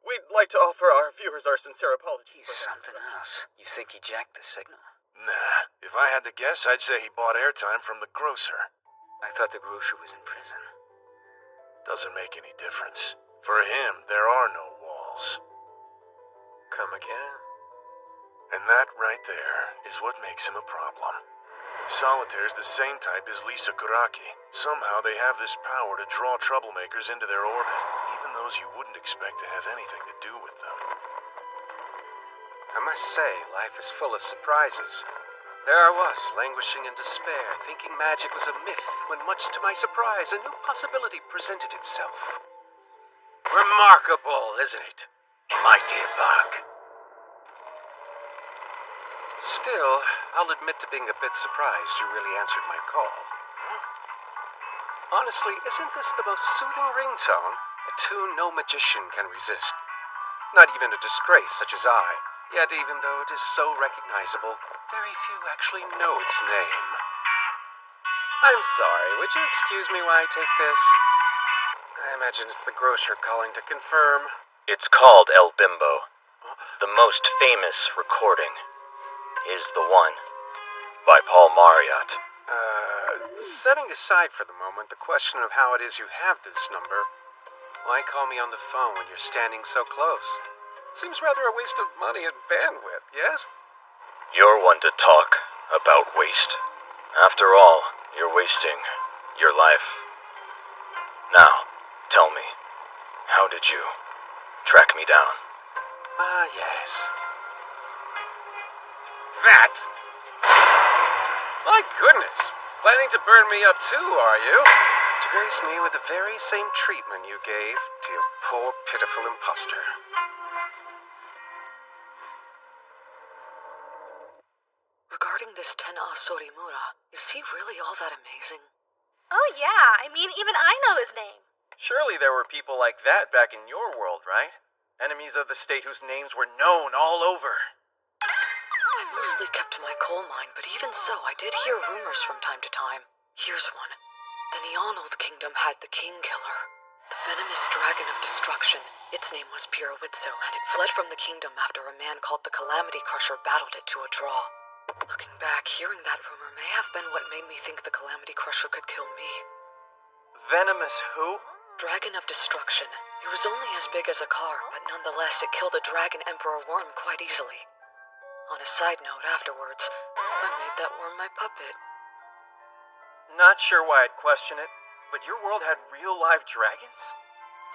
We'd like to offer our viewers our sincere apologies. He's something else. You think he jacked the signal? Nah, if I had to guess, I'd say he bought airtime from the grocer. I thought the grocer was in prison. Doesn't make any difference. For him, there are no walls. Come again? And that right there is what makes him a problem. Solitaire's the same type as Lisa Kuraki. Somehow they have this power to draw troublemakers into their orbit, even those you wouldn't expect to have anything to do with them. I must say, life is full of surprises. There I was, languishing in despair, thinking magic was a myth, when much to my surprise, a new possibility presented itself. Remarkable, isn't it, my dear Bug? Still, I'll admit to being a bit surprised you really answered my call. Honestly, isn't this the most soothing ringtone? A tune no magician can resist. Not even a disgrace such as I. Yet even though it is so recognizable, very few actually know its name. I'm sorry, would you excuse me while I take this? I imagine it's the grocer calling to confirm. It's called El Bimbo. The most famous recording is the one by Paul Marriott. Setting aside for the moment the question of how it is you have this number, why call me on the phone when you're standing so close? Seems rather a waste of money and bandwidth, yes? You're one to talk about waste. After all, you're wasting your life. Now, tell me, how did you track me down? Ah, yes. That! My goodness! Planning to burn me up too, are you? To grace me with the very same treatment you gave to your poor, pitiful imposter. Regarding this Tenna Sorimura, is he really all that amazing? Oh yeah, I mean, even I know his name. Surely there were people like that back in your world, right? Enemies of the state whose names were known all over. I mostly kept to my coal mine, but even so, I did hear rumors from time to time. Here's one. The Neonold Kingdom had the King Killer, the venomous dragon of destruction. Its name was Pirawitzo, and it fled from the kingdom after a man called the Calamity Crusher battled it to a draw. Looking back, hearing that rumor may have been what made me think the Calamity Crusher could kill me. Venomous who? Dragon of Destruction. It was only as big as a car, but nonetheless it killed a Dragon Emperor worm quite easily. On a side note, afterwards, I made that worm my puppet. Not sure why I'd question it, but your world had real live dragons?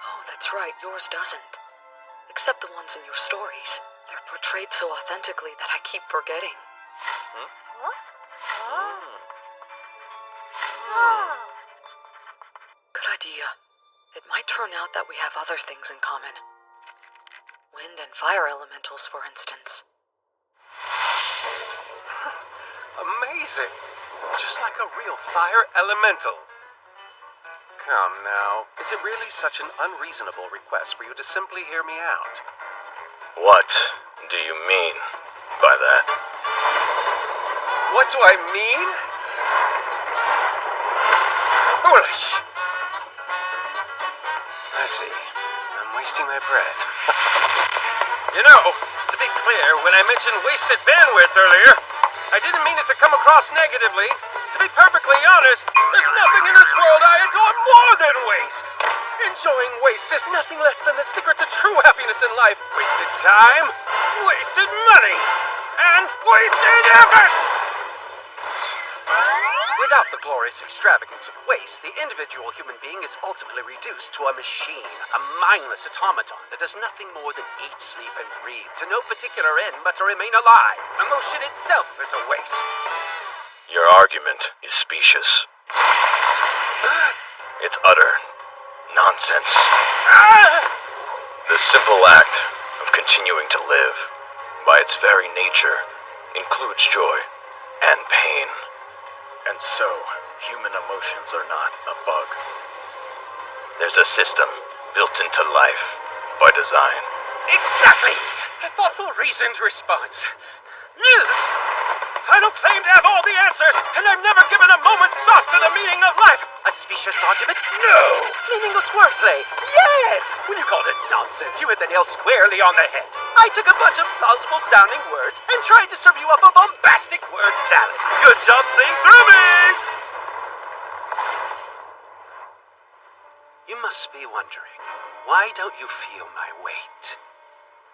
Oh, that's right, yours doesn't. Except the ones in your stories. They're portrayed so authentically that I keep forgetting. Good idea. It might turn out that we have other things in common. Wind and fire elementals, for instance. Amazing! Just like a real fire elemental. Come now, is it really such an unreasonable request for you to simply hear me out? What do you mean by that? What do I mean? Foolish! I see. I'm wasting my breath. You know, to be clear, when I mentioned wasted bandwidth earlier, I didn't mean it to come across negatively. To be perfectly honest, there's nothing in this world I enjoy more than waste. Enjoying waste is nothing less than the secret to true happiness in life. Wasted time, wasted money, and wasted effort! Without the glorious extravagance of waste, the individual human being is ultimately reduced to a machine, a mindless automaton that does nothing more than eat, sleep, and breathe to no particular end but to remain alive. Emotion itself is a waste. Your argument is specious. It's utter nonsense. The simple act of continuing to live, by its very nature, includes joy and pain. And so, human emotions are not a bug. There's a system built into life by design. Exactly! A thoughtful, reasoned response. I don't claim to have all the answers, and I've never given a moment's thought to the meaning of life. A specious argument? No! Meaningless wordplay? Yes! When you called it nonsense, you hit the nail squarely on the head. I took a bunch of plausible sounding words and tried to serve you up a bombastic word salad. Good job seeing through me! You must be wondering, why don't you feel my weight?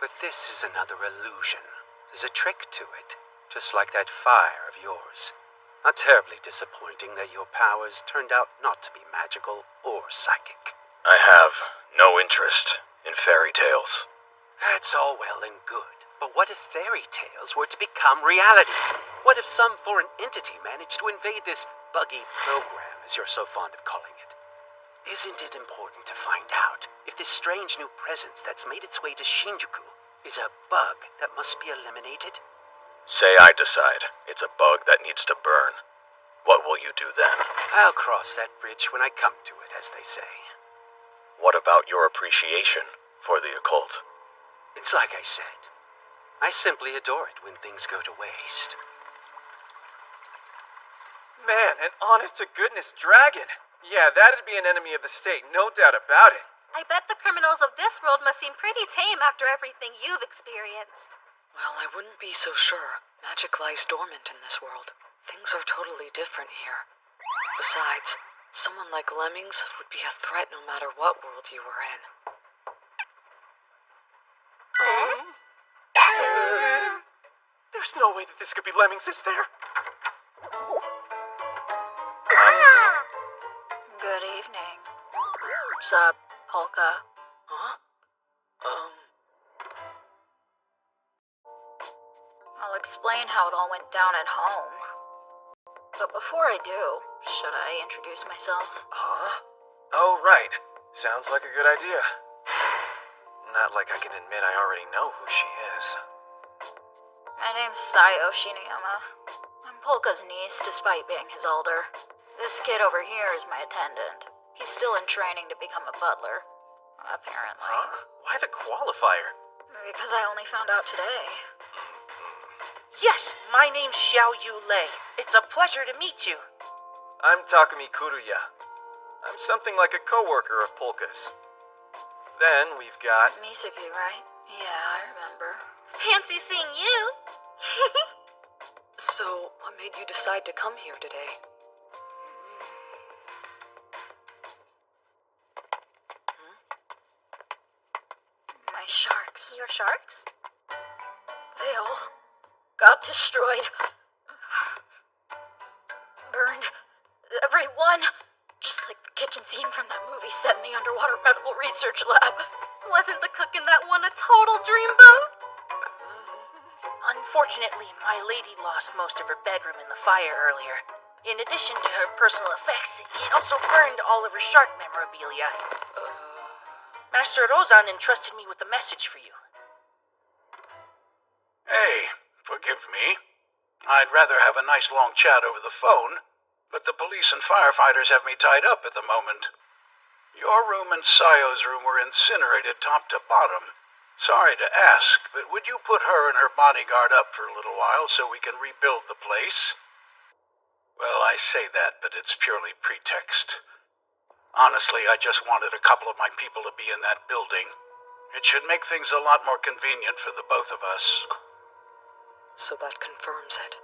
But this is another illusion. There's a trick to it. Just like that fire of yours. Not terribly disappointing that your powers turned out not to be magical or psychic. I have no interest in fairy tales. That's all well and good. But what if fairy tales were to become reality? What if some foreign entity managed to invade this buggy program, as you're so fond of calling it? Isn't it important to find out if this strange new presence that's made its way to Shinjuku is a bug that must be eliminated? Say I decide it's a bug that needs to burn. What will you do then? I'll cross that bridge when I come to it, as they say. What about your appreciation for the occult? It's like I said. I simply adore it when things go to waste. Man, an honest-to-goodness dragon! Yeah, that'd be an enemy of the state, no doubt about it. I bet the criminals of this world must seem pretty tame after everything you've experienced. Well, I wouldn't be so sure. Magic lies dormant in this world. Things are totally different here. Besides, someone like Lemmings would be a threat no matter what world you were in. There's no way that this could be Lemmings, is there? Good evening. Sup, Polka? Huh? I'll explain how it all went down at home. But before I do, should I introduce myself? Huh? Oh, right. Sounds like a good idea. Not like I can admit I already know who she is. My name's Sayo Shiniyama. I'm Polka's niece, despite being his elder. This kid over here is my attendant. He's still in training to become a butler. Apparently. Huh? Why the qualifier? Because I only found out today. Yes, my name's Xiao Yu Lei. It's a pleasure to meet you. I'm Takumi Kuruya. I'm something like a co-worker of Polka's. Then we've got... Misaki, right? Yeah, I remember. Fancy seeing you! So, what made you decide to come here today? sharks. Your sharks? They all got destroyed. Burned. Every one. Just like the kitchen scene from that movie set in the underwater medical research lab. Wasn't the cook in that one a total dreamboat? Unfortunately, my lady lost most of her bedroom in the fire earlier. In addition to her personal effects, it also burned all of her shark memorabilia. Master Rozan entrusted me with a message for you. Hey, forgive me. I'd rather have a nice long chat over the phone, but the police and firefighters have me tied up at the moment. Your room and Sayo's room were incinerated top to bottom. Sorry to ask, but would you put her and her bodyguard up for a little while so we can rebuild the place? Well, I say that, but it's purely pretext. Honestly, I just wanted a couple of my people to be in that building. It should make things a lot more convenient for the both of us. So that confirms it.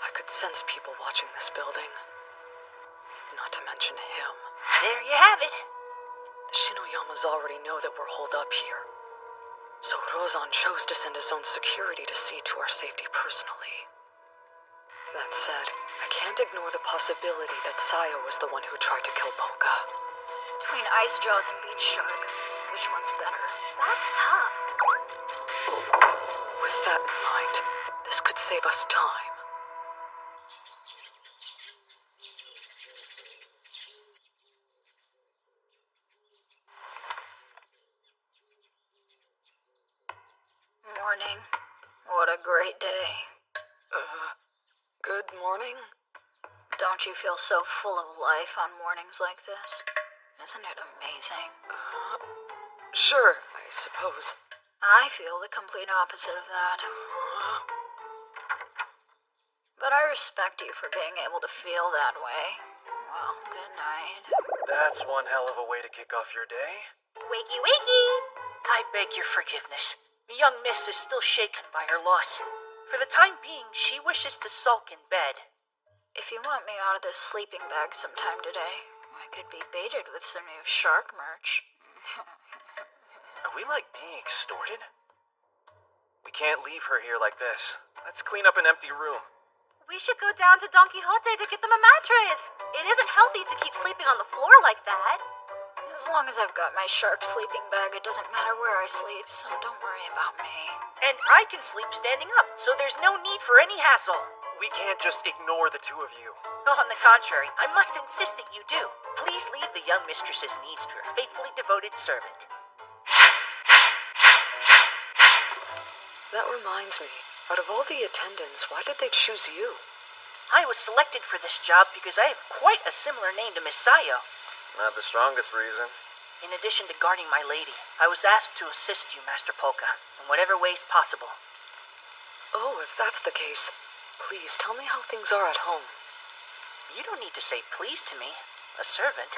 I could sense people watching this building. Not to mention him. There you have it. The Shinoyamas already know that we're holed up here. So Rozan chose to send his own security to see to our safety personally. That said, I can't ignore the possibility that Sayo was the one who tried to kill Polka. Between Ice Jaws and Beach Shark, which one's better? That's tough. With that in mind, this could save us time. Morning. What a great day. Good morning? Don't you feel so full of life on mornings like this? Isn't it amazing? Sure, I suppose. I feel the complete opposite of that. But I respect you for being able to feel that way. Well, good night. That's one hell of a way to kick off your day. Wakey, wakey! I beg your forgiveness. The young miss is still shaken by her loss. For the time being, she wishes to sulk in bed. If you want me out of this sleeping bag sometime today, I could be baited with some new shark merch. Are we like being extorted? We can't leave her here like this. Let's clean up an empty room. We should go down to Don Quixote to get them a mattress. It isn't healthy to keep sleeping on the floor like that. As long as I've got my shark sleeping bag, it doesn't matter where I sleep, so don't worry about me. And I can sleep standing up, so there's no need for any hassle. We can't just ignore the two of you. On the contrary, I must insist that you do. Please leave the young mistress's needs to her faithfully devoted servant. That reminds me, out of all the attendants, why did they choose you? I was selected for this job because I have quite a similar name to Miss Sayo. Not the strongest reason. In addition to guarding my lady, I was asked to assist you, Master Polka, in whatever ways possible. Oh, if that's the case, please tell me how things are at home. You don't need to say please to me, a servant.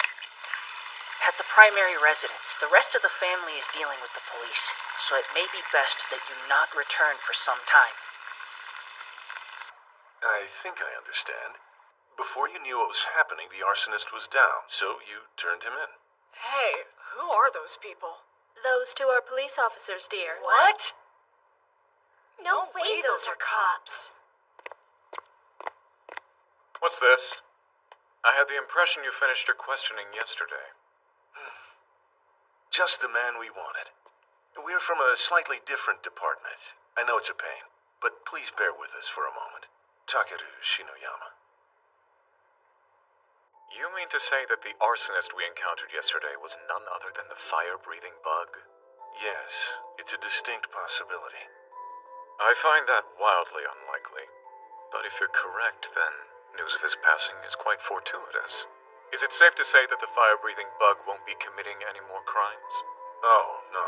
At the primary residence, the rest of the family is dealing with the police, so it may be best that you not return for some time. I think I understand. Before you knew what was happening, the arsonist was down, so you turned him in. Hey, who are those people? Those two are police officers, dear. What? No way those are cops. What's this? I had the impression you finished your questioning yesterday. Just the man we wanted. We're from a slightly different department. I know it's a pain, but please bear with us for a moment. Takeru Shinoyama. You mean to say that the arsonist we encountered yesterday was none other than the fire-breathing bug? Yes, it's a distinct possibility. I find that wildly unlikely. But if you're correct, then news of his passing is quite fortuitous. Is it safe to say that the fire-breathing bug won't be committing any more crimes? Oh, no.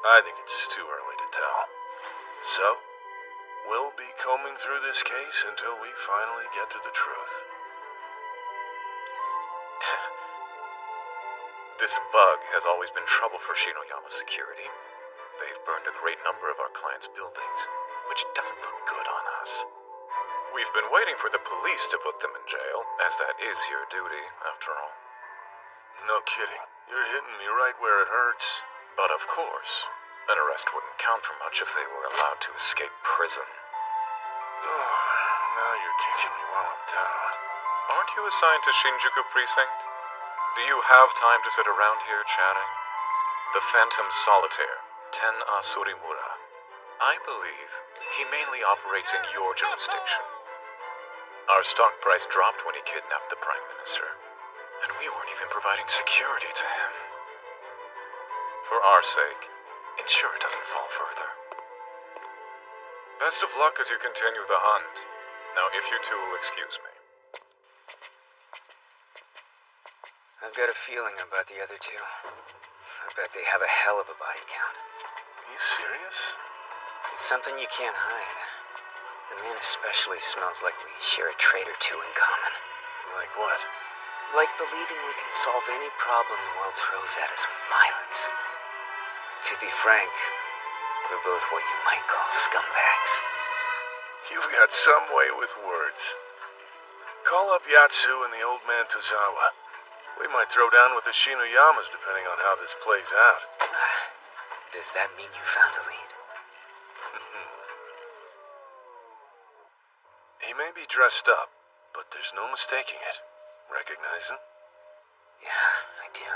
I think it's too early to tell. So, we'll be combing through this case until we finally get to the truth. This bug has always been trouble for Shinoyama security. They've burned a great number of our clients' buildings, which doesn't look good on us. We've been waiting for the police to put them in jail, as that is your duty, after all. No kidding. You're hitting me right where it hurts. But of course, An arrest wouldn't count for much if they were allowed to escape prison. Oh, now you're kicking me while I'm down. Aren't you assigned to Shinjuku Precinct? Do you have time to sit around here chatting? The Phantom Solitaire, Ten Asurimura. I believe he mainly operates in your jurisdiction. Our stock price dropped when he kidnapped the Prime Minister, and we weren't even providing security to him. For our sake, ensure it doesn't fall further. Best of luck as you continue the hunt. Now, if you two will excuse me. I've got a feeling about the other two. I bet they have a hell of a body count. Are you serious? It's something you can't hide. The man especially smells like we share a trait or two in common. Like what? Like believing we can solve any problem the world throws at us with violence. To be frank, we're both what you might call scumbags. You've got some way with words. Call up Yatsu and the old man Tozawa. We might throw down with the Shinoyamas depending on how this plays out. Does that mean you found a lead? He may be dressed up, but there's no mistaking it. Recognize him? Yeah, I do.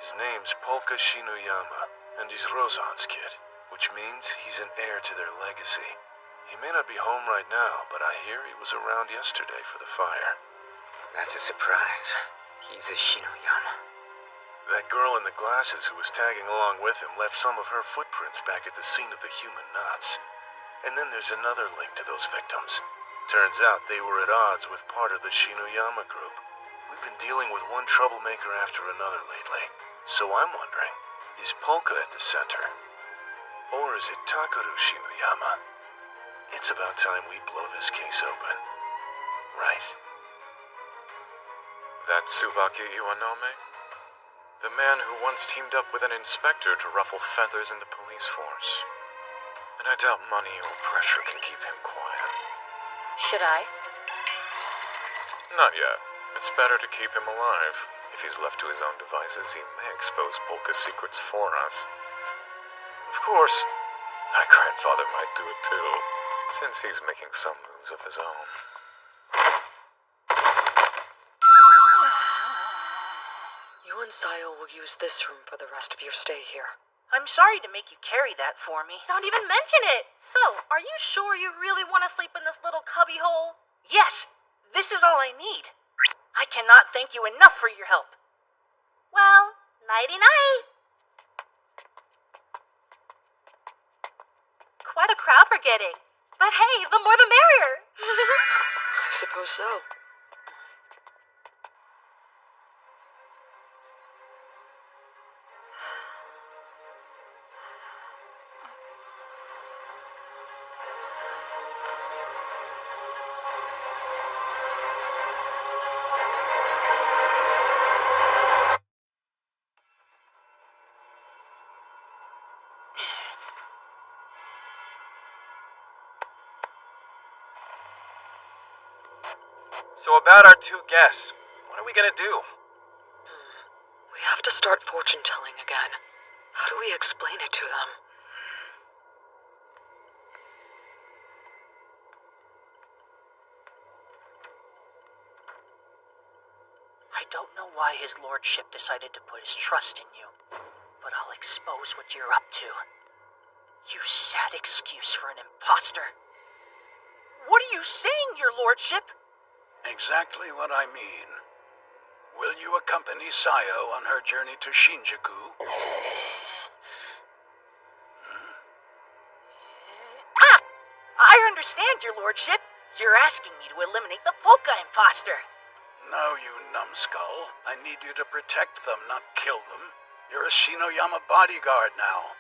His name's Polka Shinoyama, and he's Rozan's kid, which means he's an heir to their legacy. He may not be home right now, but I hear he was around yesterday for the fire. That's a surprise. He's a Shinoyama. That girl in the glasses who was tagging along with him left some of her footprints back at the scene of the human knots. And then there's another link to those victims. Turns out they were at odds with part of the Shinoyama group. We've been dealing with one troublemaker after another lately. So I'm wondering, is Polka at the center? Or is it Takeru Shinoyama? It's about time we blow this case open. Right? That's Tsubaki Iwanome? The man who once teamed up with an inspector to ruffle feathers in the police force. And I doubt money or pressure can keep him quiet. Should I? Not yet. It's better to keep him alive. If he's left to his own devices, he may expose Polka's secrets for us. Of course, my grandfather might do it too, since he's making some moves of his own. You and Sayo will use this room for the rest of your stay here. I'm sorry to make you carry that for me. Don't even mention it! So, are you sure you really want to sleep in this little cubby hole? Yes, this is all I need. I cannot thank you enough for your help. Well, nighty-night. Quite a crowd we're getting. But hey, the more the merrier. I suppose so. So about our two guests, what are we gonna do? We have to start fortune-telling again. How do we explain it to them? I don't know why his lordship decided to put his trust in you, but I'll expose what you're up to. You sad excuse for an imposter. What are you saying, your lordship? Exactly what I mean. Will you accompany Sayo on her journey to Shinjuku? Ah! I understand, your lordship. You're asking me to eliminate the Polka imposter. No, you numbskull. I need you to protect them, not kill them. You're a Shinoyama bodyguard now.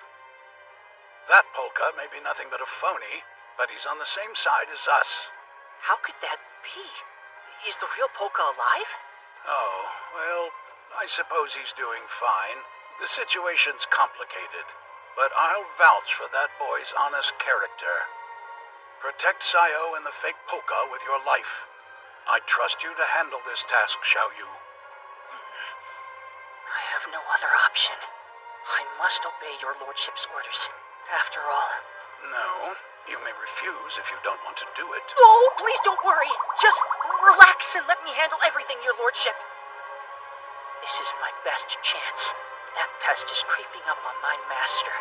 That Polka may be nothing but a phony, but he's on the same side as us. How could that be? Is the real Polka alive? Oh, well, I suppose he's doing fine. The situation's complicated, but I'll vouch for that boy's honest character. Protect Sayo and the fake Polka with your life. I trust you to handle this task, Xiaoyu. I have no other option. I must obey your lordship's orders. After all. No, you may refuse if you don't want to do it. Oh, please don't worry. Just relax and let me handle everything, your lordship. This is my best chance. That pest is creeping up on my master.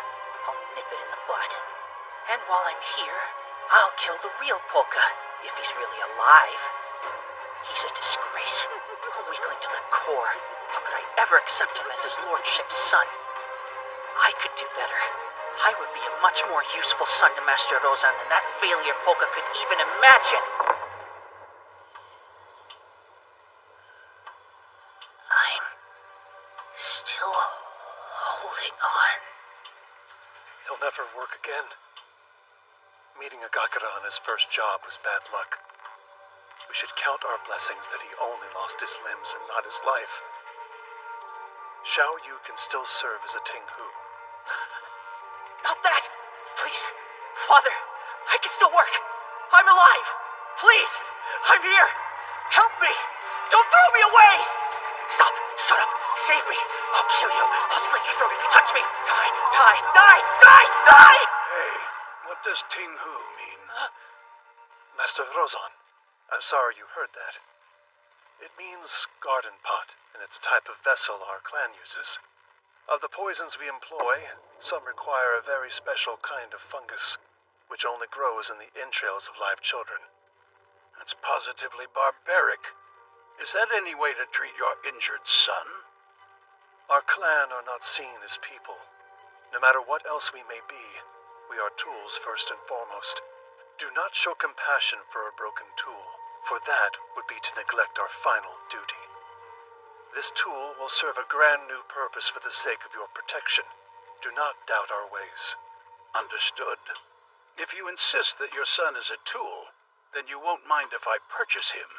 I'll nip it in the bud. And while I'm here, I'll kill the real Polka, if he's really alive. He's a disgrace. A weakling to the core. How could I ever accept him as his lordship's son? I could do better. I would be a much more useful son to Master Rozan than that failure Polka could even imagine. I'm still holding on. He'll never work again. Meeting Agakura on his first job was bad luck. We should count our blessings that he only lost his limbs and not his life. Xiao Yu can still serve as a Tinghu. Not that! Please! Father! I can still work! I'm alive! Please! I'm here! Help me! Don't throw me away! Stop! Shut up! Save me! I'll kill you! I'll slit your throat if you touch me! Die! Die! Die! Die! Die! Hey, what does Tinghu mean? Master Rozan, I'm sorry you heard that. It means garden pot, and it's a type of vessel our clan uses. Of the poisons we employ, some require a very special kind of fungus, which only grows in the entrails of live children. That's positively barbaric. Is that any way to treat your injured son? Our clan are not seen as people. No matter what else we may be, we are tools first and foremost. Do not show compassion for a broken tool, for that would be to neglect our final duty. This tool will serve a grand new purpose for the sake of your protection. Do not doubt our ways. Understood. If you insist that your son is a tool, then you won't mind if I purchase him.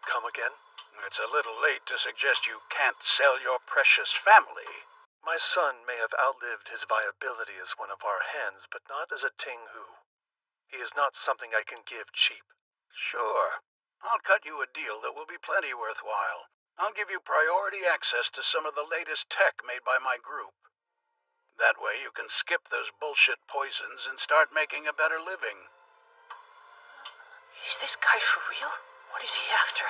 Come again? It's a little late to suggest you can't sell your precious family. My son may have outlived his viability as one of our hens, but not as a Tinghu. He is not something I can give cheap. Sure. I'll cut you a deal that will be plenty worthwhile. I'll give you priority access to some of the latest tech made by my group. That way you can skip those bullshit poisons and start making a better living. Is this guy for real? What is he after?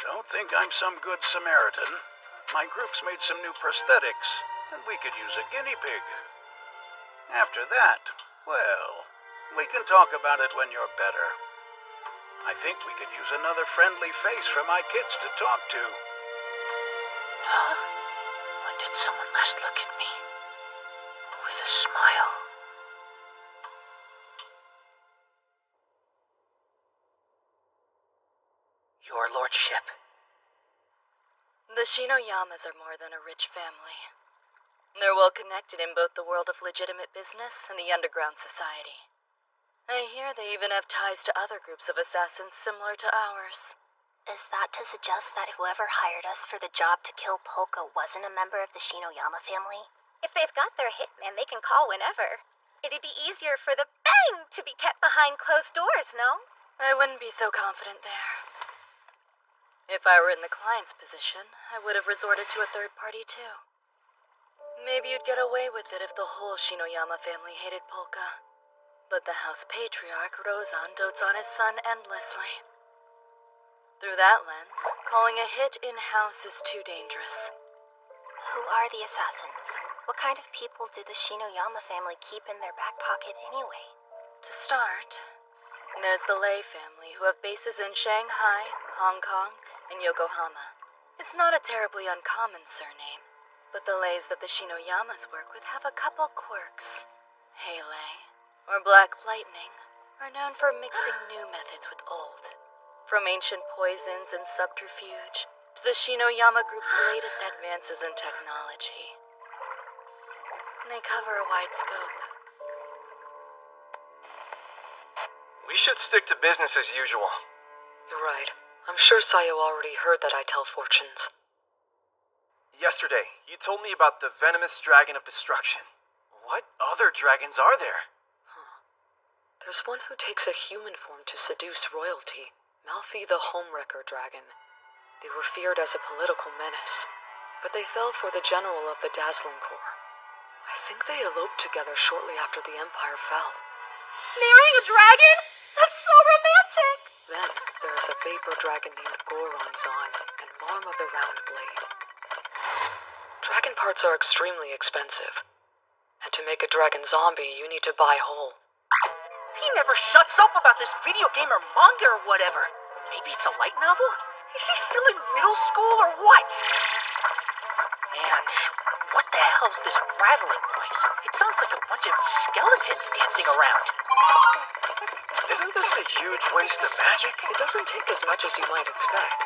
Don't think I'm some good Samaritan. My group's made some new prosthetics, and we could use a guinea pig. After that, well, we can talk about it when you're better. I think we could use another friendly face for my kids to talk to. Huh? When did someone last look at me? With a smile. Your lordship. The Shinoyamas are more than a rich family. They're well connected in both the world of legitimate business and the underground society. I hear they even have ties to other groups of assassins similar to ours. Is that to suggest that whoever hired us for the job to kill Polka wasn't a member of the Shinoyama family? If they've got their hitman, they can call whenever. It'd be easier for the bang to be kept behind closed doors, no? I wouldn't be so confident there. If I were in the client's position, I would have resorted to a third party too. Maybe you'd get away with it if the whole Shinoyama family hated Polka. But the house patriarch, Rozan, dotes on his son endlessly. Through that lens, calling a hit in-house is too dangerous. Who are the assassins? What kind of people do the Shinoyama family keep in their back pocket anyway? To start, there's the Lei family, who have bases in Shanghai, Hong Kong, and Yokohama. It's not a terribly uncommon surname, but the Leis that the Shinoyamas work with have a couple quirks. Heilei, or Black Lightning, are known for mixing new methods with old. From ancient poisons and subterfuge to the Shinoyama Group's latest advances in technology. They cover a wide scope. We should stick to business as usual. You're right. I'm sure Sayo already heard that I tell fortunes. Yesterday, you told me about the venomous dragon of destruction. What other dragons are there? There's one who takes a human form to seduce royalty. Malfi the Homewrecker Dragon. They were feared as a political menace, but they fell for the general of the Dazzling Corps. I think they eloped together shortly after the Empire fell. Marrying a dragon? That's so romantic! Then there is a vapor dragon named Goronzon and Lorm of the Round Blade. Dragon parts are extremely expensive. And to make a dragon zombie, you need to buy whole. He never shuts up about this video game or manga or whatever. Maybe it's a light novel? Is he still in middle school or what? And what the hell's this rattling noise? It sounds like a bunch of skeletons dancing around. Isn't this a huge waste of magic? It doesn't take as much as you might expect.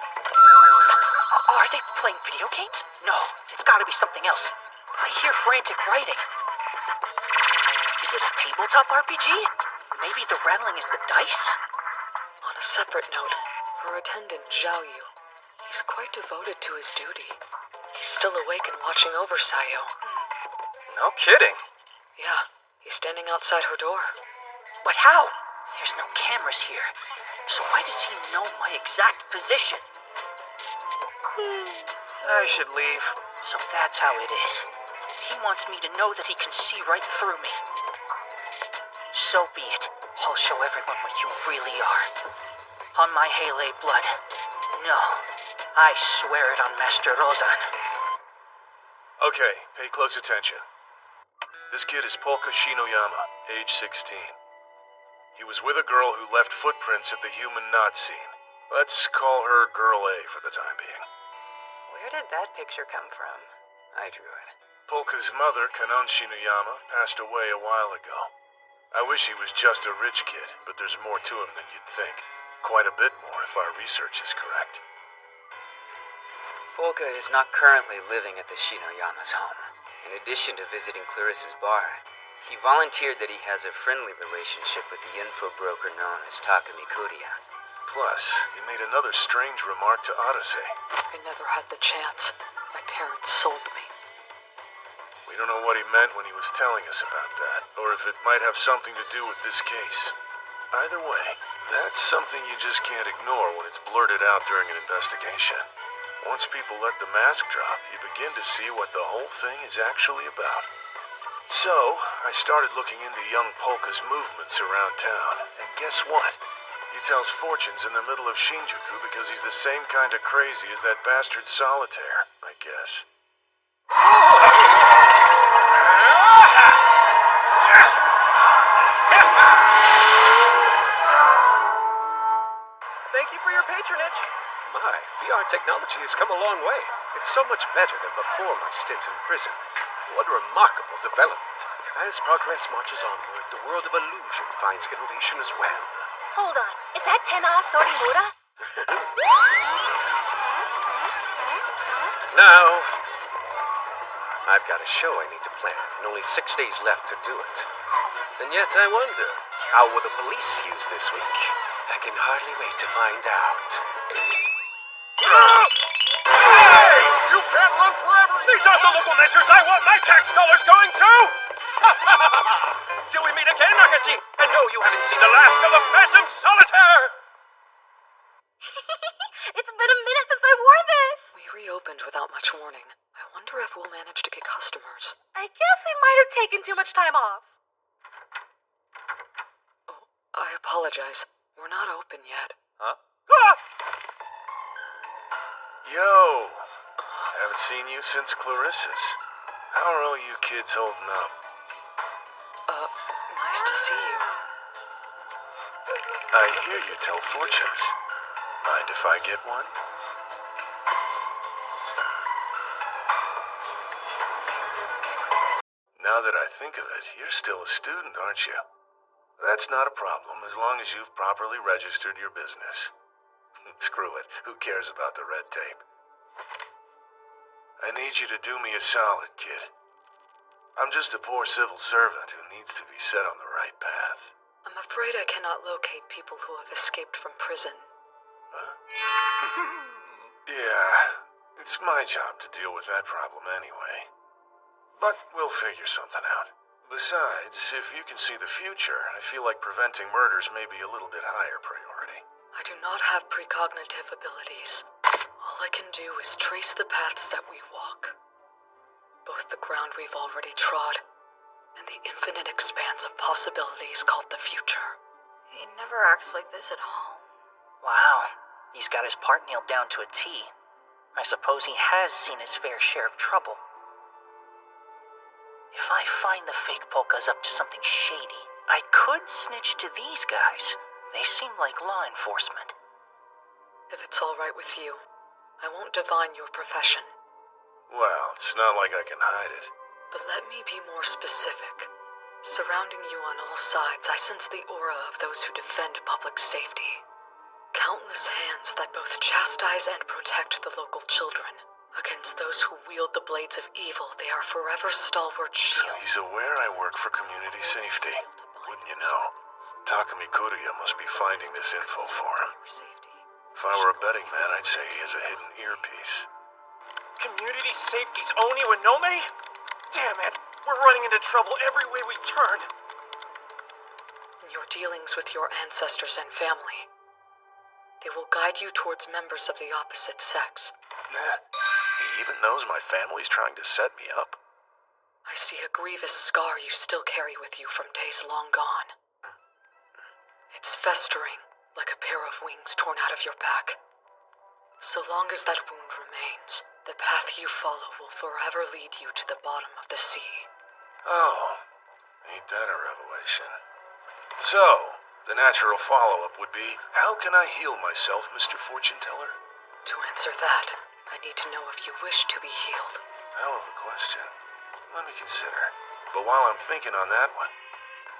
Are they playing video games? No, it's gotta be something else. I hear frantic writing. Is it a tabletop RPG? Maybe the rattling is the dice? On a separate note, her attendant, Zhao Yu. He's quite devoted to his duty. He's still awake and watching over Sayo. No kidding. Yeah, he's standing outside her door. But how? There's no cameras here. So why does he know my exact position? I should leave. So that's how it is. He wants me to know that he can see right through me. So be it. I'll show everyone what you really are. On my Heilei blood. No, I swear it on Master Rozan. Okay, pay close attention. This kid is Polka Shinoyama, age 16. He was with a girl who left footprints at the human knot scene. Let's call her Girl A for the time being. Where did that picture come from? I drew it. Polka's mother, Kanon Shinoyama, passed away a while ago. I wish he was just a rich kid, but there's more to him than you'd think. Quite a bit more if our research is correct. Polka is not currently living at the Shinoyama's home. In addition to visiting Clarissa's bar, he volunteered that he has a friendly relationship with the info broker known as Takumi Kuriya. Plus, he made another strange remark to Odyssey. I never had the chance. My parents sold me. We don't know what he meant when he was telling us about that, or if it might have something to do with this case. Either way, that's something you just can't ignore when it's blurted out during an investigation. Once people let the mask drop, you begin to see what the whole thing is actually about. So, I started looking into young Polka's movements around town, and guess what? He tells fortunes in the middle of Shinjuku because he's the same kind of crazy as that bastard Solitaire, I guess. Thank you for your patronage. My, VR technology has come a long way. It's so much better than before my stint in prison. What a remarkable development. As progress marches onward, the world of illusion finds innovation as well. Hold on, is that Tena Sorimura? Now, I've got a show I need to plan, and only 6 days left to do it. And yet I wonder, how will the police use this week? I can hardly wait to find out. Hey! You can't run forever! These aren't the local measures I want my tax dollars going to! Till we meet again, Nakachi! And no, you haven't seen the last of the Phantom Solitaire! It's been a minute since I wore this! We reopened without much warning. I wonder if we'll manage to get customers. I guess we might have taken too much time off. Oh, I apologize. We're not open yet. Huh? Ah! Yo! Haven't seen you since Clarissa's. How are all you kids holding up? Nice to see you. I hear you tell fortunes. Mind if I get one? Now that I think of it, you're still a student, aren't you? That's not a problem as long as you've properly registered your business. Screw it. Who cares about the red tape? I need you to do me a solid, kid. I'm just a poor civil servant who needs to be set on the right path. I'm afraid I cannot locate people who have escaped from prison. Huh? Yeah, it's my job to deal with that problem anyway. But we'll figure something out. Besides, if you can see the future, I feel like preventing murders may be a little bit higher priority. I do not have precognitive abilities. All I can do is trace the paths that we walk. both the ground we've already trod and the infinite expanse of possibilities called the future. He never acts like this at home. Wow, he's got his part nailed down to a T. I suppose he has seen his fair share of trouble. If I find the fake Polka's up to something shady, I could snitch to these guys. They seem like law enforcement. If it's all right with you, I won't divine your profession. Well, it's not like I can hide it. But let me be more specific. Surrounding you on all sides, I sense the aura of those who defend public safety. Countless hands that both chastise and protect the local children. Against those who wield the blades of evil, they are forever stalwart shields. So he's aware I work for community safety. Wouldn't you know? Takumi Kuriya must be finding this info for him. If I were a betting man, I'd say he has a hidden earpiece. Community safety's Oni Wanome? Damn it, we're running into trouble every way we turn. In your dealings with your ancestors and family, they will guide you towards members of the opposite sex. He even knows my family's trying to set me up. I see a grievous scar you still carry with you from days long gone. It's festering like a pair of wings torn out of your back. So long as that wound remains, the path you follow will forever lead you to the bottom of the sea. Oh, ain't that a revelation? So, the natural follow-up would be, how can I heal myself, Mr. Fortune Teller? To answer that, I need to know if you wish to be healed. Hell of a question. Let me consider. But while I'm thinking on that one,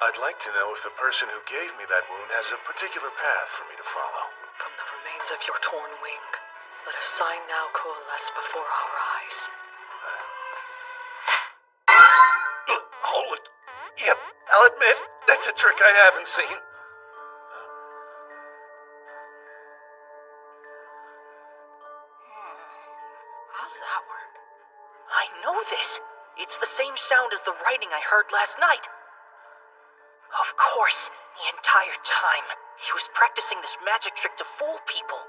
I'd like to know if the person who gave me that wound has a particular path for me to follow. From the remains of your torn wing, let a sign now coalesce before our eyes. Hold it. Yep, I'll admit, that's a trick I haven't seen. How's that work? I know this. It's the same sound as the writing I heard last night. Of course, the entire time, he was practicing this magic trick to fool people.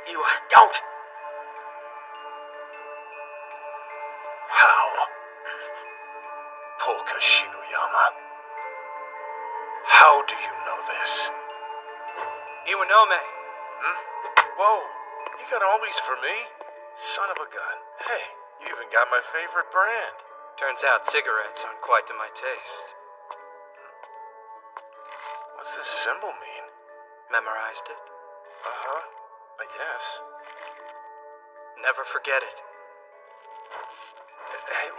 You don't! How? Polka Shinuyama. How do you know this? Iwanome. Whoa, you got all these for me? Son of a gun. Hey, you even got my favorite brand. Turns out cigarettes aren't quite to my taste. What's this symbol mean? Memorized it? Uh-huh, I guess. Never forget it. Hey,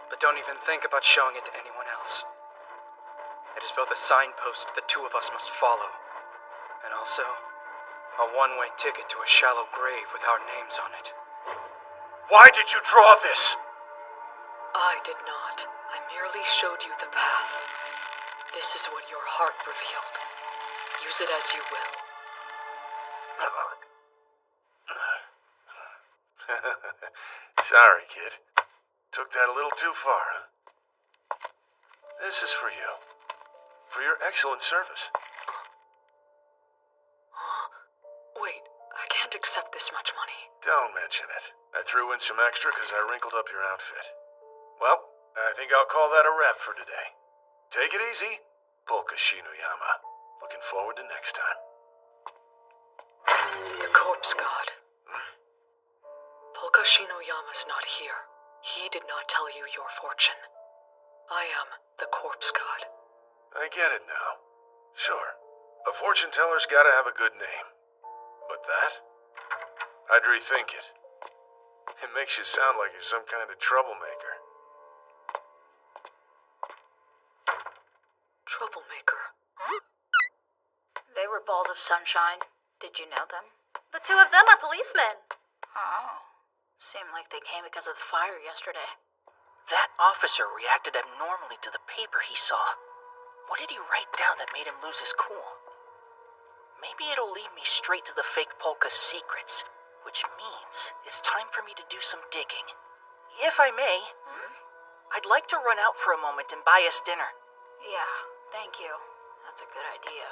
but don't even think about showing it to anyone else. It is both a signpost the two of us must follow, and also a one-way ticket to a shallow grave with our names on it. Why did you draw this? I did not. I merely showed you the path. This is what your heart revealed. Use it as you will. Sorry, kid. Took that a little too far, huh? This is for you. For your excellent service. Huh? Wait, I can't accept this much money. Don't mention it. I threw in some extra because I wrinkled up your outfit. Well, I think I'll call that a wrap for today. Take it easy, Polka Shinuyama. Looking forward to next time. The corpse god. Polka Shinuyama's not here. He did not tell you your fortune. I am the corpse god. I get it now. Sure, a fortune teller's gotta have a good name. But that? I'd rethink it. It makes you sound like you're some kind of troublemaker. Troublemaker? They were balls of sunshine. Did you know them? The two of them are policemen. Oh. Seemed like they came because of the fire yesterday. That officer reacted abnormally to the paper he saw. What did he write down that made him lose his cool? Maybe it'll lead me straight to the fake Polka's secrets, which means it's time for me to do some digging. If I may, I'd like to run out for a moment and buy us dinner. Yeah, thank you. That's a good idea.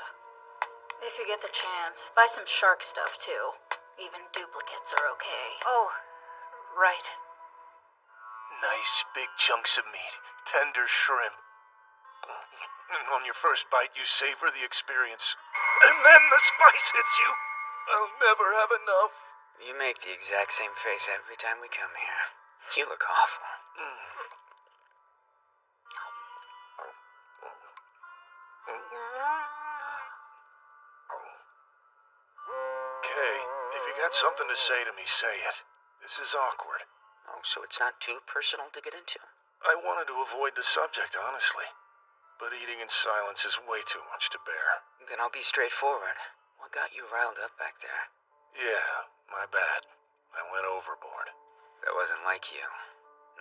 If you get the chance, buy some shark stuff too. Even duplicates are okay. Oh, right. Nice big chunks of meat, tender shrimp. And on your first bite, you savor the experience. And then the spice hits you. I'll never have enough. You make the exact same face every time we come here. You look awful. Okay, if you got something to say to me, say it. This is awkward. Oh, so it's not too personal to get into? I wanted to avoid the subject, honestly. But eating in silence is way too much to bear. Then I'll be straightforward. What got you riled up back there? Yeah, my bad. I went overboard. That wasn't like you.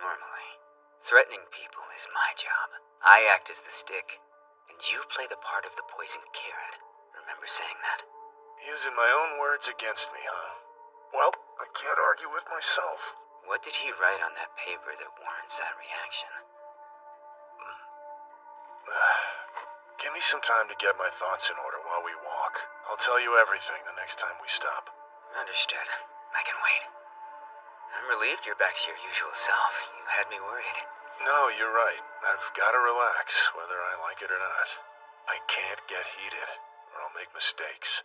Normally. Threatening people is my job. I act as the stick, and you play the part of the poisoned carrot. Remember saying that? Using my own words against me, huh? Well, I can't argue with myself. What did he write on that paper that warrants that reaction? Give me some time to get my thoughts in order while we walk. I'll tell you everything the next time we stop. Understood. I can wait. I'm relieved you're back to your usual self. You had me worried. No, you're right. I've got to relax, whether I like it or not. I can't get heated, or I'll make mistakes.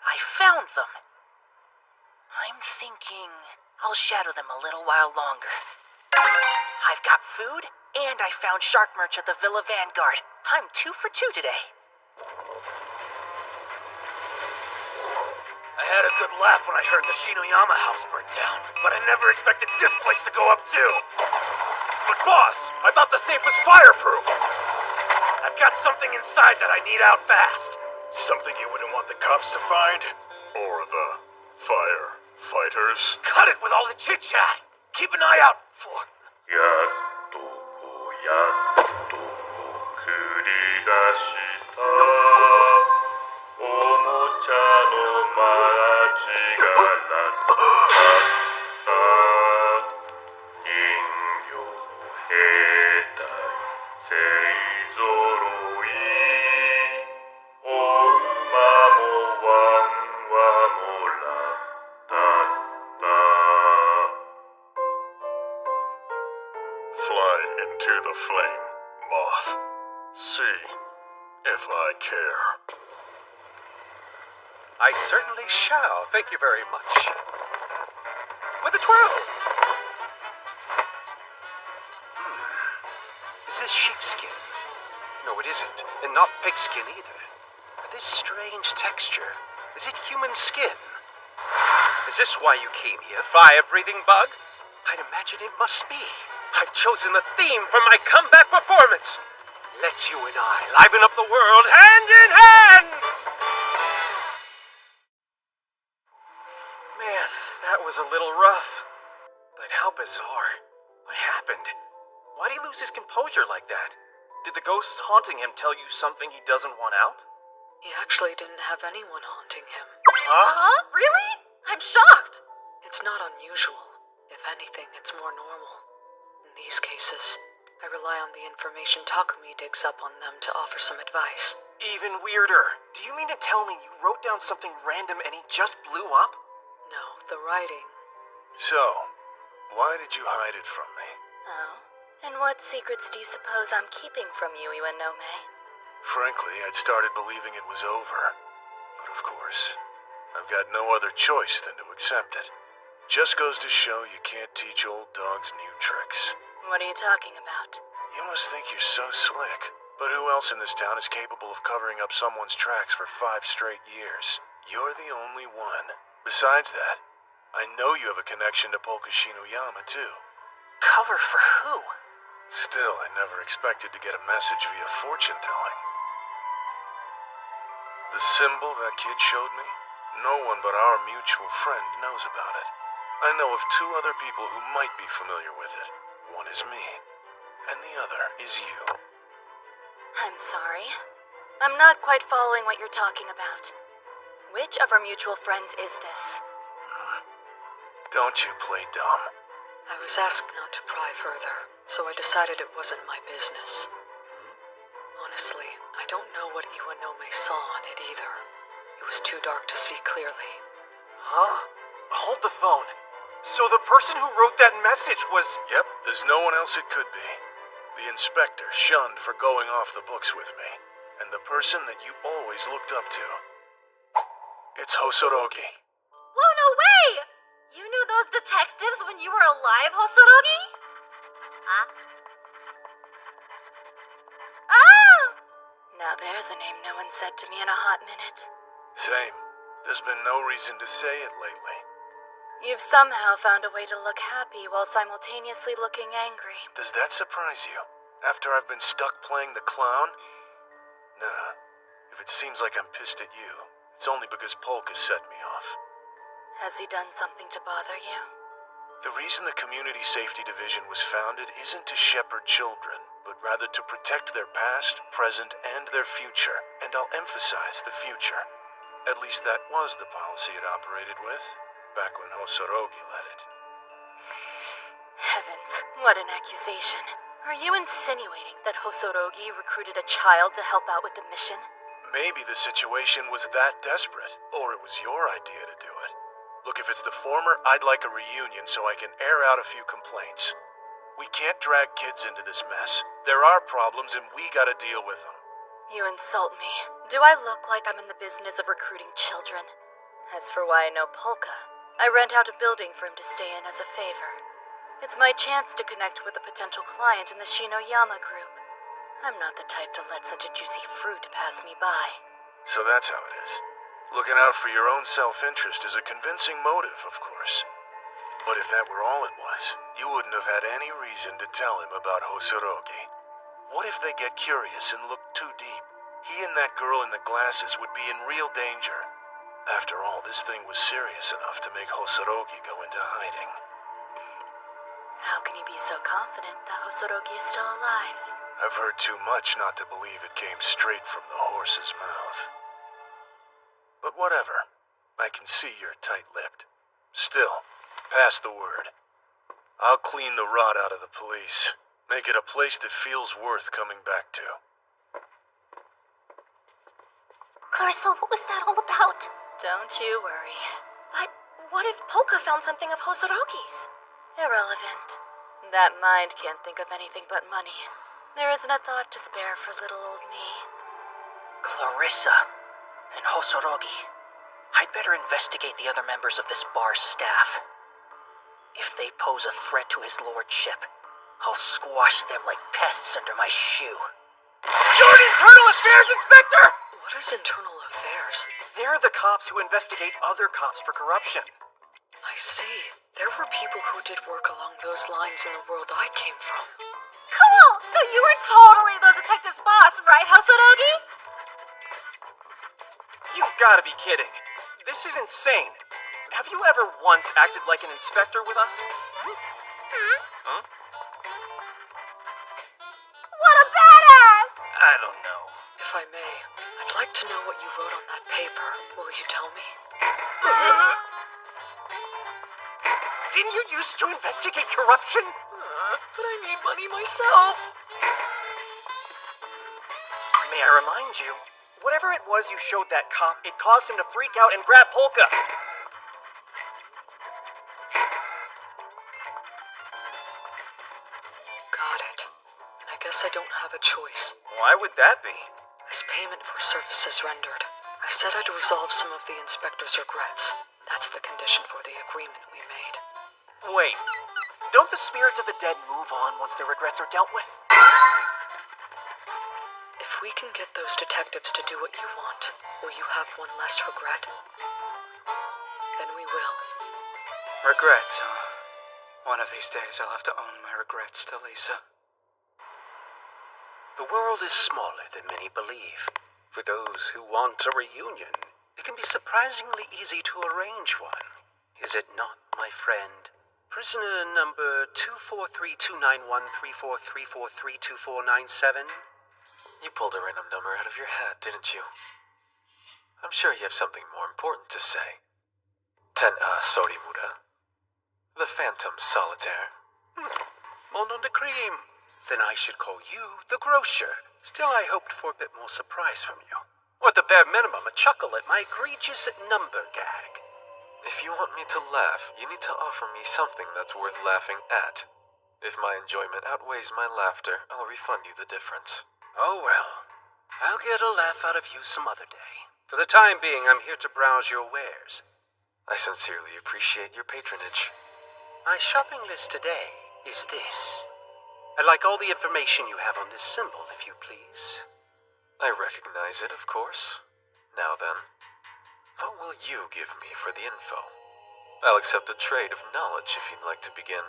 I found them. I'm thinking I'll shadow them a little while longer. I've got food, and I found shark merch at the Villa Vanguard. I'm 2 for 2 today. I had a good laugh when I heard the Shinoyama house burn down, but I never expected this place to go up too. But boss, I thought the safe was fireproof. I've got something inside that I need out fast. Something you wouldn't want the cops to find? Or the firefighters? Cut it with all the chit-chat. Keep an eye out for... やっと繰り出したおもちゃの街がラッタッタ人形兵隊勢ぞろいお馬もワンワもラッタッタ Fly into the flame, moth. See if I care. I certainly shall. Thank you very much. With a twirl. Is this sheepskin? No, it isn't. And not pigskin either. But this strange texture. Is it human skin? Is this why you came here, fire-breathing bug? I'd imagine it must be. I've chosen the theme for my comeback performance. Let's you and I liven up the world hand in hand! Man, that was a little rough. But how bizarre. What happened? Why'd he lose his composure like that? Did the ghosts haunting him tell you something he doesn't want out? He actually didn't have anyone haunting him. Huh? Really? I'm shocked. It's not unusual. If anything, it's more normal. In these cases, I rely on the information Takumi digs up on them to offer some advice. Even weirder. Do you mean to tell me you wrote down something random and he just blew up? No, the writing. So, why did you hide it from me? Oh? And what secrets do you suppose I'm keeping from you, Iwanome? Frankly, I'd started believing it was over. But of course, I've got no other choice than to accept it. Just goes to show you can't teach old dogs new tricks. What are you talking about? You must think you're so slick. But who else in this town is capable of covering up someone's tracks for 5 straight years? You're the only one. Besides that, I know you have a connection to Polka Shinoyama, too. Cover for who? Still, I never expected to get a message via fortune-telling. The symbol that kid showed me? No one but our mutual friend knows about it. I know of 2 other people who might be familiar with it. One is me, and the other is you. I'm sorry. I'm not quite following what you're talking about. Which of our mutual friends is this? Don't you play dumb. I was asked not to pry further, so I decided it wasn't my business. Honestly, I don't know what Iwanome saw on it either. It was too dark to see clearly. Huh? Hold the phone. So the person who wrote that message was... Yep, there's no one else it could be. The inspector shunned for going off the books with me, and the person that you always looked up to. It's Hosorogi. Whoa, no way! You knew those detectives when you were alive, Hosorogi? Huh? Ah! Now there's a name no one said to me in a hot minute. Same. There's been no reason to say it lately. You've somehow found a way to look happy while simultaneously looking angry. Does that surprise you? After I've been stuck playing the clown? Nah. If it seems like I'm pissed at you, it's only because Polka set me off. Has he done something to bother you? The reason the Community Safety Division was founded isn't to shepherd children, but rather to protect their past, present, and their future. And I'll emphasize the future. At least that was the policy it operated with, back when Hosorogi led it. Heavens, what an accusation. Are you insinuating that Hosorogi recruited a child to help out with the mission? Maybe the situation was that desperate, or it was your idea to do it. Look, if it's the former, I'd like a reunion so I can air out a few complaints. We can't drag kids into this mess. There are problems and we gotta deal with them. You insult me. Do I look like I'm in the business of recruiting children? As for why I know Polka, I rent out a building for him to stay in as a favor. It's my chance to connect with a potential client in the Shinoyama group. I'm not the type to let such a juicy fruit pass me by. So that's how it is. Looking out for your own self-interest is a convincing motive, of course. But if that were all it was, you wouldn't have had any reason to tell him about Hosorogi. What if they get curious and look too deep? He and that girl in the glasses would be in real danger. After all, this thing was serious enough to make Hosorogi go into hiding. How can you be so confident that Hosorogi is still alive? I've heard too much not to believe it came straight from the horse's mouth. But whatever. I can see you're tight-lipped. Still, pass the word. I'll clean the rot out of the police. Make it a place that feels worth coming back to. Clarissa, what was that all about? Don't you worry. But what if Polka found something of Hosorogi's? Irrelevant. That mind can't think of anything but money. There isn't a thought to spare for little old me. Clarissa and Hosorogi. I'd better investigate the other members of this bar's staff. If they pose a threat to his lordship, I'll squash them like pests under my shoe. You're an internal affairs inspector! What is internal affairs? They're the cops who investigate other cops for corruption. I see. There were people who did work along those lines in the world I came from. Cool! So you were totally those detectives' boss, right, Hosorogi? You've gotta be kidding. This is insane. Have you ever once acted like an inspector with us? Huh? What a badass! I don't know. If I may, I'd like to know what you wrote on that paper. Will you tell me? Didn't you used to investigate corruption? But I need money myself. May I remind you, whatever it was you showed that cop, it caused him to freak out and grab Polka. Got it. And I guess I don't have a choice. Why would that be? As payment for services rendered, I said I'd resolve some of the inspector's regrets. That's the condition for the agreement we made. Wait, don't the spirits of the dead move on once their regrets are dealt with? If we can get those detectives to do what you want, will you have one less regret? Then we will. Regrets, huh? One of these days I'll have to own my regrets to Lisa. The world is smaller than many believe. For those who want a reunion, it can be surprisingly easy to arrange one. Is it not, my friend? Prisoner number 243-291-3434-32497? You pulled a random number out of your hat, didn't you? I'm sure you have something more important to say. Ten-a Sorimura? The Phantom Solitaire? Mon nom de crime. Then I should call you the grocer. Still, I hoped for a bit more surprise from you. Or at the bare minimum, a chuckle at my egregious number gag. If you want me to laugh, you need to offer me something that's worth laughing at. If my enjoyment outweighs my laughter, I'll refund you the difference. Oh well. I'll get a laugh out of you some other day. For the time being, I'm here to browse your wares. I sincerely appreciate your patronage. My shopping list today is this. I'd like all the information you have on this symbol, if you please. I recognize it, of course. Now then, what will you give me for the info? I'll accept a trade of knowledge if you'd like to begin.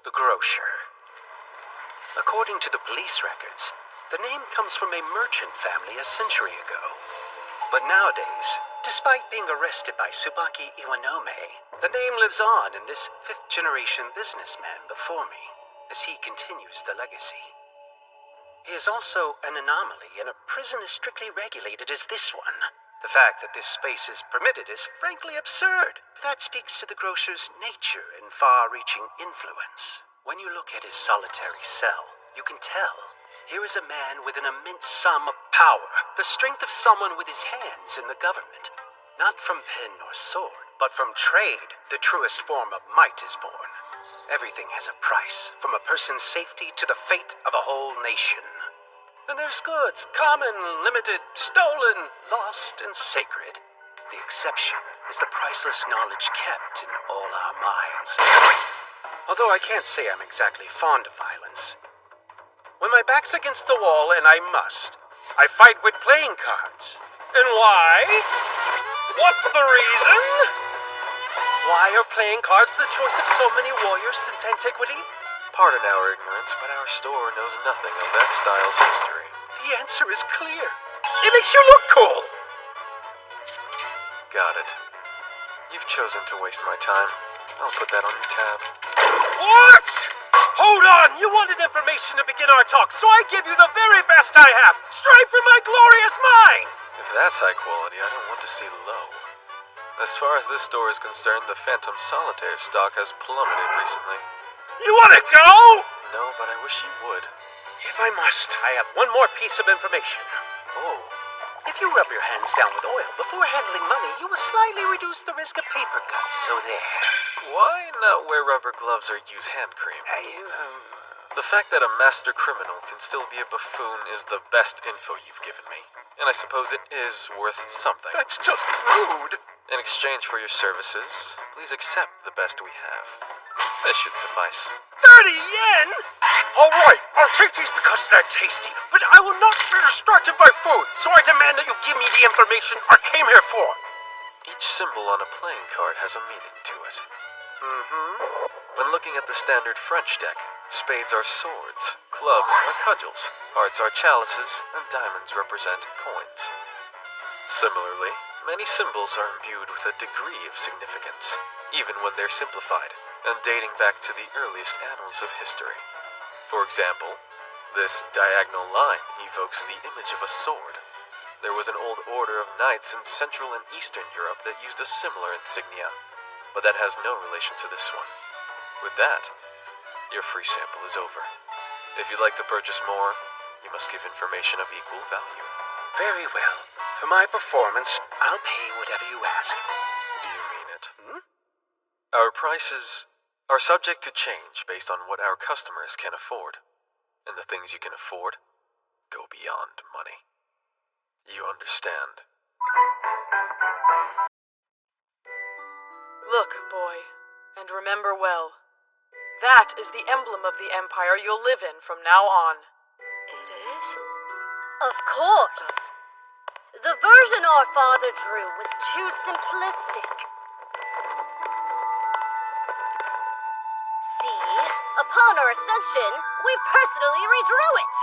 The grocer. According to the police records, the name comes from a merchant family a century ago. But nowadays, despite being arrested by Tsubaki Iwanome, the name lives on in this fifth-generation businessman before me, as he continues the legacy. He is also an anomaly in a prison as strictly regulated as this one. The fact that this space is permitted is frankly absurd, but that speaks to the grocer's nature and far-reaching influence. When you look at his solitary cell, you can tell here is a man with an immense sum of power, the strength of someone with his hands in the government. Not from pen or sword, but from trade, the truest form of might is born. Everything has a price, from a person's safety to the fate of a whole nation. Then there's goods, common, limited, stolen, lost, and sacred. The exception is the priceless knowledge kept in all our minds. Although I can't say I'm exactly fond of violence. When my back's against the wall, and I must, I fight with playing cards. And why? What's the reason? Why are playing cards the choice of so many warriors since antiquity? Pardon our ignorance, but our store knows nothing of that style's history. The answer is clear. It makes you look cool. Got it. You've chosen to waste my time. I'll put that on your tab. What? Hold on! You wanted information to begin our talk, so I give you the very best I have, straight from my glorious mind! If that's high quality, I don't want to see low. As far as this store is concerned, the Phantom Solitaire stock has plummeted recently. You want to go? No, but I wish you would. If I must, I have one more piece of information. Oh. If you rub your hands down with oil before handling money, you will slightly reduce the risk of paper cuts, so there. Why not wear rubber gloves or use hand cream? The fact that a master criminal can still be a buffoon is the best info you've given me. And I suppose it is worth something. That's just rude. In exchange for your services, please accept the best we have. This should suffice. 30 yen? All right, I'll take these because they're tasty, but I will not be distracted by food, so I demand that you give me the information I came here for. Each symbol on a playing card has a meaning to it. When looking at the standard French deck, spades are swords, clubs are cudgels, hearts are chalices, and diamonds represent coins. Similarly, many symbols are imbued with a degree of significance, even when they're simplified, and dating back to the earliest annals of history. For example, this diagonal line evokes the image of a sword. There was an old order of knights in Central and Eastern Europe that used a similar insignia, but that has no relation to this one. With that, your free sample is over. If you'd like to purchase more, you must give information of equal value. Very well. For my performance, I'll pay whatever you ask. Do you mean it? Our prices are subject to change based on what our customers can afford. And the things you can afford go beyond money. You understand? Look, boy, and remember well. That is the emblem of the empire you'll live in from now on. It is? Of course. The version our father drew was too simplistic. See, upon our ascension, we personally redrew it.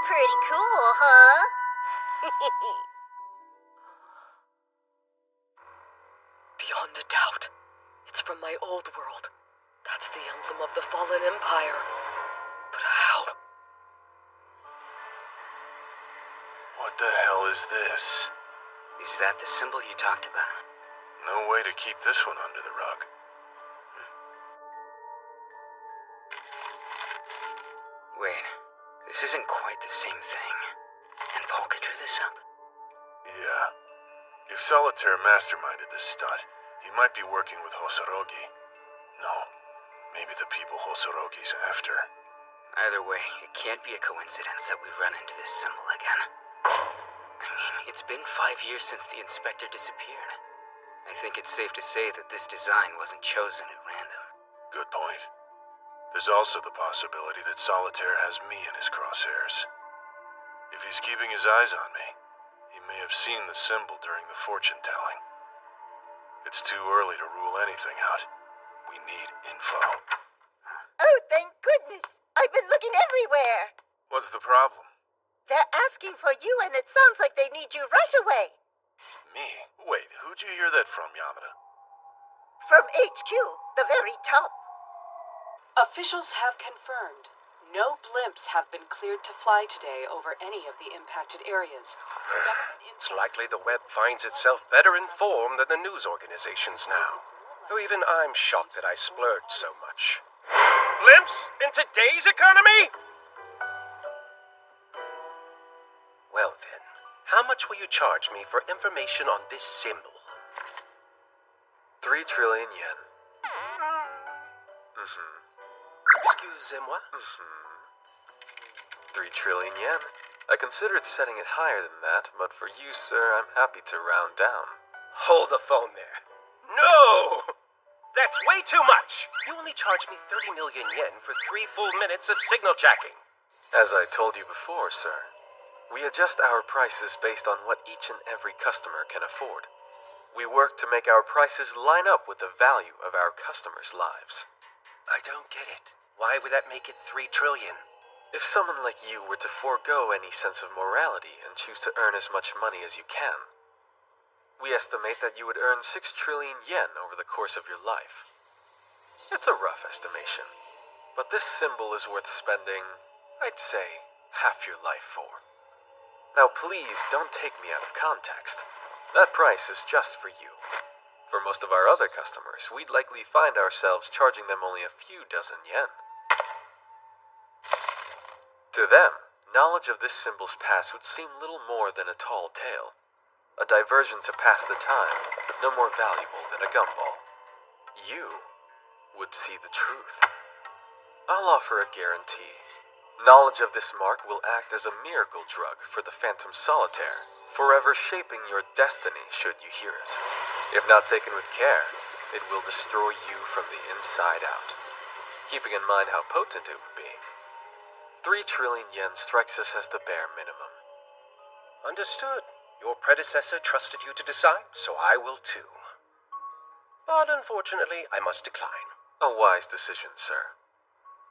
Pretty cool, huh? Beyond a doubt, it's from my old world. That's the emblem of the fallen empire. But how? What the hell is this? Is that the symbol you talked about? No way to keep this one under the rug. Wait. This isn't quite the same thing. And Polka drew this up? Yeah. If Solitaire masterminded this stunt, he might be working with Hosorogi. No, maybe the people Hosorogi's after. Either way, it can't be a coincidence that we run into this symbol again. I mean, it's been 5 years since the Inspector disappeared. I think it's safe to say that this design wasn't chosen at random. Good point. There's also the possibility that Solitaire has me in his crosshairs. If he's keeping his eyes on me, he may have seen the symbol during the fortune-telling. It's too early to rule anything out. We need info. Oh, thank goodness! I've been looking everywhere! What's the problem? They're asking for you, and it sounds like they need you right away. Me? Wait, who'd you hear that from, Yamada? From HQ, the very top. Officials have confirmed no blimps have been cleared to fly today over any of the impacted areas. It's likely the web finds itself better informed than the news organizations now. Though even I'm shocked that I splurged so much. Blimps in today's economy? Well then, how much will you charge me for information on this symbol? 3 trillion yen. Excusez-moi? 3 trillion yen. I considered setting it higher than that, but for you, sir, I'm happy to round down. Hold the phone there. No! That's way too much! You only charged me 30 million yen for 3 full minutes of signal jacking. As I told you before, sir, we adjust our prices based on what each and every customer can afford. We work to make our prices line up with the value of our customers' lives. I don't get it. Why would that make it 3 trillion? If someone like you were to forego any sense of morality and choose to earn as much money as you can, we estimate that you would earn 6 trillion yen over the course of your life. It's a rough estimation, but this symbol is worth spending, I'd say, half your life for. Now please don't take me out of context. That price is just for you. For most of our other customers, we'd likely find ourselves charging them only a few dozen yen. To them, knowledge of this symbol's past would seem little more than a tall tale. A diversion to pass the time, no more valuable than a gumball. You would see the truth. I'll offer a guarantee. Knowledge of this mark will act as a miracle drug for the Phantom Solitaire, forever shaping your destiny should you hear it. If not taken with care, it will destroy you from the inside out. Keeping in mind how potent it would be, 3 trillion yen strikes us as the bare minimum. Understood. Your predecessor trusted you to decide, so I will too. But unfortunately, I must decline. A wise decision, sir.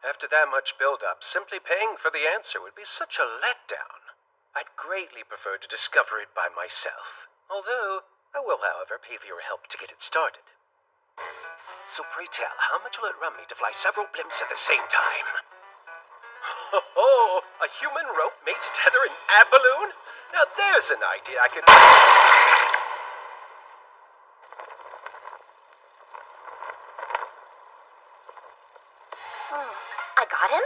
After that much build-up, simply paying for the answer would be such a letdown. I'd greatly prefer to discover it by myself. Although, I will, however, pay for your help to get it started. So pray tell, how much will it run me to fly several blimps at the same time? Oh, a human rope made to tether an ab balloon? Now there's an idea I could... I got him?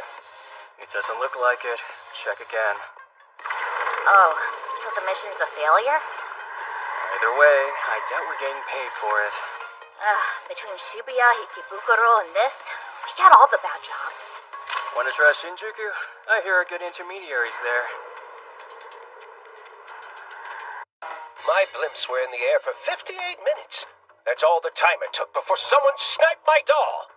It doesn't look like it. Check again. Oh, so the mission's a failure? Either way, I doubt we're getting paid for it. Between Shibuya, Ikebukuro, and this, we got all the bad jobs. Want to try Shinjuku? I hear good intermediaries there. My blimps were in the air for 58 minutes. That's all the time it took before someone sniped my doll.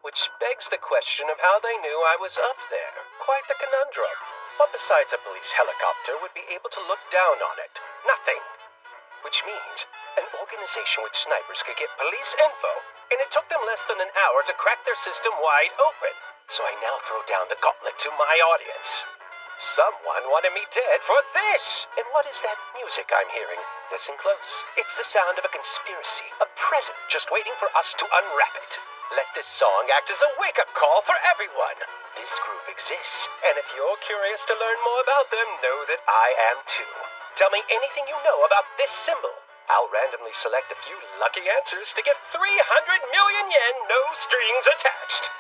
Which begs the question of how they knew I was up there. Quite the conundrum. What besides a police helicopter would be able to look down on it? Nothing. Which means an organization with snipers could get police info, and it took them less than an hour to crack their system wide open. So I now throw down the gauntlet to my audience. Someone wanted me dead for this! And what is that music I'm hearing? Listen close. It's the sound of a conspiracy, a present just waiting for us to unwrap it. Let this song act as a wake-up call for everyone. This group exists, and if you're curious to learn more about them, know that I am too. Tell me anything you know about this symbol. I'll randomly select a few lucky answers to give 300 million yen, no strings attached.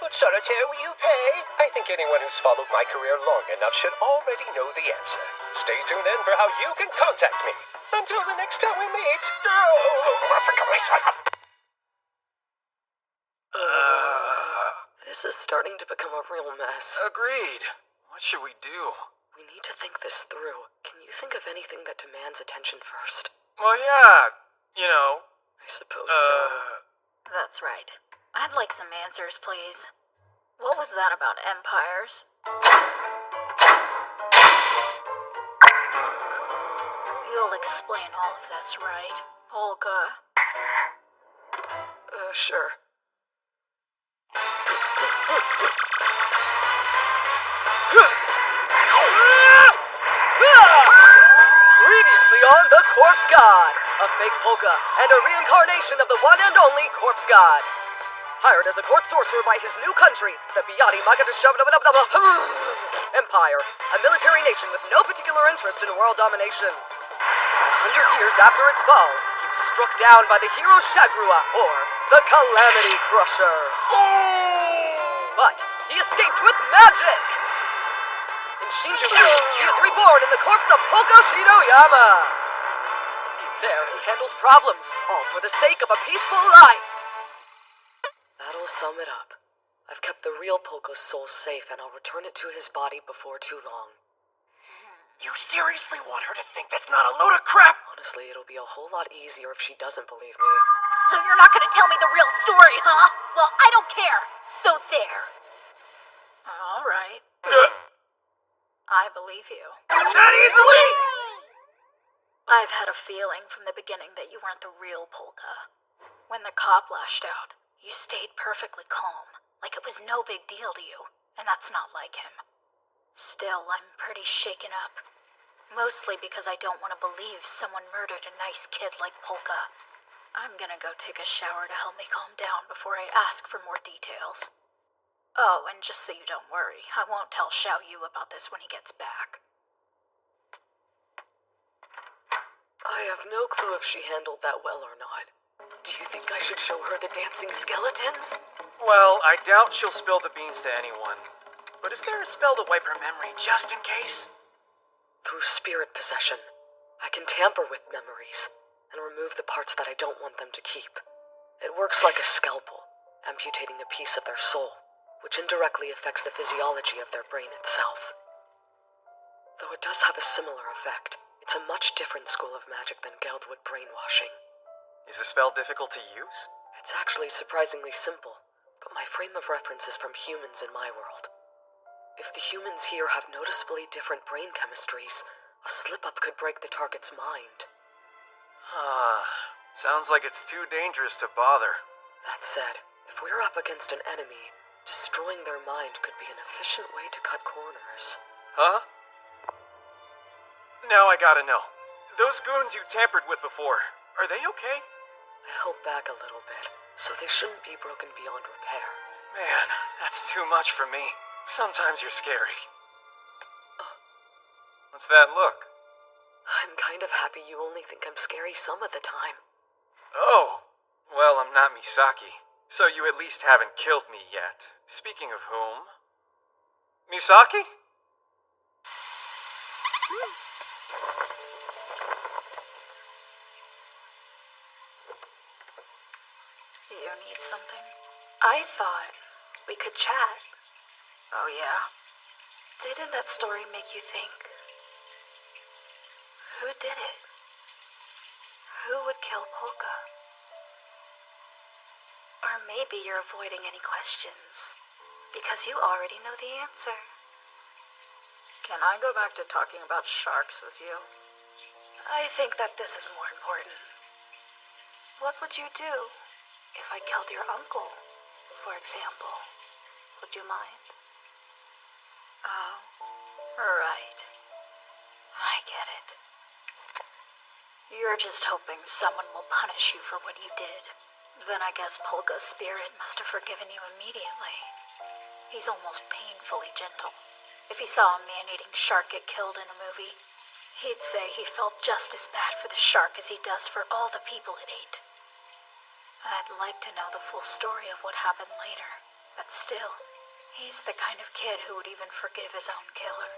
But Solitaire, will you pay? I think anyone who's followed my career long enough should already know the answer. Stay tuned in for how you can contact me. Until the next time we meet. I forgot myself. This is starting to become a real mess. Agreed. What should we do? We need to think this through. Can you think of anything that demands attention first? Well, yeah. You know. I suppose so. That's right. I'd like some answers, please. What was that about empires? You'll explain all of this, right, Polka? Sure. Previously on The Corpse God, a fake polka and a reincarnation of the one and only Corpse God. Hired as a court sorcerer by his new country, the Biati Empire, a military nation with no particular interest in world domination. 100 years after its fall, he was struck down by the hero Shagrua, or the Calamity Crusher. But he escaped with magic! In Shinjuku, he is reborn in the corpse of Polka Shinoyama. There, he handles problems, all for the sake of a peaceful life. That'll sum it up. I've kept the real Polka's soul safe, and I'll return it to his body before too long. You seriously want her to think that's not a load of crap? Honestly, it'll be a whole lot easier if she doesn't believe me. So you're not gonna tell me the real story, huh? Well, I don't care. So there. All right. I believe you. That easily? I've had a feeling from the beginning that you weren't the real Polka. When the cop lashed out, you stayed perfectly calm, like it was no big deal to you, and that's not like him. Still, I'm pretty shaken up. Mostly because I don't want to believe someone murdered a nice kid like Polka. I'm gonna go take a shower to help me calm down before I ask for more details. Oh, and just so you don't worry, I won't tell Xiao Yu about this when he gets back. I have no clue if she handled that well or not. Do you think I should show her the dancing skeletons? Well, I doubt she'll spill the beans to anyone. But is there a spell to wipe her memory just in case? Through spirit possession, I can tamper with memories and remove the parts that I don't want them to keep. It works like a scalpel, amputating a piece of their soul, which indirectly affects the physiology of their brain itself. Though it does have a similar effect, it's a much different school of magic than Geldwood brainwashing. Is the spell difficult to use? It's actually surprisingly simple, but my frame of reference is from humans in my world. If the humans here have noticeably different brain chemistries, a slip-up could break the target's mind. Sounds like it's too dangerous to bother. That said, if we're up against an enemy, destroying their mind could be an efficient way to cut corners. Huh? Now I gotta know. Those goons you tampered with before, are they okay? I held back a little bit, so they shouldn't be broken beyond repair. Man, that's too much for me. Sometimes you're scary. What's that look? I'm kind of happy you only think I'm scary some of the time. Oh, well, I'm not Misaki, so you at least haven't killed me yet. Speaking of whom... Misaki? You need something? I thought we could chat. Oh, yeah? Didn't that story make you think? Who did it? Who would kill Polka? Or maybe you're avoiding any questions, because you already know the answer. Can I go back to talking about sharks with you? I think that this is more important. What would you do if I killed your uncle, for example? Would you mind? Oh, right. I get it. You're just hoping someone will punish you for what you did. Then I guess Polka's spirit must have forgiven you immediately. He's almost painfully gentle. If he saw a man-eating shark get killed in a movie, he'd say he felt just as bad for the shark as he does for all the people it ate. I'd like to know the full story of what happened later, But still, he's the kind of kid who would even forgive his own killer.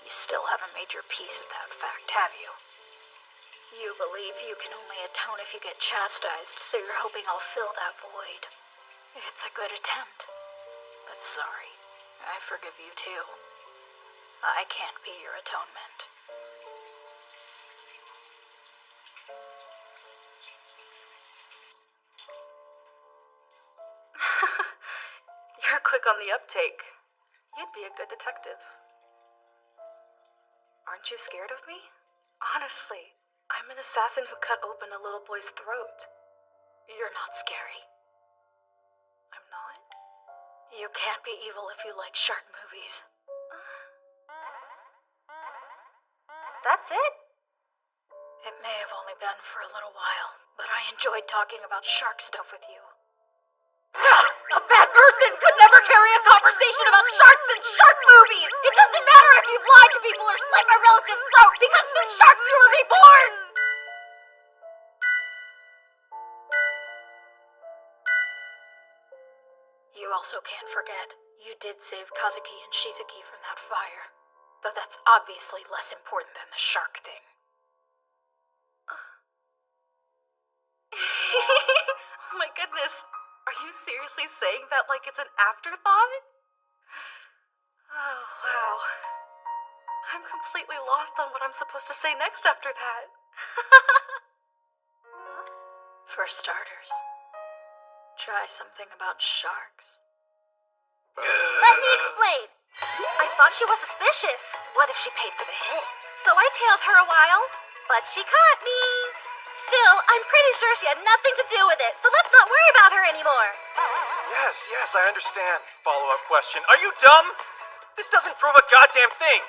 You still haven't made your peace with that fact, have you? You believe you can only atone if you get chastised, so you're hoping I'll fill that void. It's a good attempt. But sorry, I forgive you too. I can't be your atonement. You're quick on the uptake. You'd be a good detective. Aren't you scared of me? Honestly, I'm an assassin who cut open a little boy's throat. You're not scary. I'm not? You can't be evil if you like shark movies. That's it? It may have only been for a little while, but I enjoyed talking about shark stuff with you. A bad person could never carry a conversation about sharks and shark movies! It doesn't matter if you've lied to people or slit my relative's throat, because through sharks you were reborn! You also can't forget, you did save Kazuki and Shizuki from that fire. Though that's obviously less important than the shark thing. Oh my goodness. Are you seriously saying that like it's an afterthought? Oh, wow. I'm completely lost on what I'm supposed to say next after that. For starters, try something about sharks. Let me explain. I thought she was suspicious. What if she paid for the hit? So I tailed her a while, but she caught me. Still, I'm pretty sure she had nothing to do with it, so let's not worry about her anymore. Yes, I understand. Follow-up question. Are you dumb? This doesn't prove a goddamn thing.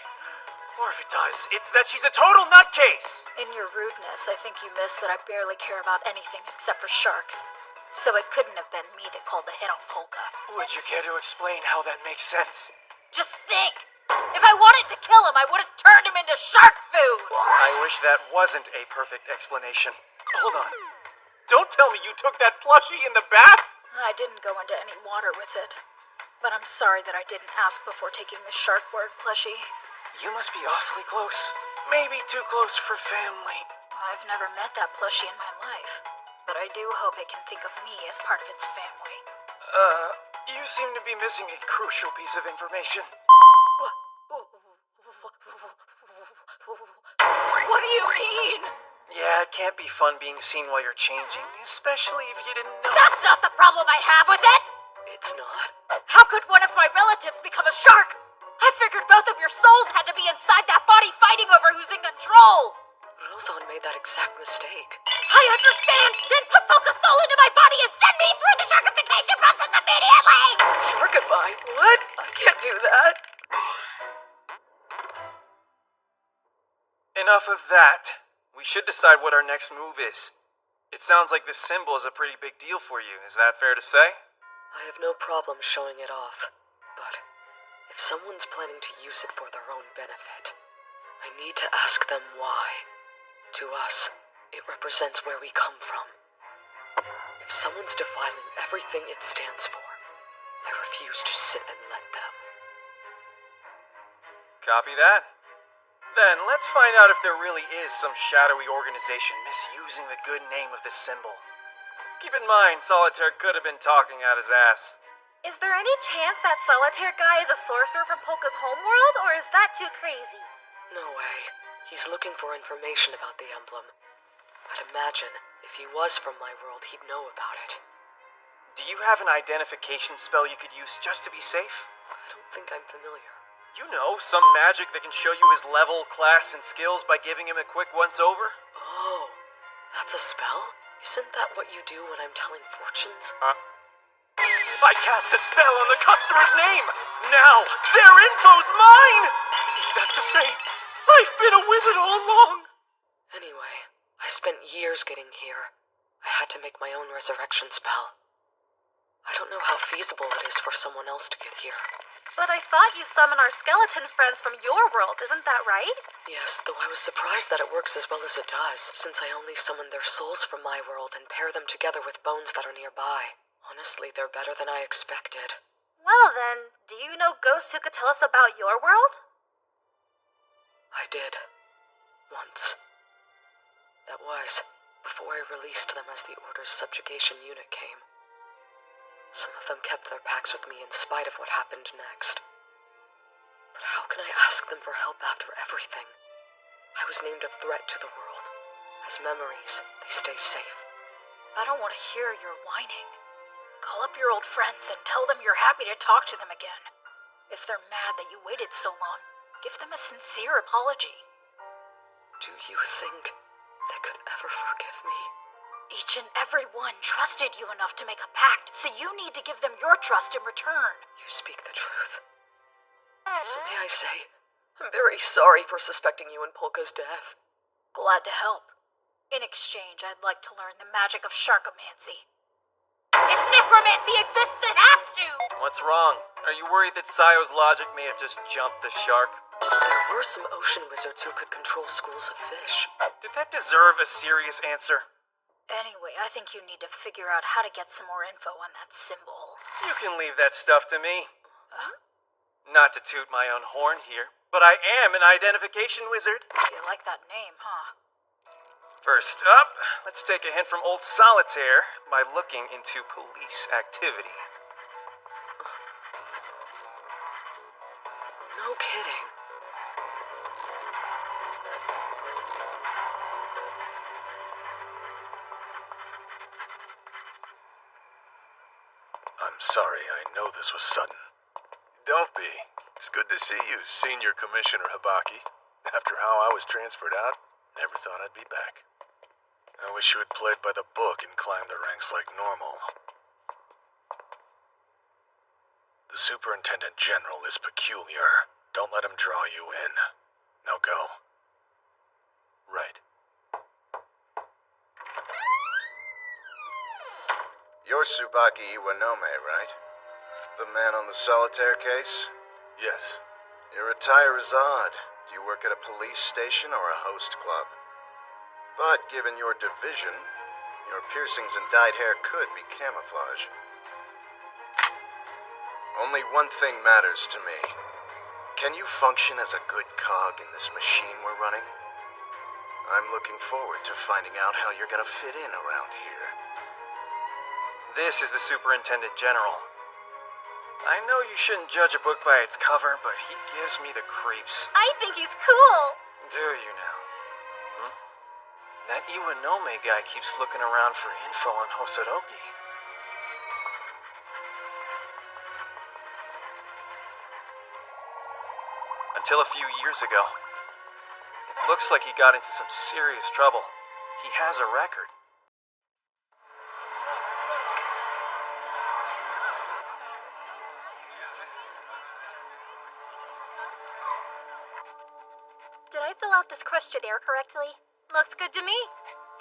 Or if it does, it's that she's a total nutcase. In your rudeness, I think you missed that I barely care about anything except for sharks. So it couldn't have been me that called the hit on Polka. Would you care to explain how that makes sense? Just think! If I wanted to kill him, I would have turned him into shark food! I wish that wasn't a perfect explanation. Hold on. Don't tell me you took that plushie in the bath? I didn't go into any water with it. But I'm sorry that I didn't ask before taking the shark word plushie. You must be awfully close. Maybe too close for family. I've never met that plushie in my life. But I do hope it can think of me as part of its family. You seem to be missing a crucial piece of information. What do you mean? Yeah, it can't be fun being seen while you're changing, especially if you didn't know. That's not the problem I have with it! It's not? How could one of my relatives become a shark? I figured both of your souls had to be inside that body fighting over who's in control! Rozan made that exact mistake. I understand! Then put Polka's soul into my body and send me through the sharkification process immediately! Sharkify? What? I can't do that. Enough of that. We should decide what our next move is. It sounds like this symbol is a pretty big deal for you. Is that fair to say? I have no problem showing it off. But if someone's planning to use it for their own benefit, I need to ask them why. To us, it represents where we come from. If someone's defiling everything it stands for, I refuse to sit and let them. Copy that. Then, let's find out if there really is some shadowy organization misusing the good name of this symbol. Keep in mind, Solitaire could have been talking out his ass. Is there any chance that Solitaire guy is a sorcerer from Polka's homeworld, or is that too crazy? No way. He's looking for information about the emblem. I'd imagine if he was from my world, he'd know about it. Do you have an identification spell you could use just to be safe? I don't think I'm familiar. You know, some magic that can show you his level, class, and skills by giving him a quick once-over? Oh, that's a spell? Isn't that what you do when I'm telling fortunes? I cast a spell on the customer's name! Now, their info's mine! Is that to say, I've been a wizard all along? Anyway, I spent years getting here. I had to make my own resurrection spell. I don't know how feasible it is for someone else to get here. But I thought you summon our skeleton friends from your world, isn't that right? Yes, though I was surprised that it works as well as it does, since I only summon their souls from my world and pair them together with bones that are nearby. Honestly, they're better than I expected. Well then, do you know ghosts who could tell us about your world? I did. Once. That was before I released them as the Order's subjugation unit came. Some of them kept their packs with me in spite of what happened next. But how can I ask them for help after everything? I was named a threat to the world. As memories, they stay safe. I don't want to hear your whining. Call up your old friends and tell them you're happy to talk to them again. If they're mad that you waited so long, give them a sincere apology. Do you think they could ever forgive me? Each and every one trusted you enough to make a pact, so you need to give them your trust in return. You speak the truth. So may I say, I'm very sorry for suspecting you in Polka's death. Glad to help. In exchange, I'd like to learn the magic of sharkomancy. If necromancy exists, it has to! What's wrong? Are you worried that Sayo's logic may have just jumped the shark? There were some ocean wizards who could control schools of fish. Did that deserve a serious answer? Anyway, I think you need to figure out how to get some more info on that symbol. You can leave that stuff to me. Not to toot my own horn here, but I am an identification wizard. You like that name, huh? First up, let's take a hint from old Solitaire by looking into police activity. No kidding. I'm sorry, I know this was sudden. Don't be. It's good to see you, Senior Commissioner Habaki. After how I was transferred out, never thought I'd be back. I wish you had played by the book and climbed the ranks like normal. The Superintendent General is peculiar. Don't let him draw you in. Now go. Right. You're Tsubaki Iwanome, right? The man on the solitaire case? Yes. Your attire is odd. Do you work at a police station or a host club? But given your division, your piercings and dyed hair could be camouflage. Only one thing matters to me. Can you function as a good cog in this machine we're running? I'm looking forward to finding out how you're gonna fit in around here. This is the Superintendent General. I know you shouldn't judge a book by its cover, but he gives me the creeps. I think he's cool. Do you now? That Iwanome guy keeps looking around for info on Hosoroki. Until a few years ago, it looks like he got into some serious trouble. He has a record. Did I fill out this questionnaire correctly? Looks good to me.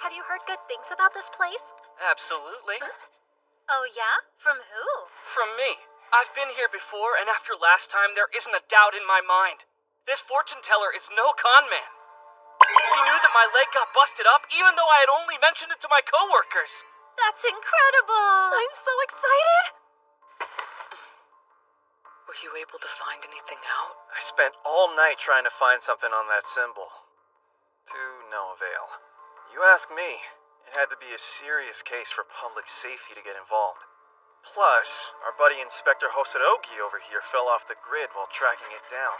Have you heard good things about this place? Absolutely. Oh yeah? From who? From me. I've been here before, and after last time, there isn't a doubt in my mind. This fortune teller is no con man. He knew that my leg got busted up, even though I had only mentioned it to my coworkers. That's incredible! I'm so excited! Were you able to find anything out? I spent all night trying to find something on that symbol. To no avail. You ask me, it had to be a serious case for public safety to get involved. Plus, our buddy Inspector Hosorogi over here fell off the grid while tracking it down.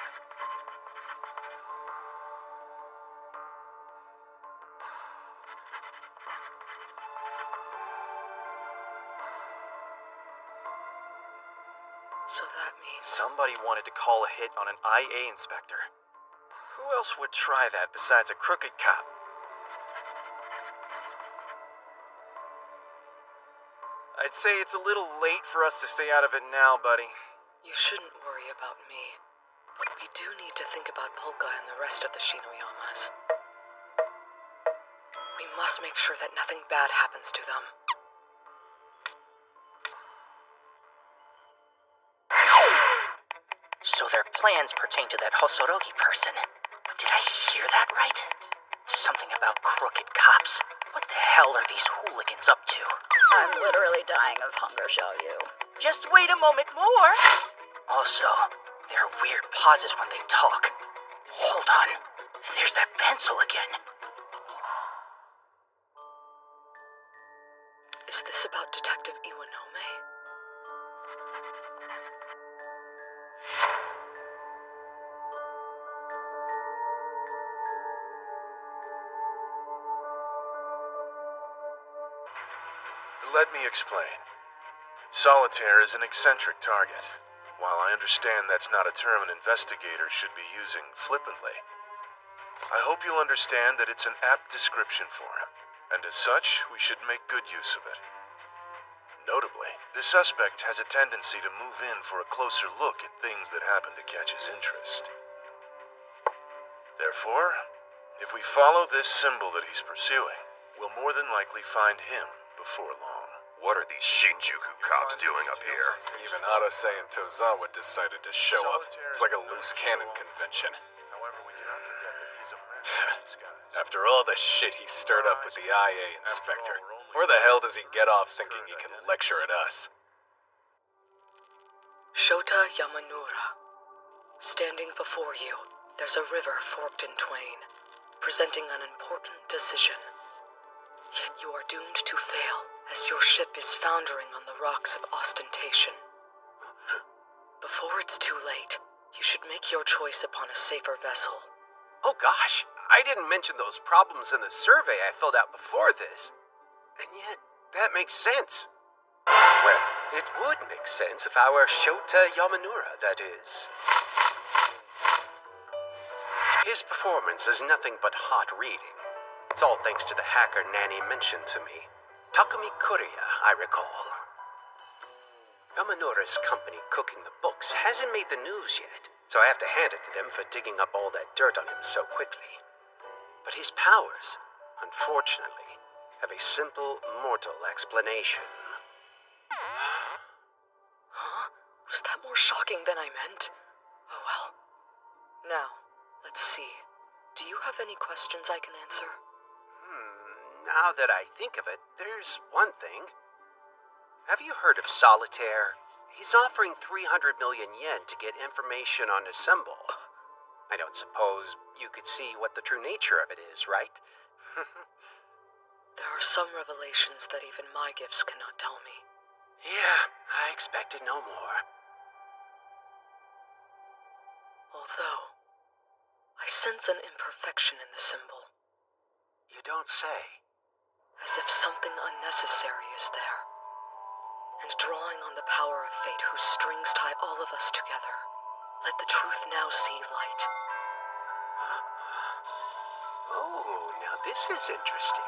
So that means... Somebody wanted to call a hit on an IA inspector. Who else would try that besides a crooked cop? I'd say it's a little late for us to stay out of it now, buddy. You shouldn't worry about me. But we do need to think about Polka and the rest of the Shinoyamas. We must make sure that nothing bad happens to them. So their plans pertain to that Hosorogi person. Did I hear that right? Something about crooked cops. What the hell are these hooligans up to? I'm literally dying of hunger, Xiaoyu. Just wait a moment more. Also, there are weird pauses when they talk. Hold on. There's that pencil again. Is this about Detective Iwanome? Let me explain. Solitaire is an eccentric target. While I understand that's not a term an investigator should be using flippantly, I hope you'll understand that it's an apt description for him, and as such, we should make good use of it. Notably, the suspect has a tendency to move in for a closer look at things that happen to catch his interest. Therefore, if we follow this symbol that he's pursuing, we'll more than likely find him before long. What are these Shinjuku cops doing up here? Even Arase and Tozawa decided to show up. It's like a loose cannon convention. However, we cannot forget that he's a master of disguise. After all the shit he stirred up with the IA inspector, where the hell does he get off thinking he can lecture at us? Shota Yamanura. Standing before you, there's a river forked in twain, presenting an important decision. Yet you are doomed to fail, as your ship is foundering on the rocks of ostentation. Before it's too late, you should make your choice upon a safer vessel. Oh gosh, I didn't mention those problems in the survey I filled out before this. And yet, that makes sense. Well, it would make sense if I were Shota Yamanura, that is. His performance is nothing but hot reading. It's all thanks to the hacker Nanny mentioned to me. Takumi Kuriya, I recall. Yamanura's company cooking the books hasn't made the news yet, so I have to hand it to them for digging up all that dirt on him so quickly. But his powers, unfortunately, have a simple mortal explanation. Huh? Was that more shocking than I meant? Oh well. Now, let's see. Do you have any questions I can answer? Now that I think of it, there's one thing. Have you heard of Solitaire? He's offering 300 million yen to get information on a symbol. I don't suppose you could see what the true nature of it is, right? There are some revelations that even my gifts cannot tell me. Yeah, I expected no more. Although, I sense an imperfection in the symbol. You don't say. As if something unnecessary is there. And drawing on the power of fate whose strings tie all of us together, let the truth now see light. Oh, now this is interesting.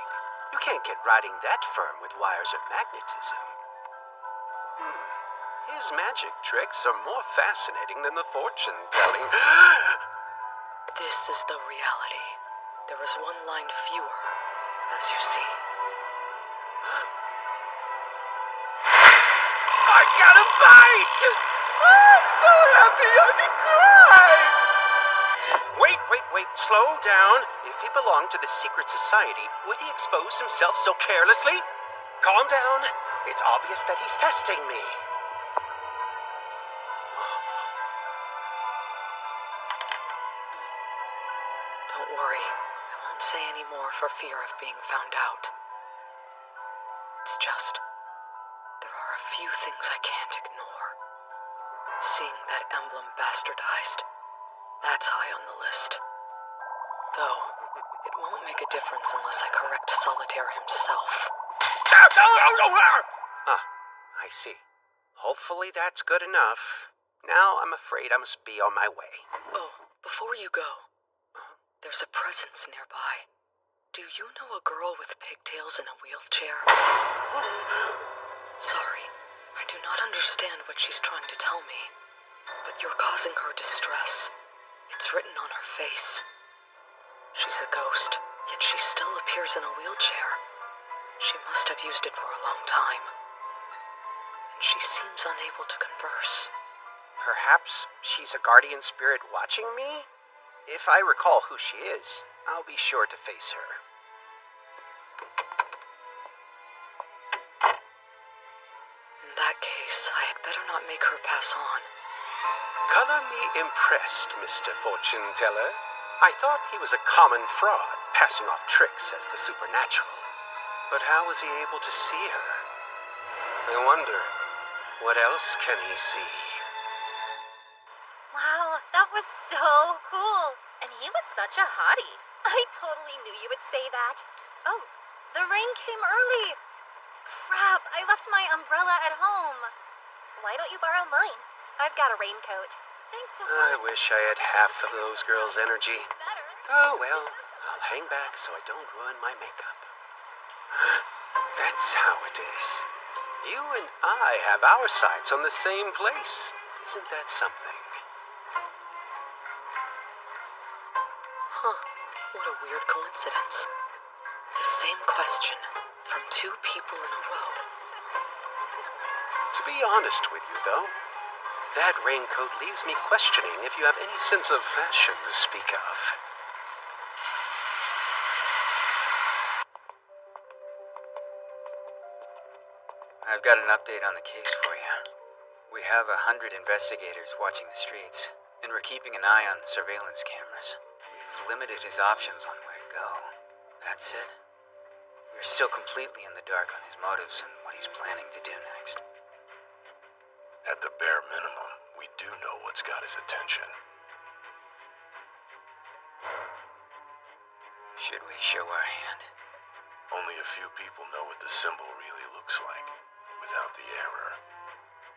You can't get riding that firm with wires of magnetism. His magic tricks are more fascinating than the fortune-telling. This is the reality. There is one line fewer, as you see. I got a bite! I'm so happy I can cry! Wait, slow down. If he belonged to the secret society, would he expose himself so carelessly? Calm down. It's obvious that he's testing me. Don't worry. I won't say any more for fear of being found out. It's just, there are a few things I can't ignore. Seeing that emblem bastardized, that's high on the list. Though, it won't make a difference unless I correct Solitaire himself. Ah, I see. Hopefully that's good enough. Now I'm afraid I must be on my way. Oh, before you go, there's a presence nearby. Do you know a girl with pigtails in a wheelchair? Sorry, I do not understand what she's trying to tell me, but you're causing her distress. It's written on her face. She's a ghost, yet she still appears in a wheelchair. She must have used it for a long time. And she seems unable to converse. Perhaps she's a guardian spirit watching me? If I recall who she is, I'll be sure to face her. In that case, I had better not make her pass on. Color me impressed, Mr. Fortune Teller. I thought he was a common fraud, passing off tricks as the supernatural. But how was he able to see her? I wonder, what else can he see? Wow, that was so cool. And he was such a hottie. I totally knew you would say that. Oh, the rain came early. Crap, I left my umbrella at home. Why don't you borrow mine? I've got a raincoat. Thanks so I much. wish I had half of those girls' energy. Oh well, I'll hang back so I don't ruin my makeup. That's how it is. You and I have our sights on the same place. Isn't that something? Huh. What a weird coincidence. The same question from two people in a row. To be honest with you, though, that raincoat leaves me questioning if you have any sense of fashion to speak of. I've got an update on the case for you. We have 100 investigators watching the streets, and we're keeping an eye on the surveillance cameras. We've limited his options on where to go. That said, we're still completely in the dark on his motives and what he's planning to do next. At the bare minimum, we do know what's got his attention. Should we show our hand? Only a few people know what the symbol really looks like, without the error.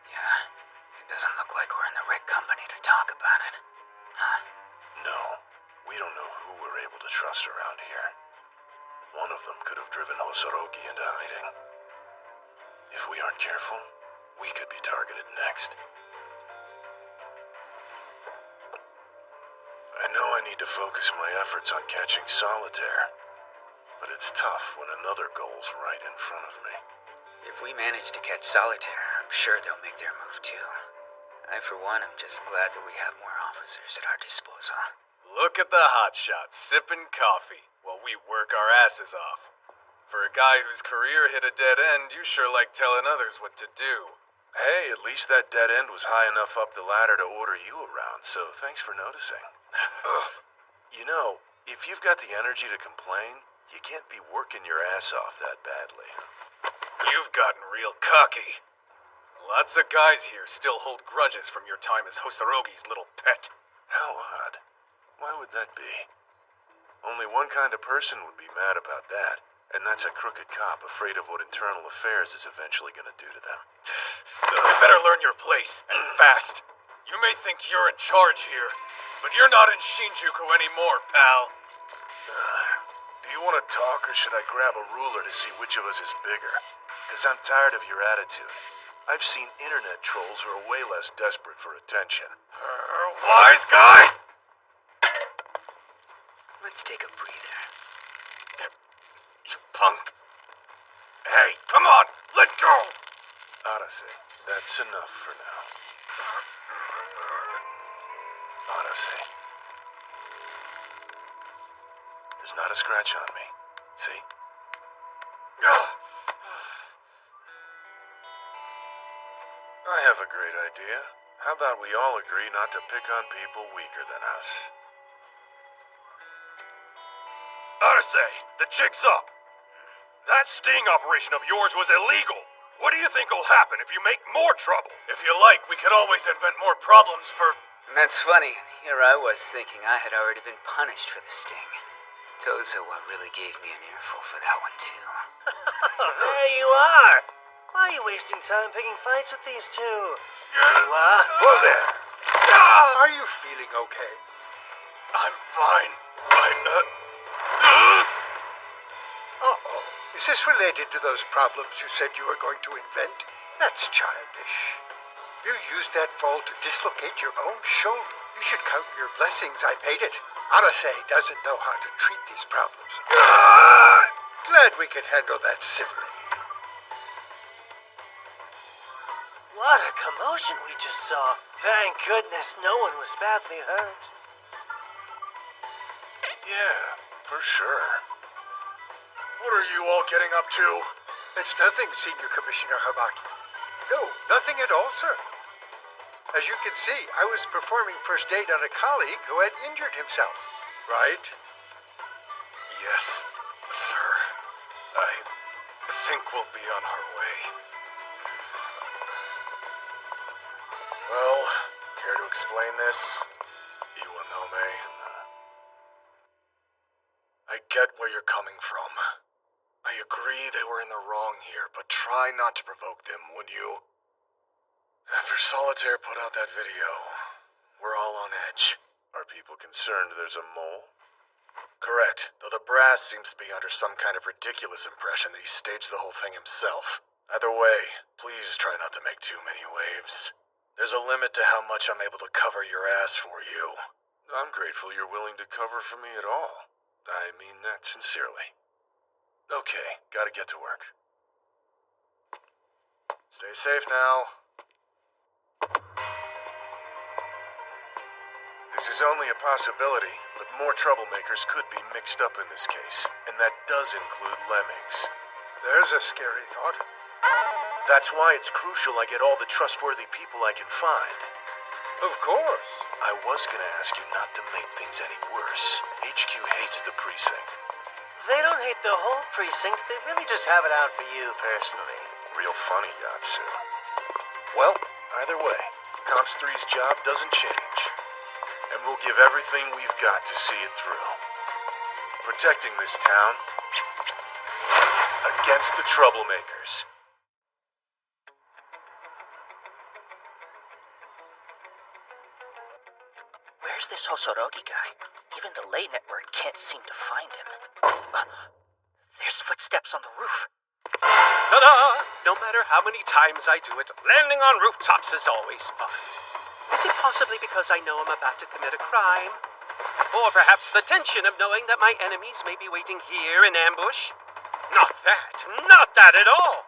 Yeah, it doesn't look like we're in the right company to talk about it. Huh? No, we don't know who we're able to trust around here. One of them could have driven Hosorogi into hiding. If we aren't careful, we could be targeted next. I know I need to focus my efforts on catching Solitaire, but it's tough when another goal's right in front of me. If we manage to catch Solitaire, I'm sure they'll make their move too. I, for one, am just glad that we have more officers at our disposal. Look at the hotshots sipping coffee while we work our asses off. For a guy whose career hit a dead end, you sure like telling others what to do. Hey, at least that dead end was high enough up the ladder to order you around, so thanks for noticing. You know, if you've got the energy to complain, you can't be working your ass off that badly. You've gotten real cocky. Lots of guys here still hold grudges from your time as Hosorogi's little pet. How odd. Why would that be? Only one kind of person would be mad about that, and that's a crooked cop afraid of what internal affairs is eventually gonna do to them. You better learn your place, and fast. You may think you're in charge here, but you're not in Shinjuku anymore, pal. Do you want to talk, or should I grab a ruler to see which of us is bigger? Because I'm tired of your attitude. I've seen internet trolls who are way less desperate for attention. Wise guy? Let's take a breather. You punk. Hey, come on, let go! Odyssey, that's enough for now. Odyssey. There's not a scratch on me. See? I have a great idea. How about we all agree not to pick on people weaker than us? Odyssey, the jig's up. That sting operation of yours was illegal. What do you think will happen if you make more trouble? If you like, we could always invent more problems for... And that's funny. Here I was thinking I had already been punished for the sting. Tozawa really gave me an earful for that one, too. There you are! Why are you wasting time picking fights with these two? Whoa there! Are you feeling okay? I'm fine. Uh-oh. Is this related to those problems you said you were going to invent? That's childish. You used that fall to dislocate your own shoulder. You should count your blessings I made it. Arasei doesn't know how to treat these problems. Glad we can handle that civilly. What a commotion we just saw. Thank goodness no one was badly hurt. Yeah, for sure. What are you all getting up to? It's nothing, Senior Commissioner Habaki. No, nothing at all, sir. As you can see, I was performing first aid on a colleague who had injured himself. Right? Yes, sir. I think we'll be on our way. Well, care to explain this, Iwanome? I get where you're coming from. I agree they were in the wrong here, but try not to provoke them, would you? After Solitaire put out that video, we're all on edge. Are people concerned there's a mole? Correct, though the brass seems to be under some kind of ridiculous impression that he staged the whole thing himself. Either way, please try not to make too many waves. There's a limit to how much I'm able to cover your ass for you. I'm grateful you're willing to cover for me at all. I mean that sincerely. Okay, gotta get to work. Stay safe now. This is only a possibility, but more troublemakers could be mixed up in this case, and that does include lemmings. There's a scary thought. That's why it's crucial I get all the trustworthy people I can find. Of course. I was gonna ask you not to make things any worse. HQ hates the precinct. They don't hate the whole precinct. They really just have it out for you personally. Real funny, Yatsu. Well, either way, Comps 3's job doesn't change. And we'll give everything we've got to see it through. Protecting this town against the troublemakers. Where's this Hosorogi guy? Even the Lay Network can't seem to find him. There's footsteps on the roof. Ta-da! No matter how many times I do it, landing on rooftops is always fun. Is it possibly because I know I'm about to commit a crime? Or perhaps the tension of knowing that my enemies may be waiting here in ambush? Not that at all!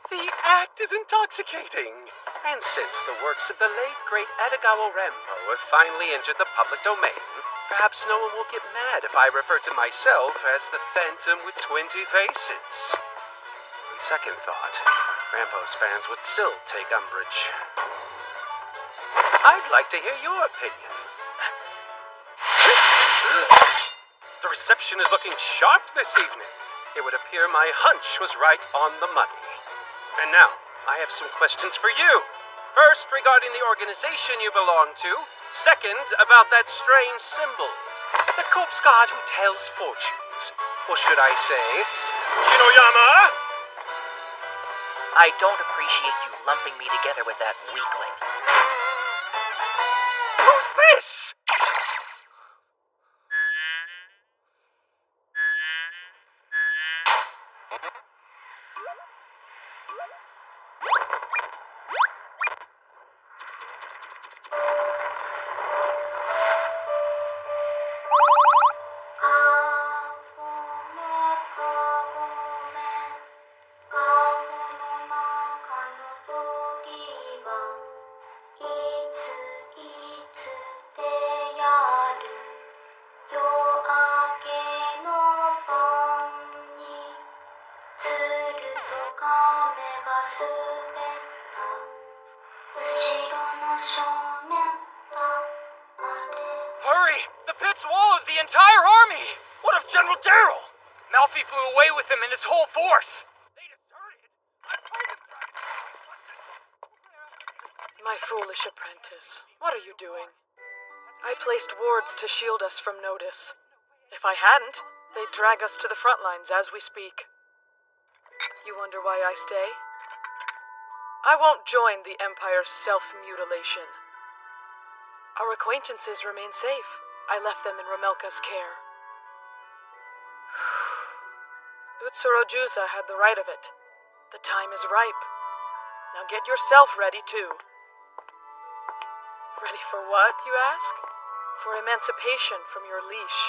The act is intoxicating. And since the works of the late, great Edogawa Renpo have finally entered the public domain, perhaps no one will get mad if I refer to myself as the Phantom with 20 faces. On second thought, Renpo's fans would still take umbrage. I'd like to hear your opinion. The reception is looking sharp this evening. It would appear my hunch was right on the money. And now, I have some questions for you. First, regarding the organization you belong to. Second, about that strange symbol. The corpse god who tells fortunes. Or should I say, Shinoyama? I don't appreciate you lumping me together with that weakling. Who's this? Hurry! The pit's walled the entire army! What of General Darrow? Malfi flew away with him and his whole force! My foolish apprentice, what are you doing? I placed wards to shield us from notice. If I hadn't, they'd drag us to the front lines as we speak. You wonder why I stay? I won't join the Empire's self-mutilation. Our acquaintances remain safe. I left them in Romelka's care. Utsuro Juza had the right of it. The time is ripe. Now get yourself ready, too. Ready for what, you ask? For emancipation from your leash.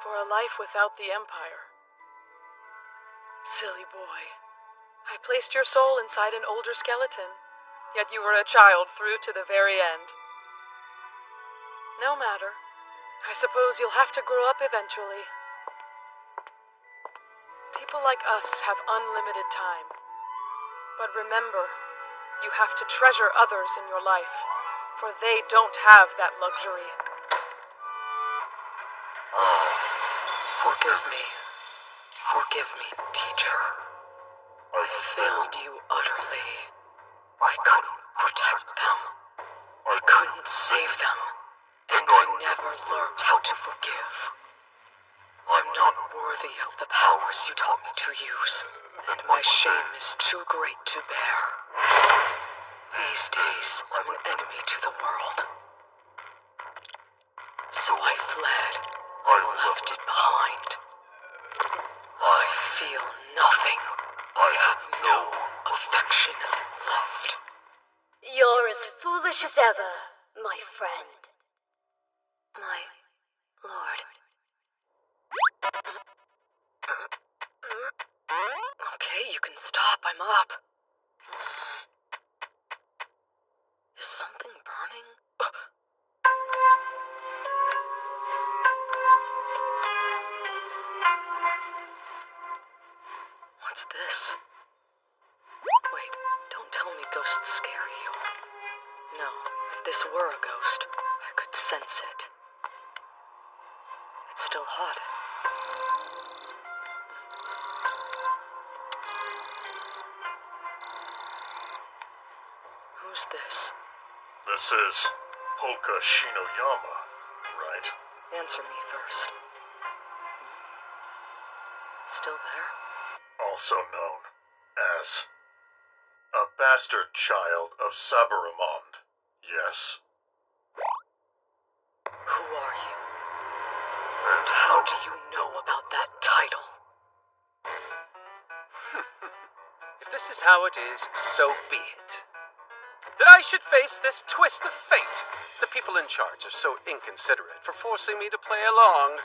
For a life without the Empire. Silly boy. I placed your soul inside an older skeleton, yet you were a child through to the very end. No matter. I suppose you'll have to grow up eventually. People like us have unlimited time. But remember, You have to treasure others in your life, for they don't have that luxury. Oh, forgive me. Forgive me, teacher. I failed you utterly. I couldn't protect them. I couldn't save them. And I never learned how to forgive. I'm not worthy of the powers you taught me to use, and my shame is too great to bear. These days, I'm an enemy to the world. So I fled. I left it behind. I feel nothing. I have no affection left. You're as foolish as ever, my friend. My lord. Okay, you can stop. I'm up. Is something burning? What's this? Wait, don't tell me ghosts scare you. No, if this were a ghost, I could sense it. It's still hot. Who's this? This is Polka Shinoyama, right? Answer me first. Still there? Also known as a bastard child of Sabaramond, yes? Who are you? And how do you know about that title? If this is how it is, so be it. That I should face this twist of fate. The people in charge are so inconsiderate for forcing me to play along.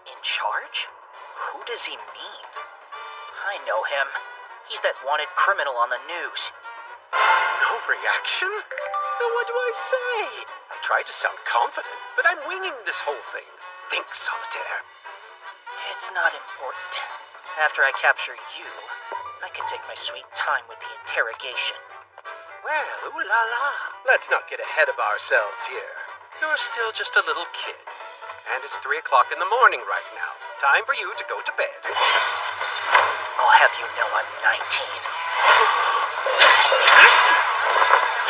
In charge? Who does he mean? I know him. He's that wanted criminal on the news. No reaction? Then what do I say? I tried to sound confident, but I'm winging this whole thing. Think, Solitaire. It's not important. After I capture you, I can take my sweet time with the interrogation. Well, ooh la la. Let's not get ahead of ourselves here. You're still just a little kid. And it's 3 o'clock in the morning right now. Time for you to go to bed. I'll have you know I'm 19.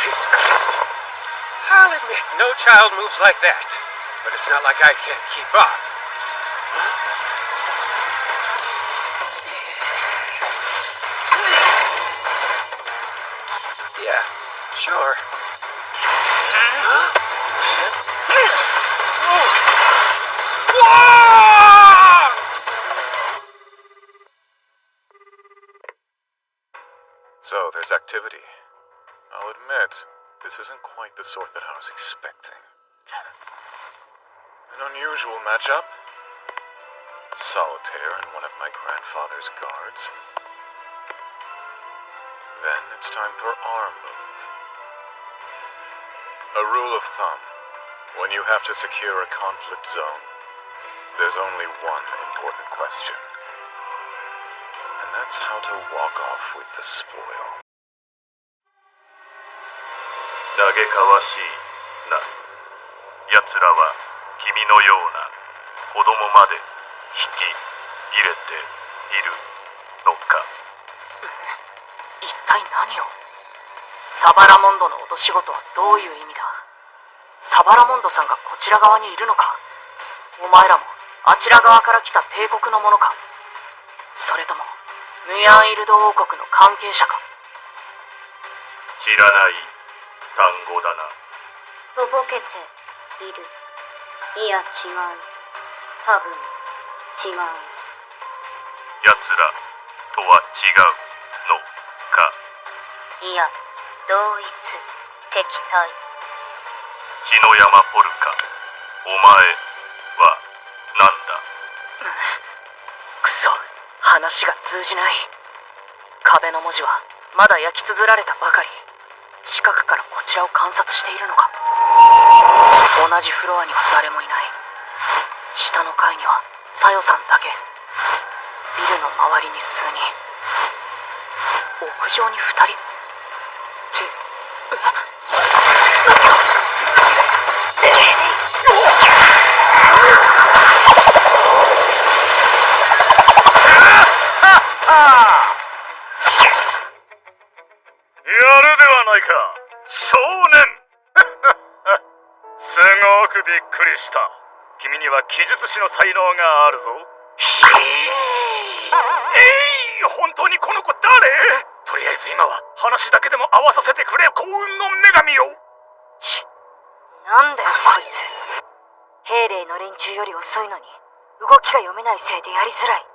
He's fast. I'll admit, no child moves like that. But it's not like I can't keep up. Yeah, sure. So, there's activity. I'll admit, this isn't quite the sort that I was expecting. An unusual matchup. Solitaire and one of my grandfather's guards. Then it's time for our move. A rule of thumb. When you have to secure a conflict zone, there's only one important question. And that's how to walk off with the spoil. 嘆かわしいな。奴らは君のような子供まで引き入れているのか。一体何を？サバラモンドの落とし事はどういう意味だ？サバラモンドさんがこちら側にいるのか？お前らもあちら側から来た帝国のものか？それともムヤンイルド王国の関係者か？知らない単語だな。とぼけている。いや違う。多分違う。奴らとは違うのか。いや、同一、敵対。篠山ポルカ、お前は何だ？くそ、話が通じない。壁の文字はまだ焼き綴られたばかり。近くからこちらを観察しているのか。同じフロアには誰もいない。下の階にはサヨさんだけ。ビルの周りに数人。屋上に2人ってるではないか、少年。すごくびっくりした。君には記述師の才能があるぞ。本当にこの子誰？とりあえず今は話だけでも合わさせてくれ、幸運の女神よ。なんだよこいつ。兵霊の連中より遅いのに動きが読めないせいでやりづらい。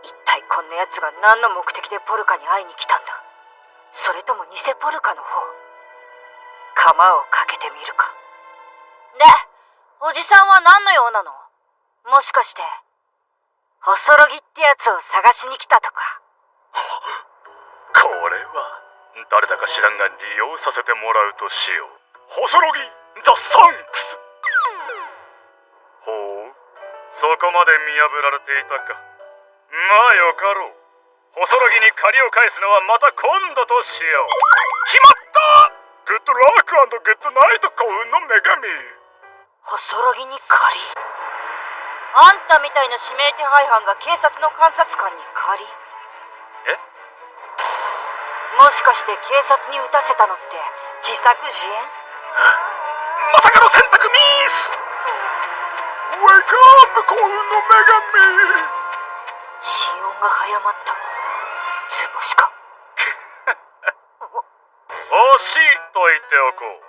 一体こんな奴が何の目的でポルカに会いに来たんだ。それとも偽ポルカの方。鎌をかけてみるか。で、おじさんは何の用なの？もしかして細ロギってやつを探しに来たとか。これは誰だか知らんが利用させてもらうとしよう。細ロギザ・サンクス。ほう、そこまで見破られていたか。まあよかろう。細ロギに借りを返すのはまた今度としよう。決まった。グッドラック&グッドナイト、幸運の女神。細ロギに借り。あんたみたいな指名手配犯が警察の監察官に借り？もしかして警察に撃たせたのって自作自演？まさかの選択ミス。ウェイクアップ、幸運の女神。心音が早まった。図星か。惜しいと言っておこう。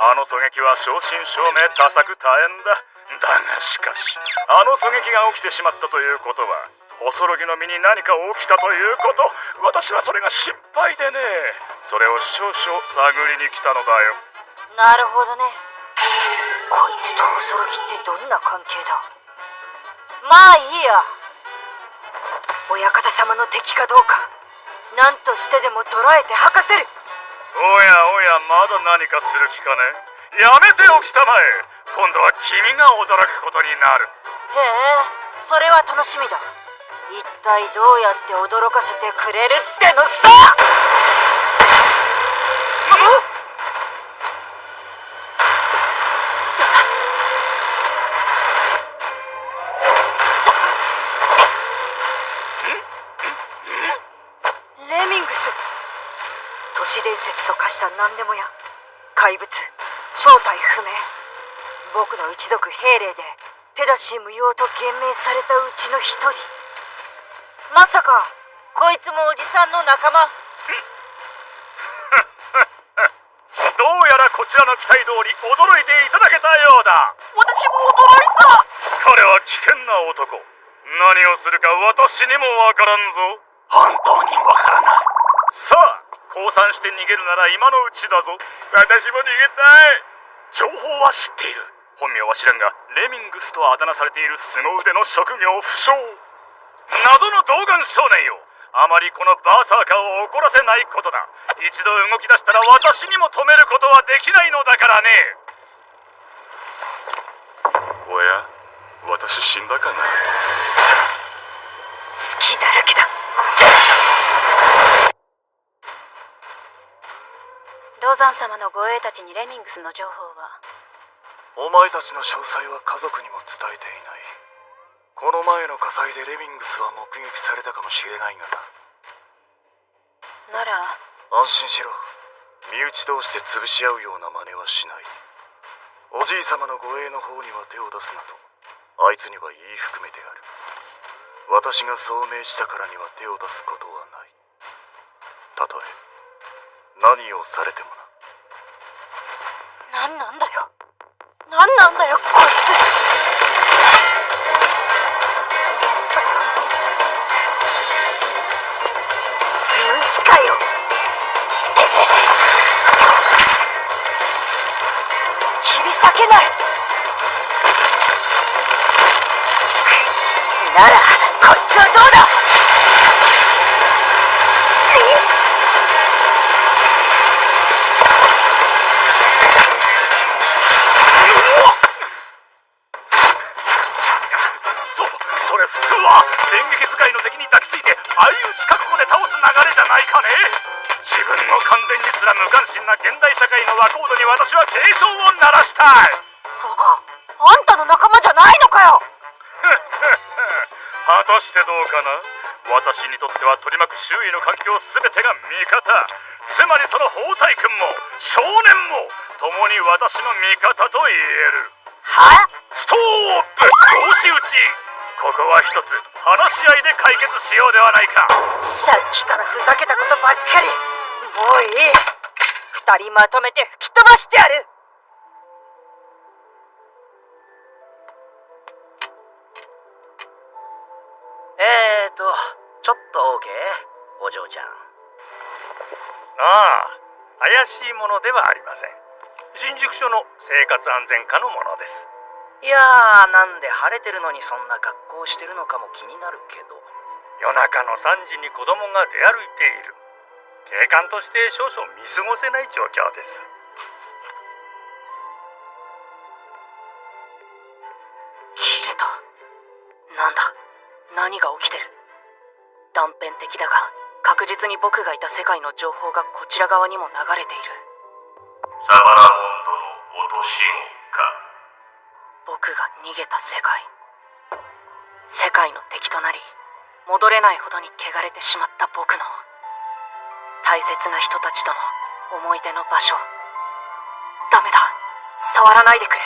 あの狙撃は正真正銘多作多演だ。だがしかし、あの狙撃が起きてしまったということは、細ロギの身に何か起きたということ。私はそれが心配でね。それを少々探りに来たのだよ。なるほどね。こいつと細ロギってどんな関係だ？まあいいや。親方様の敵かどうか、何としてでも捕らえて吐かせる。おやおや、まだ何かする気かね。やめておきたまえ。今度は君が驚くことになる。へえ、それは楽しみだ。一体どうやって驚かせてくれるってのさ。レミングス。都市伝説と化した何でもや怪物、正体不明。僕の一族兵霊でペダシー無用と言明されたうちの一人。まさかこいつもおじさんの仲間？どうやらこちらの期待通り驚いていただけたようだ。私も驚いた。彼は危険な男。何をするか私にもわからんぞ。本当にわからない。さあ、降参して逃げるなら今のうちだぞ。私も逃げたい。情報は知っている。本名は知らんが、レミングスとあだ名されている凄腕の職業不詳。謎の童顔少年よ。あまりこのバーサーカーを怒らせないことだ。一度動き出したら私にも止めることはできないのだからね。おや、私死んだかな。隙だらけだ。ローザン様の護衛たちにレミングスの情報は？お前たちの詳細は家族にも伝えていない。この前の火災でレミングスは目撃されたかもしれないがな。なら安心しろ。身内同士で潰し合うような真似はしない。おじい様の護衛の方には手を出すなと、あいつには言い含めてある。私がそう命じたからには手を出すことはない。たとえ何をされてもな。何なんだよ。何なんだよこいつ。虫かよ。切り裂けない。ならこいつはどうだ。それ普通は電撃使いの敵に抱きついて相打ち覚悟で倒す流れじゃないかね。自分の感電にすら無関心な現代社会の若人に私は警鐘を鳴らしたい。あんたの仲間じゃないのかよ。果たしてどうかな。私にとっては取り巻く周囲の環境全てが味方。つまりその包帯君も少年も共に私の味方と言える。は？ストープ！同士討ち！ここは一つ話し合いで解決しようではないか。さっきからふざけたことばっかり。もういい。二人まとめて吹き飛ばしてやる。ちょっと OK？ お嬢ちゃん。ああ、怪しいものではありません。新宿署の生活安全課のものです。いやー、なんで晴れてるのにそんな格好してるのかも気になるけど。夜中の3時に子供が出歩いている。警官として少々見過ごせない状況です。切れた。なんだ、何が起きてる？断片的だが確実に僕がいた世界の情報がこちら側にも流れている。サバラモンドの落とし子か。僕が逃げた世界。世界の敵となり戻れないほどに汚れてしまった僕の大切な人たちとの思い出の場所。ダメだ、触らないでくれ。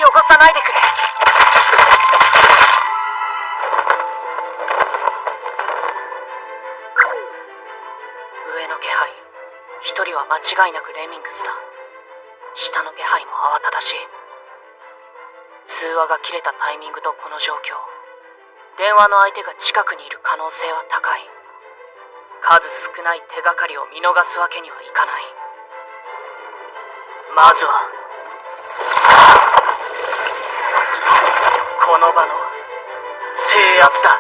汚さないでくれ。上の気配、一人は間違いなくレミングスだ。下の気配も慌ただしい。通話が切れたタイミングとこの状況、電話の相手が近くにいる可能性は高い。数少ない手がかりを見逃すわけにはいかない。まずはこの場の制圧だ。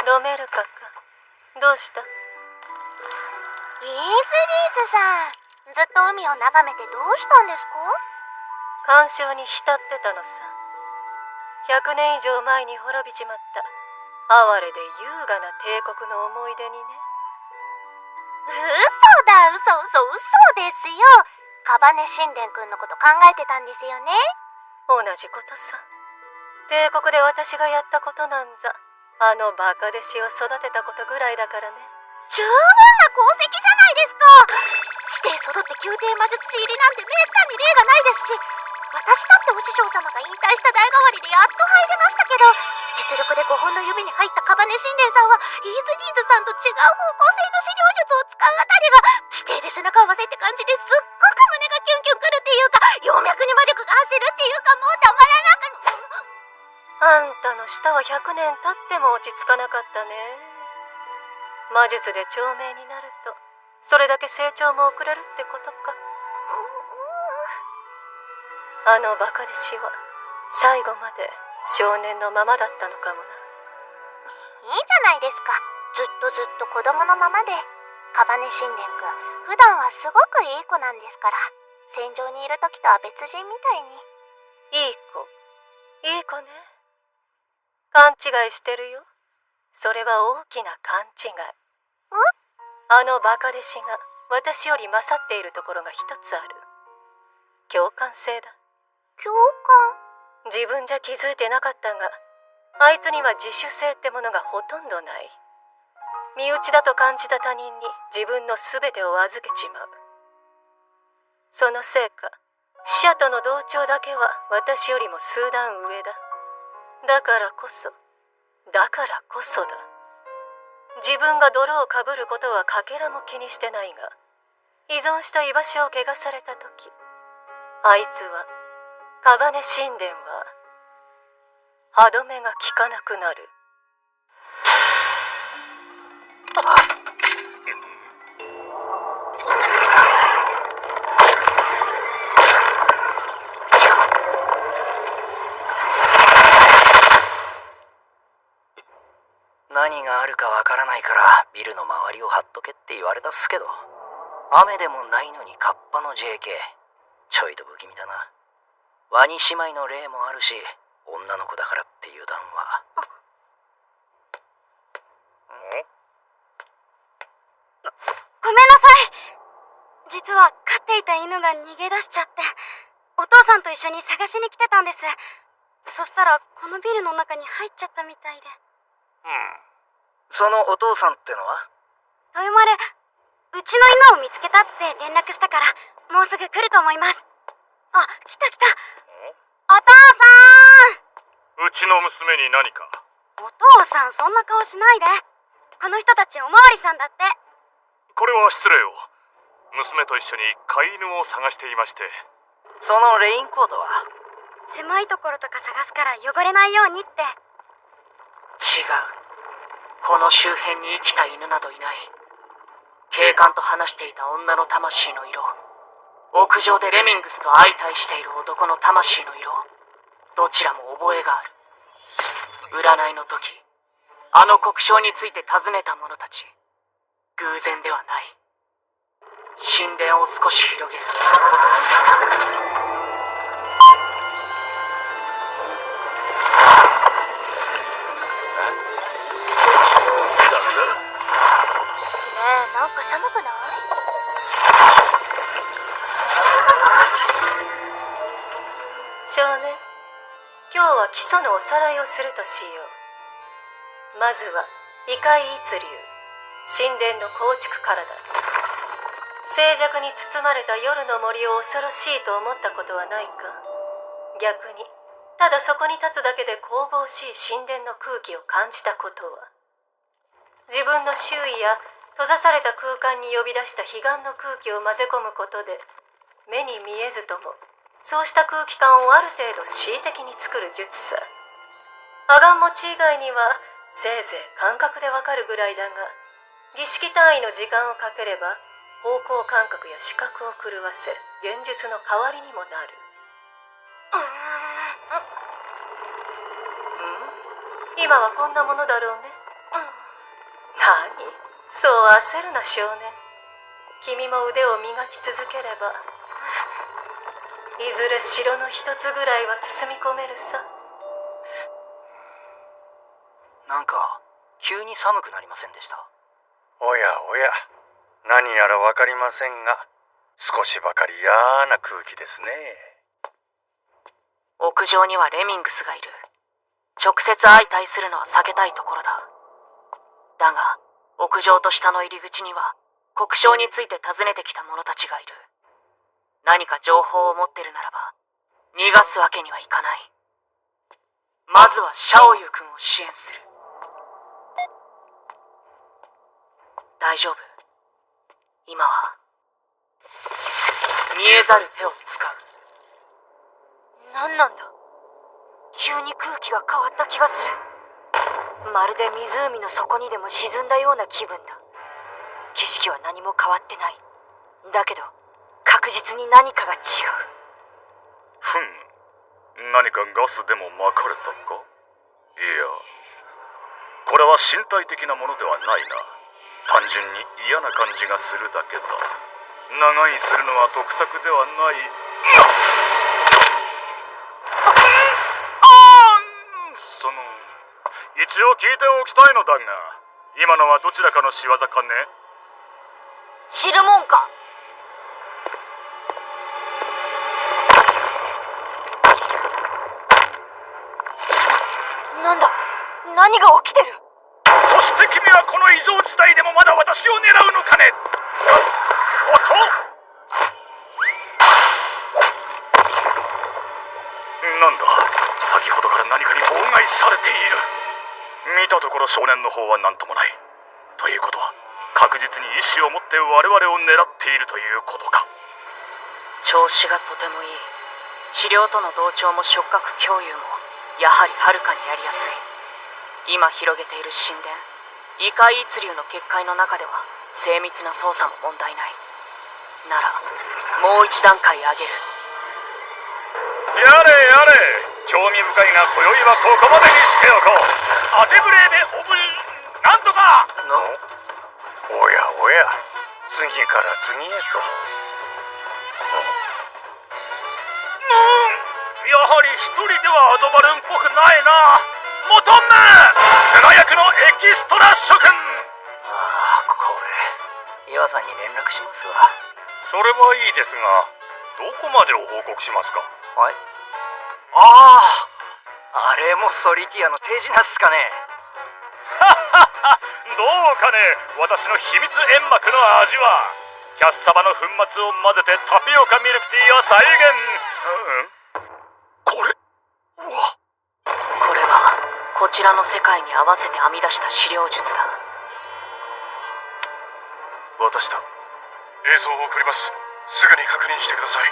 ロメルカか。どうした？リーズリーズさん、ずっと海を眺めてどうしたんですか？感傷に浸ってたのさ。100年以上前に滅びちまった哀れで優雅な帝国の思い出にね。嘘だ、嘘ですよ。カバネ神殿くんのこと考えてたんですよね。同じことさ。帝国で私がやったことなんざ、あのバカ弟子を育てたことぐらいだからね。十分な功績じゃないですか。師弟揃って宮廷魔術師入りなんてめったに例がないですし、私だってお師匠様が引退した代替わりでやっと入れましたけど、実力で5本の指に入ったカバネ神殿さんはイーズリーズさんと違う方向性の資料術を使うあたりが、師弟で背中合わせって感じですっごく胸がキュンキュンくるっていうか、葉脈に魔力が走るっていうか、もうたまらなく。あんたの舌は100年経っても落ち着かなかったね。魔術で長命になると、それだけ成長も遅れるってことか。あのバカ弟子は最後まで少年のままだったのかもな。いいじゃないですか。ずっと子供のままで。カバネ神殿くん、普段はすごくいい子なんですから。戦場にいる時とは別人みたいに。いい子ね。勘違いしてるよ。それは大きな勘違い。あのバカ弟子が私より勝っているところが一つある。共感性だ。共感？自分じゃ気づいてなかったが、あいつには自主性ってものがほとんどない。身内だと感じた他人に自分の全てを預けちまう。そのせいか、死者との同調だけは私よりも数段上だ。だからこそだ。自分が泥をかぶることはかけらも気にしてないが、依存した居場所を汚されたとき、あいつは、カバネ神殿は歯止めが効かなくなる。何があるかわからないからビルの周りを張っとけって言われたっすけど、雨でもないのにカッパの JK、 ちょいと不気味だな。ワニ姉妹の霊もあるし、女の子だからって油断は。ごめんなさい。実は飼っていた犬が逃げ出しちゃって、お父さんと一緒に探しに来てたんです。そしたらこのビルの中に入っちゃったみたいで。そのお父さんってのは？豊丸、うちの犬を見つけたって連絡したから、もうすぐ来ると思います。あ、来た来た。お父さん！うちの娘に何か？お父さん、そんな顔しないで。この人たちおまわりさんだって。これは失礼を。娘と一緒に飼い犬を探していまして。そのレインコートは？狭いところとか探すから汚れないようにって。違う。この周辺に生きた犬などいない。警官と話していた女の魂の色、屋上でレミングスと相対している男の魂の色、どちらも覚えがある。占いの時、あの国章について尋ねた者たち、偶然ではない。神殿を少し広げる。なんか寒くない？少年、今日は基礎のおさらいをするとしよう。まずは異界一流、神殿の構築からだ。静寂に包まれた夜の森を恐ろしいと思ったことはないか？逆に、ただそこに立つだけで神々しい神殿の空気を感じたことは？自分の周囲や閉ざされた空間に呼び出した彼岸の空気を混ぜ込むことで、目に見えずともそうした空気感をある程度恣意的に作る術さ。アガン持ち以外にはせいぜい感覚でわかるぐらいだが、儀式単位の時間をかければ方向感覚や視覚を狂わせ、現実の代わりにもなる。今はこんなものだろうね。何、そう焦るな少年。君も腕を磨き続ければ、いずれ城の一つぐらいは包み込めるさ。なんか急に寒くなりませんでした？おやおや、何やらわかりませんが、少しばかり嫌な空気ですね。屋上にはレミングスがいる。直接相対するのは避けたいところだ。だが屋上と下の入り口には国章について尋ねてきた者たちがいる。何か情報を持ってるならば逃がすわけにはいかない。まずはシャオユ君を支援する。大丈夫。今は見えざる手を使う。何なんだ？急に空気が変わった気がする。まるで湖の底にでも沈んだような気分だ。景色は何も変わってない。だけど確実に何かが違う。何かガスでも撒かれたか？いや、これは身体的なものではないな。単純に嫌な感じがするだけだ。長居するのは得策ではない。一応聞いておきたいのだが、今のはどちらかの仕業かね？知るもんか。なんだ？何が起きてる？そして君はこの異常事態でもまだ私を狙うのかね？おっと！なんだ、先ほどから何かに妨害されている。見たところ少年の方は何ともない。ということは確実に意志を持って我々を狙っているということか。調子がとてもいい。資料との同調も触覚共有もやはりはるかにやりやすい。今広げている神殿、異界一流の結界の中では精密な操作も問題ない。ならもう一段階上げる。やれやれ、興味深いが今宵はここまでにしておこう。当てぶれでなんとかおやおや、次から次へと。やはり一人ではアドバルーンっぽくないな。求む綱役のエキストラ諸君。ああ、これ岩さんに連絡しますわ。それはいいですが、どこまでを報告しますか？はい。ああ、あれもソリティアの手品っすかね。どうかね、私の秘密煙幕の味はキャッサバの粉末を混ぜてタピオカミルクティーを再現。これはこちらの世界に合わせて編み出した資料術だ。私だ。映像を送ります。すぐに確認してください。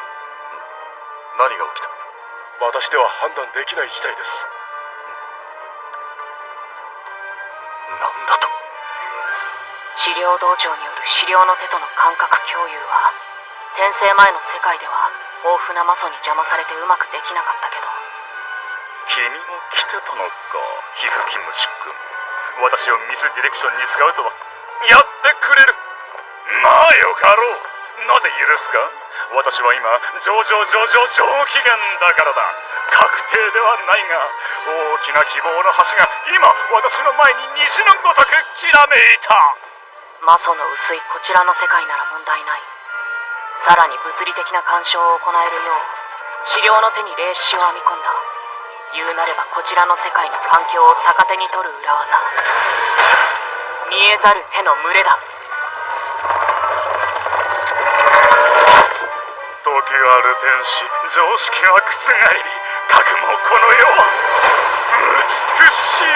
何が起きた？私では判断できない事態です。なんだと？資料道場による資料の手との感覚共有は転生前の世界では豊富な魔素に邪魔されてうまくできなかったけど、君も来てたのか、皮膚キムシ君。私をミスディレクションに使うとはやってくれる。まあよかろう。なぜ許すか？私は今上機嫌だからだ。確定ではないが、大きな希望の星が今私の前に虹のごとくきらめいた。魔素の薄いこちらの世界なら問題ない。さらに物理的な干渉を行えるよう資料の手に霊視を編み込んだ。言うなればこちらの世界の環境を逆手に取る裏技。見えざる手の群れだ。時ある天使、常識は覆り、かくもこの世は美しい。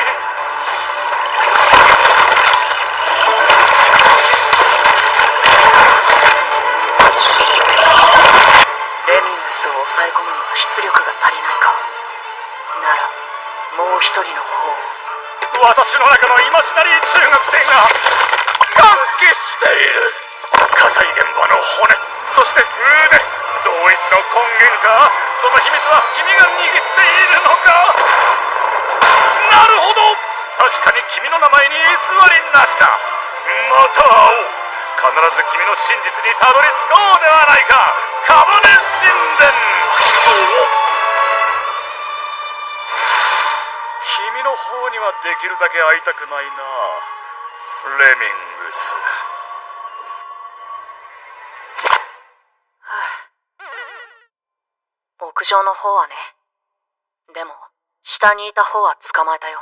レミングスを抑え込むには出力が足りないか。ならもう一人の方を。私の中のイマジナリー中学生が歓喜している。火災現場の骨、そして腕、同一の根源か。その秘密は君が握っているのか。なるほど、確かに君の名前に偽りなしだ。また会おう。必ず君の真実にたどり着こうではないか。カバネ神殿。君の方にはできるだけ会いたくないな、レミングス。屋上の方はね。でも下にいた方は捕まえたよ。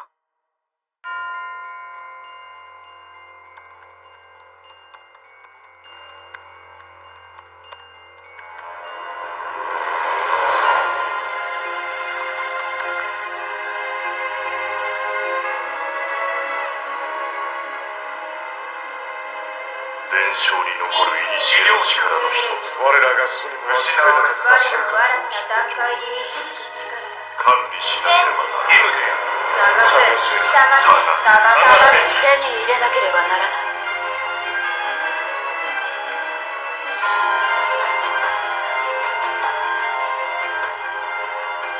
伝承に残るイニシエの力の一つ、我らがそれも失えなかった進化と管理しなければならない。義務である。手に入れなければならない。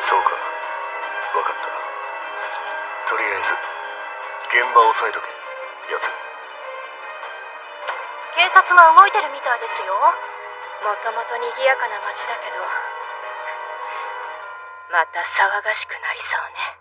そうか、分かった。とりあえず現場を押さえとけ、やつ。警察が動いてるみたいですよ。もともと賑やかな街だけど、また騒がしくなりそうね。